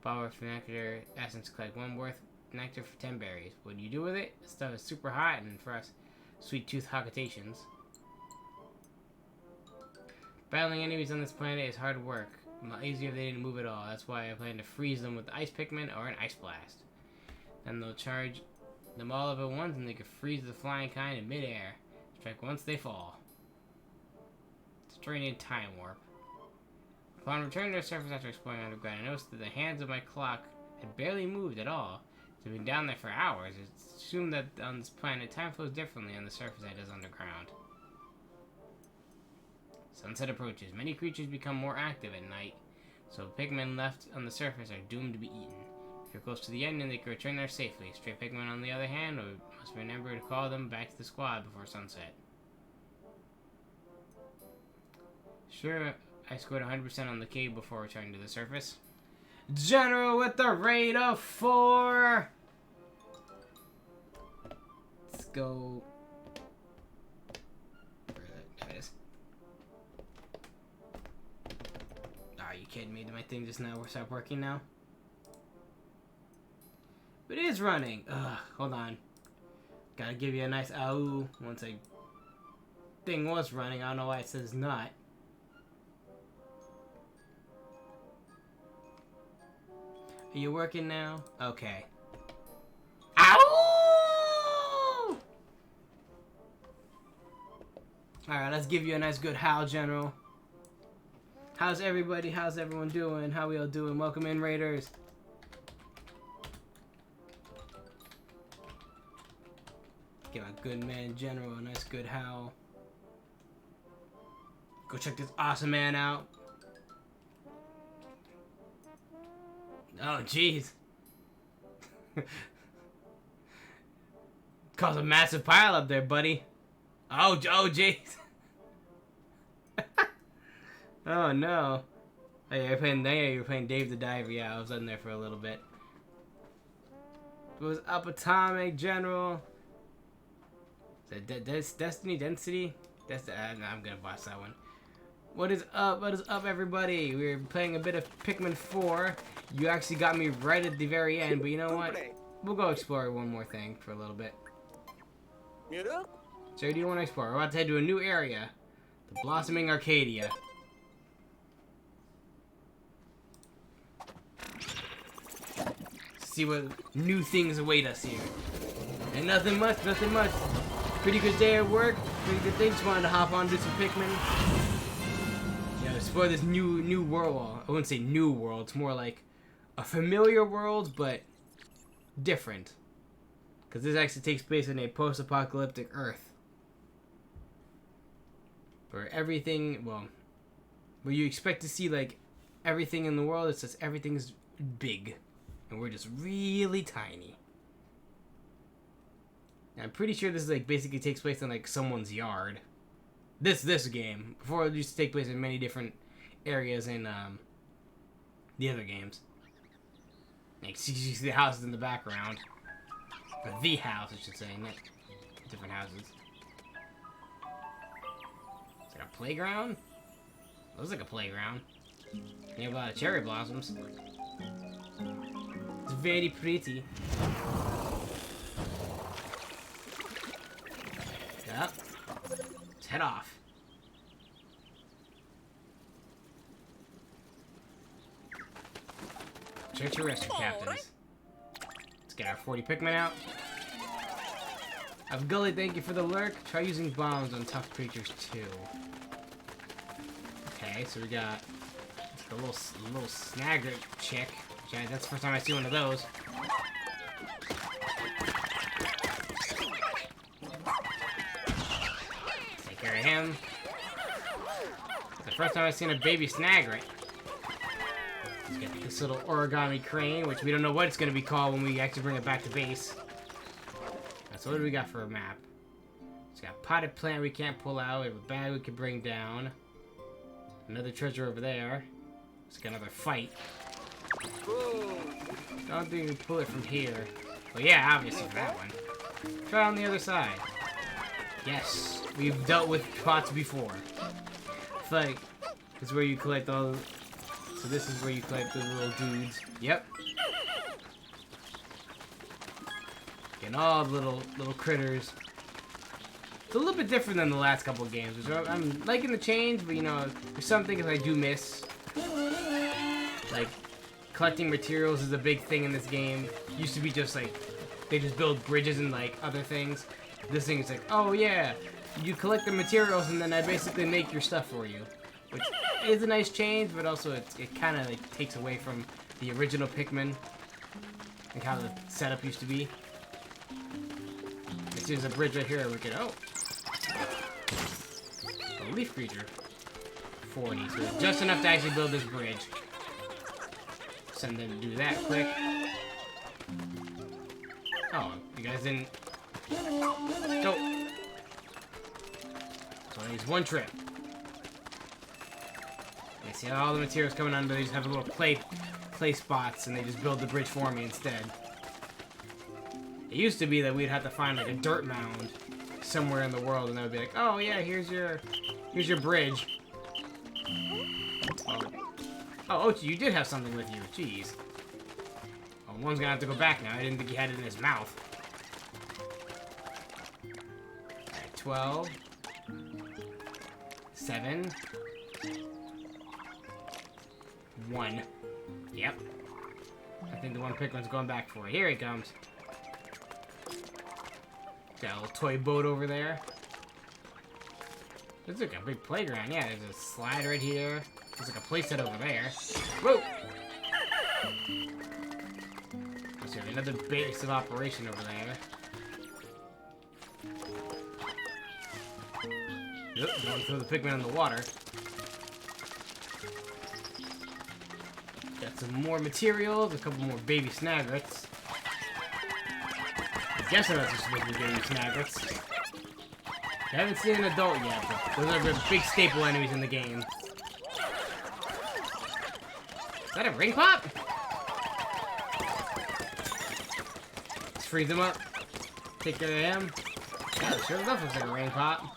Power for nectar, essence collect 1 worth nectar for 10 berries. What do you do with it? This stuff is super hot, and for us, sweet tooth hogitations. Battling enemies on this planet is hard work. Not easier if they didn't move at all. That's why I plan to freeze them with Ice Pikmin or an Ice Blast. Then they'll charge them all up at once, and they can freeze the flying kind in midair. Strike once they fall. Destroying Time Warp. Upon returning to the surface after exploring underground, I noticed that the hands of my clock had barely moved at all. It's been down there for hours. It's assumed that on this planet, time flows differently on the surface than it does underground. Sunset approaches. Many creatures become more active at night, so Pikmin left on the surface are doomed to be eaten. If you're close to the ending, they can return there safely. Stray Pikmin, on the other hand, we must remember to call them back to the squad before sunset. Sure, I scored 100% on the cave before returning to the surface. General with the rate of 4! Let's go. Where is it? There it is. Are you kidding me? Did my thing just now stop working now? It is running. Ugh, hold on. Gotta give you a nice ow once a thing was running. I don't know why it says not. Are you working now? Okay. Ow! Alright, let's give you a nice good howl, General. How's everybody? How's everyone doing? How we all doing? Welcome in, Raiders. Give a good man, General, a nice good howl. Go check this awesome man out. Oh, jeez. Caused a massive pile up there, buddy. Oh, jeez. Oh, no. Oh, yeah, you're playing Dave the Diver. Yeah, I was in there for a little bit. It was up Atomic General. Is that Destiny Density? I'm gonna watch that one. What is up? What is up, everybody? We're playing a bit of Pikmin 4. You actually got me right at the very end, but you know what? We'll go explore one more thing for a little bit. So, do you want to explore? We're about to head to a new area. The Blossoming Arcadia. See what new things await us here. And nothing much, nothing much. Pretty good day at work, pretty good thing. Just wanted to hop on, do some Pikmin. You know, explore this new world. Well, I wouldn't say new world, it's more like a familiar world, but different. Because this actually takes place in a post-apocalyptic Earth. Where everything, well, where you expect to see, like, everything in the world, it's just everything's big. And we're just really tiny. I'm pretty sure this like basically takes place in like someone's yard. This game. Before it used to take place in many different areas in the other games. Like, you see the houses in the background. Or the house, I should say, not different houses. Is that a playground? Looks like a playground. You have a lot of cherry blossoms. It's very pretty. Yep. Let's head off. Church of Rescue Captains. Let's get our 40 Pikmin out. Gully, thank you for the lurk. Try using bombs on tough creatures too. Okay, so we got a little snagger chick. That's the first time I see one of those. Take care of him. It's the first time I've seen a baby snagger. Let's get this little origami crane, which we don't know what it's going to be called when we actually bring it back to base. So what do we got for a map? It's got a potted plant we can't pull out. We have a bag we can bring down. Another treasure over there. Let's get another fight. I don't think we can pull it from here. Well, yeah, obviously for that one. Try on the other side. Yes, we've dealt with pots before. It's like, this is where you collect all. So this is where you collect the little dudes. Yep. Getting all the little critters. It's a little bit different than the last couple of games. I'm liking the change, but you know, there's some things I do miss. Like, collecting materials is a big thing in this game. Used to be just like, they just build bridges and like other things. This thing is like, oh yeah, you collect the materials and then I basically make your stuff for you. Which is a nice change, but also it kind of like takes away from the original Pikmin. Like how the setup used to be. There's a bridge right here we can, oh! A leaf creature. 40, so just enough to actually build this bridge. Send them to do that quick. Oh, you guys didn't... Go! So I use one trip. You see all the materials coming under, they just have a little clay spots and they just build the bridge for me instead. It used to be that we'd have to find like a dirt mound somewhere in the world, and that would be like, oh yeah, here's your bridge. Oh, you did have something with you. Jeez. Oh, one's gonna have to go back now. I didn't think he had it in his mouth. Alright, 12. 7. 1. Yep. I think the one Pikmin's going back for it. Here he comes. Got a little toy boat over there. There's like a big playground. Yeah, there's a slide right here. There's like a playset over there. Whoa! Let's see, another base of operation over there. Yep, going to throw the Pikmin in the water. Got some more materials, a couple more baby Snagrets. I guess that's just supposed to be baby Snagrets. I haven't seen an adult yet, but those are the big staple enemies in the game. Is that a ring pop? Let's freeze him up. Take care of him. Yeah, sure enough looks like a ring pop.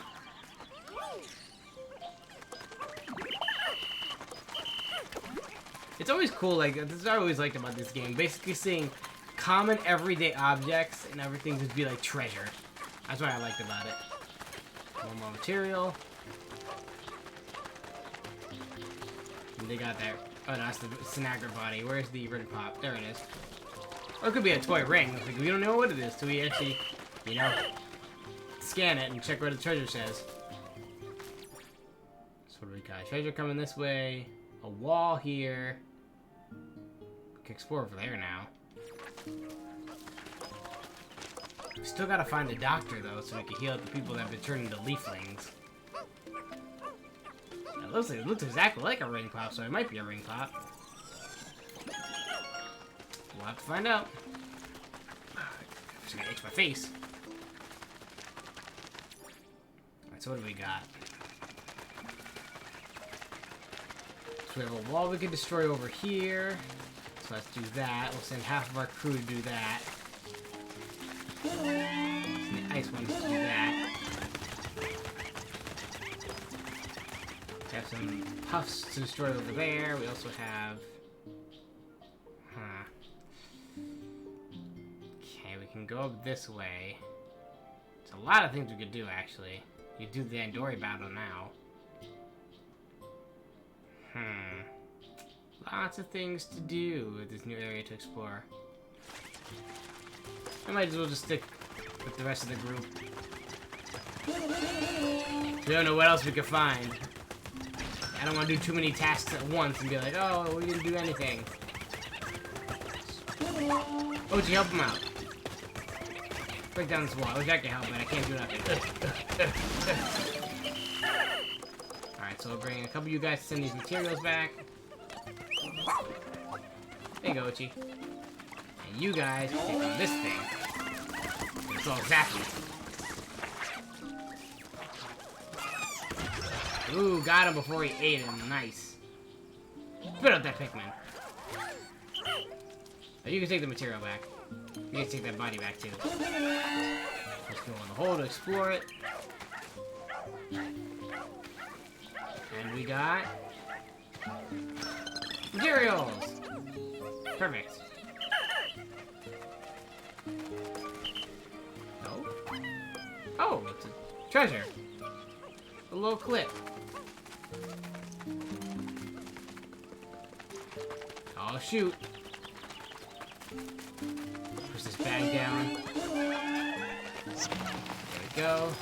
It's always cool, like, this is what I always liked about this game. Basically seeing common everyday objects and everything just be like treasure. That's what I liked about it. One more material. And they got that. Oh, no, that's the Snagger body. Where's the ring pop? There it is. Or it could be a toy ring. Like, we don't know what it is till we actually, you know, scan it and check what the treasure says. So what do we got? Treasure coming this way. A wall here. We can explore over there now. We still gotta find the doctor, though, so we can heal up the people that have been turned into leaflings. It looks exactly like a ring pop, so it might be a ring pop. We'll have to find out. I'm just gonna itch my face. Alright, so what do we got? So we have a wall we can destroy over here. So let's do that. We'll send half of our crew to do that. Send the ice ones to do that. We have some puffs to destroy over there. We also have... Okay, we can go up this way. There's a lot of things we could do, actually. You do the Andori battle now. Lots of things to do with this new area to explore. I might as well just stick with the rest of the group. We don't know what else we could find. I don't want to do too many tasks at once and be like, oh, we didn't do anything. Oh, did you help him out? Break down this wall. I wish I could help, but I can't do nothing. Alright, so we'll bring a couple of you guys to send these materials back. There you go, Ochi. And you guys take on this thing. It's all zappy. Ooh, got him before he ate him. Nice. Spit out that Pikmin. Oh, you can take the material back. You can take that body back, too. Let's go in the hole to explore it. And we got... materials! Perfect. No? Oh, it's a treasure. A little clip. Oh, shoot. Push this bag down. There we go.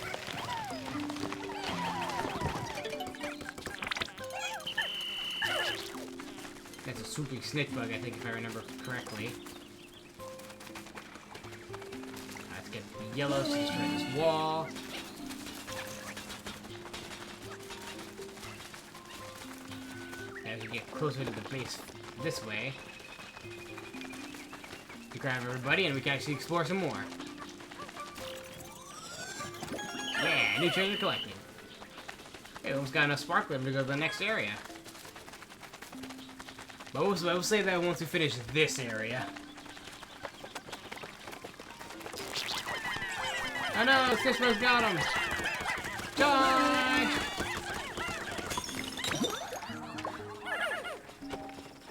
That's a swooping snake bug, I think, if I remember correctly. Let's get the yellows to destroy this wall. As we get closer to the base this way, we grab everybody and we can actually explore some more. Yeah, new treasure collected. Hey, we almost got enough sparkling to go to the next area. But we'll save that once we finish this area. Oh no, Fishman's got him! Dodge!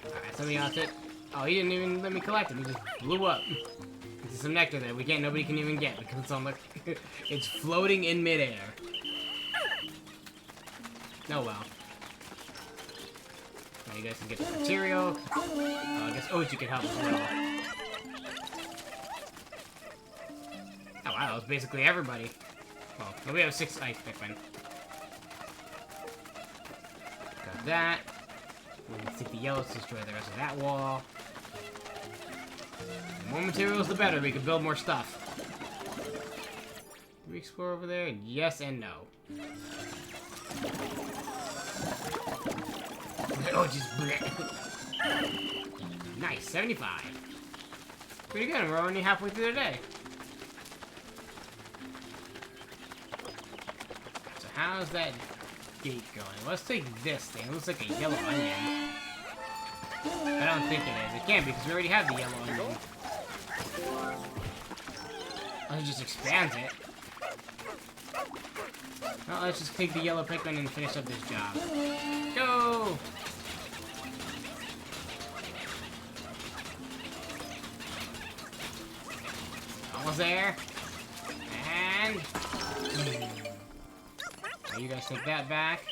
Alright, somebody else it. Oh, he didn't even let me collect him. He just blew up. There's some nectar there nobody can even get because it's on the... it's floating in midair. Oh well. Now you guys can get the material. Oh, I guess Ochi can help as well. Oh wow, that was basically everybody. Well, we have 6 ice Pikmin. Got that. We can stick the yellows to destroy the rest of that wall. The more materials, the better. We can build more stuff. Can we explore over there? Yes and no. Oh, just bleh. Nice, 75. Pretty good, we're only halfway through the day. So how's that gate going? Let's take this thing. It looks like a yellow onion. I don't think it is. It can't because we already have the yellow onion. Oh, it just expands it. Well, let's just take the yellow Pikmin and finish up this job. Go! Almost there. And... now you guys take that back.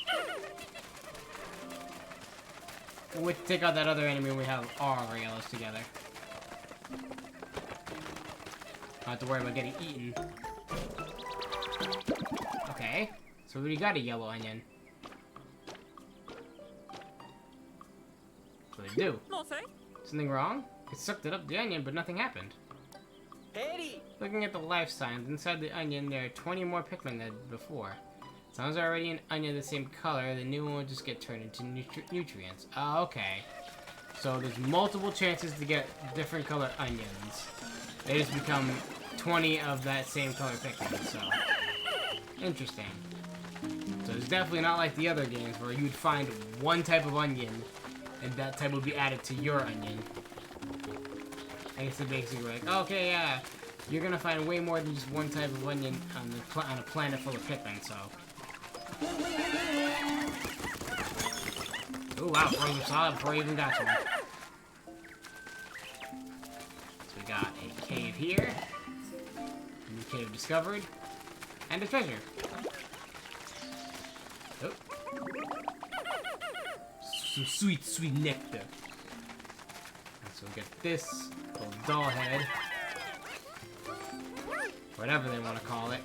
We'll wait to take out that other enemy when we have all of our yellows together. Don't have to worry about getting eaten. Okay, so we already got a yellow onion. What did it do? Nothing. Something wrong? It sucked it up the onion, but nothing happened. Harry! Looking at the life signs, inside the onion there are 20 more Pikmin than before. As long as they're already an onion the same color, the new one will just get turned into nutrients. Oh, okay. So there's multiple chances to get different color onions. They just become 20 of that same color Pikmin, so... interesting. So it's definitely not like the other games where you'd find one type of onion, and that type would be added to your onion. I guess they basically were like, okay, yeah, you're gonna find way more than just one type of onion on a planet full of Pikmin, so. Oh wow, frozen solid before I even got to one. So we got a cave here, a new cave discovered, and a treasure. Oh. Some sweet, sweet nectar. And so we get this little doll head. Whatever they want to call it.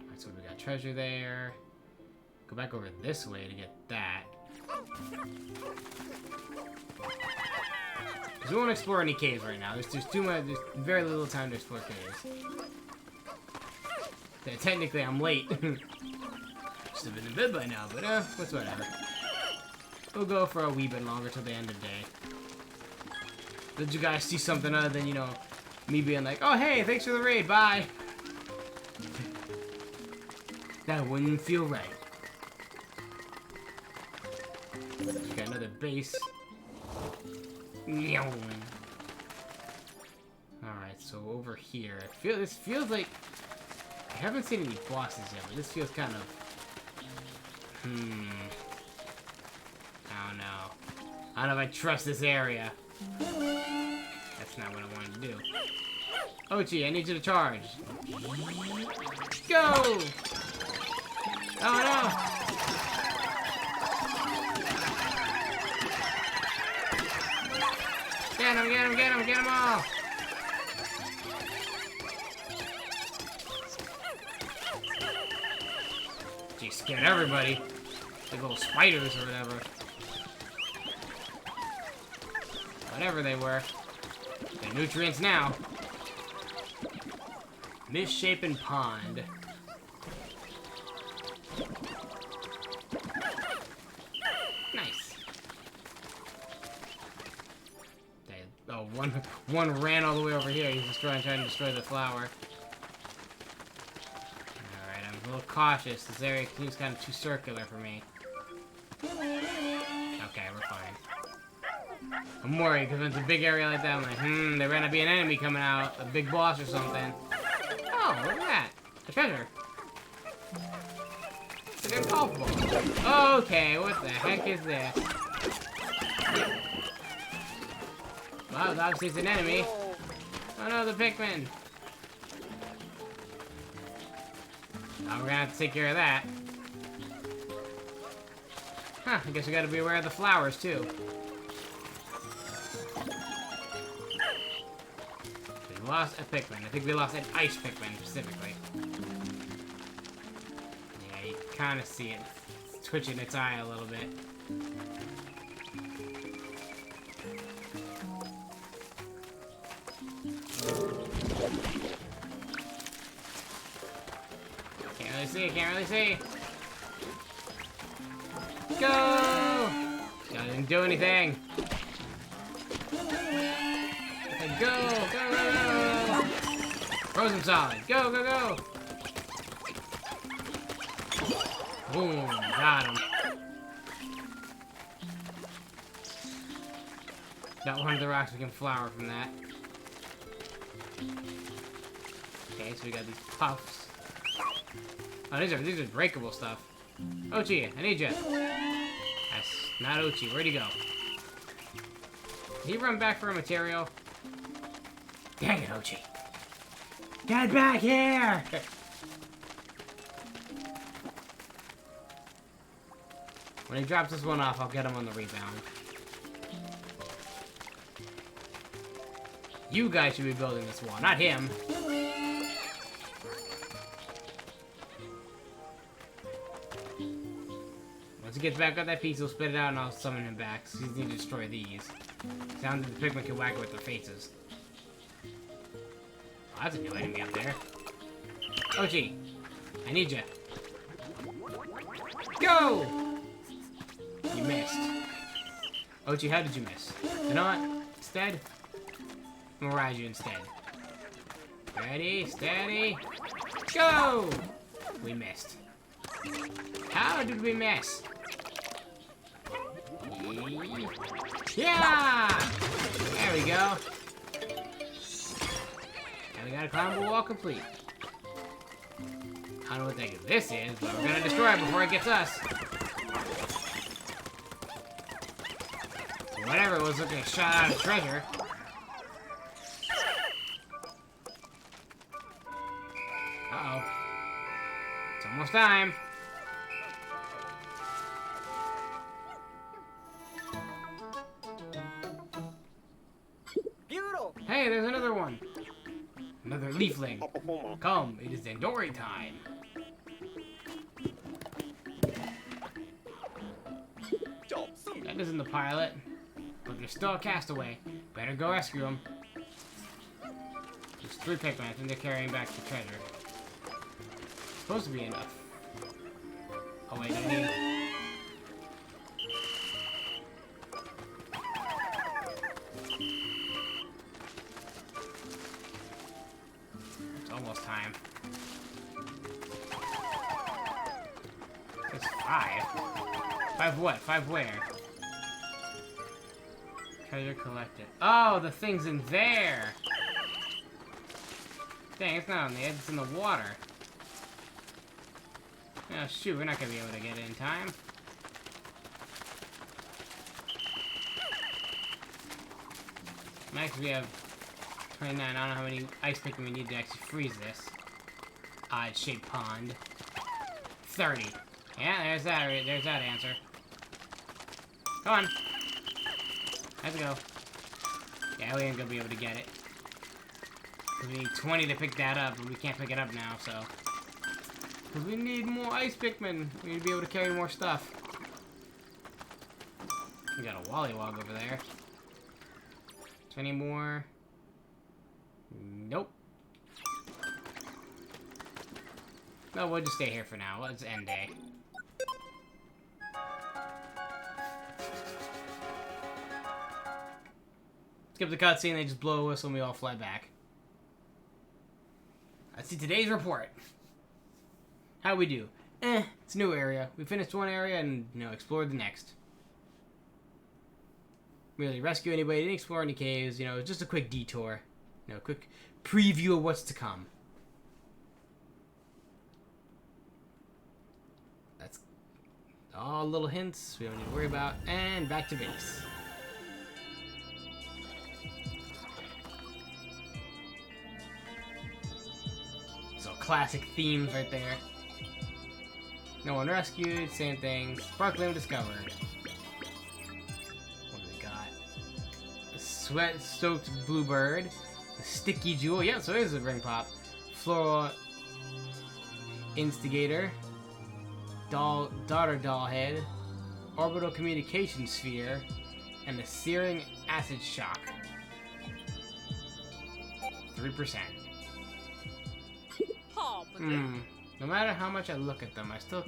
Alright, so we got treasure there. Go back over this way to get that. Because we won't explore any caves right now. There's too much, there's very little time to explore caves. Yeah, technically I'm late. Should have been in bed by now, but what's whatever. We'll go for a wee bit longer till the end of the day. Did you guys see something other than, you know, me being like, oh hey, thanks for the raid, bye! That wouldn't feel right. Got another base. Alright, so over here, this feels like, I haven't seen any bosses yet, but this feels kind of, I don't know. I don't know if I trust this area. That's not what I wanted to do. Oatchi, I need you to charge. Go! Oh no! Get him, get him, get him, get him all! Gee, scared everybody. The little spiders or whatever. Whatever they were. They're nutrients now. Misshapen pond. Nice. Oh, one ran all the way over here. He's trying to destroy the flower. Alright, I'm a little cautious. This area seems kind of too circular for me. Okay, we're fine. I'm worried because when it's a big area like that, I'm like, there might be an enemy coming out, a big boss or something. Oh, look at that. A treasure. It's a golf ball. Okay, what the heck is this? Well, obviously it's an enemy. Oh no, the Pikmin. Now we're gonna have to take care of that. Huh, I guess we gotta be aware of the flowers too. We lost a Pikmin. I think we lost an ice Pikmin specifically. Yeah, you kind of see it. It's twitching its eye a little bit. Can't really see, can't really see. Go! Doesn't do anything. Okay, go, go, go, go! Frozen solid, go, go, go! Boom, got him. Not one of the rocks we can flower from that. Okay, so we got these puffs. Oh, these are breakable stuff. Oatchi, I need you. That's not Oatchi. Where'd he go? Did he run back for a material? Dang it, Oatchi. Get back here! When he drops this one off, I'll get him on the rebound. You guys should be building this wall, not him. Once he gets back up that piece, he'll spit it out and I'll summon him back. So he's need to destroy these. Sounds like the Pikmin can whack it with their faces. Oh, that's a new enemy up there. Oatchi, I need you. Go! You missed. Oatchi, how did you miss? You know what? Instead, I'm gonna ride you instead. Ready, steady, go! We missed. How did we miss? Yeah! There we go. Not a climbable wall complete. I don't know what the heck this is, but we're gonna destroy it before it gets us. Whatever it was looking like a shot out of treasure. Uh-oh. It's almost time. Bureau. Hey, there's another one. Another leafling. Come, it is Dandori time. That isn't the pilot. But there's still a castaway. Better go rescue him. There's 3 Pikmin. I think they're carrying back the treasure. Supposed to be enough. Oh wait, I need... It's almost time. It's 5. 5 what? 5 where? Treasure collected. Oh, the thing's in there! Dang, it's not on the edge, it's in the water. Oh shoot, we're not gonna be able to get it in time. Max, we have 29. I don't know how many ice Pikmin we need to actually freeze this odd-shaped pond. 30. Yeah, there's that answer. Come on. Let's go. Yeah, we ain't gonna be able to get it. We need 20 to pick that up, and we can't pick it up now, so. Because we need more ice Pikmin. We need to be able to carry more stuff. We got a Wollywog over there. Is there any more? Nope. No, we'll just stay here for now. Let's end day. Skip the cutscene, they just blow a whistle and we all fly back. Let's see today's report. How we do? It's a new area. We finished one area and, explored the next. Really rescue anybody, didn't explore any caves, just a quick detour. A quick preview of what's to come. That's all little hints we don't need to worry about. And back to base. So classic themes right there. No one rescued, same thing. Sparkling discovered. What do we got? A sweat-soaked bluebird. A sticky jewel. Yeah, so here's a ring pop. Floral instigator. Daughter doll head. Orbital communication sphere. And a searing acid shock. 3%. No matter how much I look at them, I still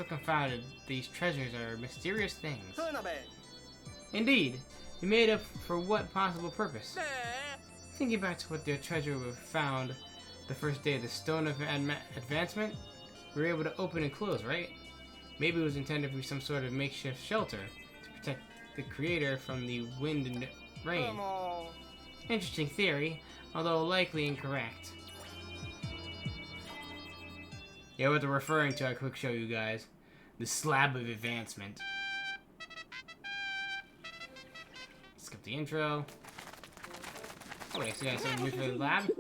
confounded. These treasures are mysterious things. Indeed. You made up for what possible purpose? Thinking back to what their treasure we found the first day of the Stone of Advancement, we were able to open and close, right? Maybe it was intended for some sort of makeshift shelter to protect the creator from the wind and rain. Interesting theory, although likely incorrect. Yeah, what they're referring to, I quick show you guys. The Slab of Advancement. Skip the intro. Oh wait, so you got something new for the lab?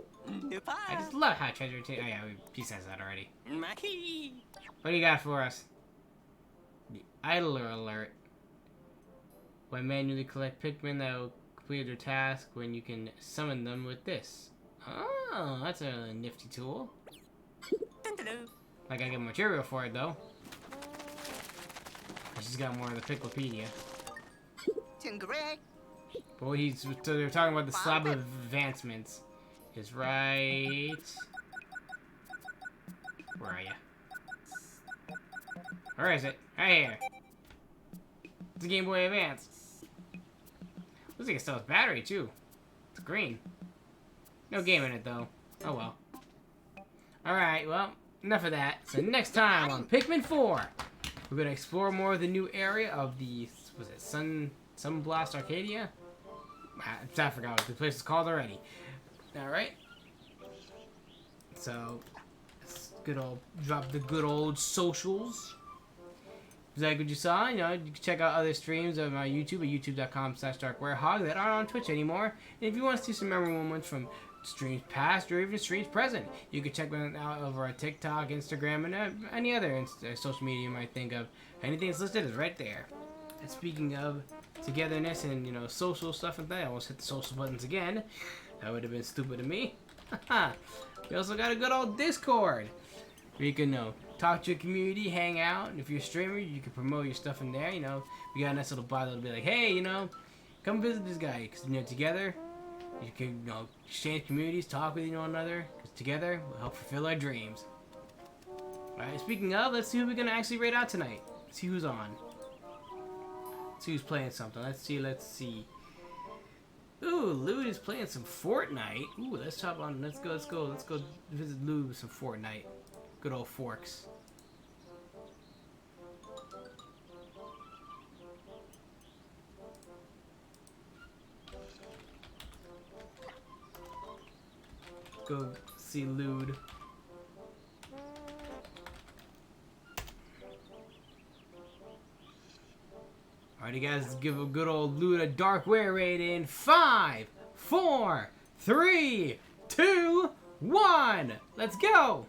I just love how treasure oh yeah, he says that already. What do you got for us? The Idler Alert. When manually collect Pikmin that will complete their task when you can summon them with this. Oh, that's a nifty tool. I gotta get material for it though. She's got more of the Picklepedia. But so they're talking about the Slab of Advancements. Is right. Where are you? Where is it? Right here. It's a Game Boy Advance. Looks like it still has battery too. It's green. No game in it though. Oh well. Alright, well, enough of that. So next time on Pikmin 4, we're gonna explore more of the new area of the Sunblast Arcadia? I forgot what the place is called already. Alright. So, it's good old, drop the good old socials. If you like what you saw, you know, you can check out other streams of my YouTube at youtube.com/darkwarehog that aren't on Twitch anymore. And if you want to see some memorable moments from streams past or even streams present, you can check them out over our TikTok, Instagram, and any other social media you might think of. Anything that's listed is right there. And speaking of togetherness and, you know, social stuff and that, I almost hit the social buttons again. That would have been stupid of me. We also got a good old Discord where you can, you know, talk to your community, hang out, and if you're a streamer, you can promote your stuff in there. You know, we got a nice little bio that'll be like, hey, you know, come visit this guy, because, you know, together, you can, you know, exchange communities, talk with one another, because together, we'll help fulfill our dreams. Alright, speaking of, let's see who we're going to actually raid out tonight. Let's see who's on. Let's see who's playing something. Let's see. Ooh, Lou is playing some Fortnite. Ooh, let's hop on. Let's go visit Lou with some Fortnite. Good old Forks. Go see Lude. Alrighty guys, let's give a good old Lude a Darkware raid in 5, 4, 3, 2, 1. Let's go!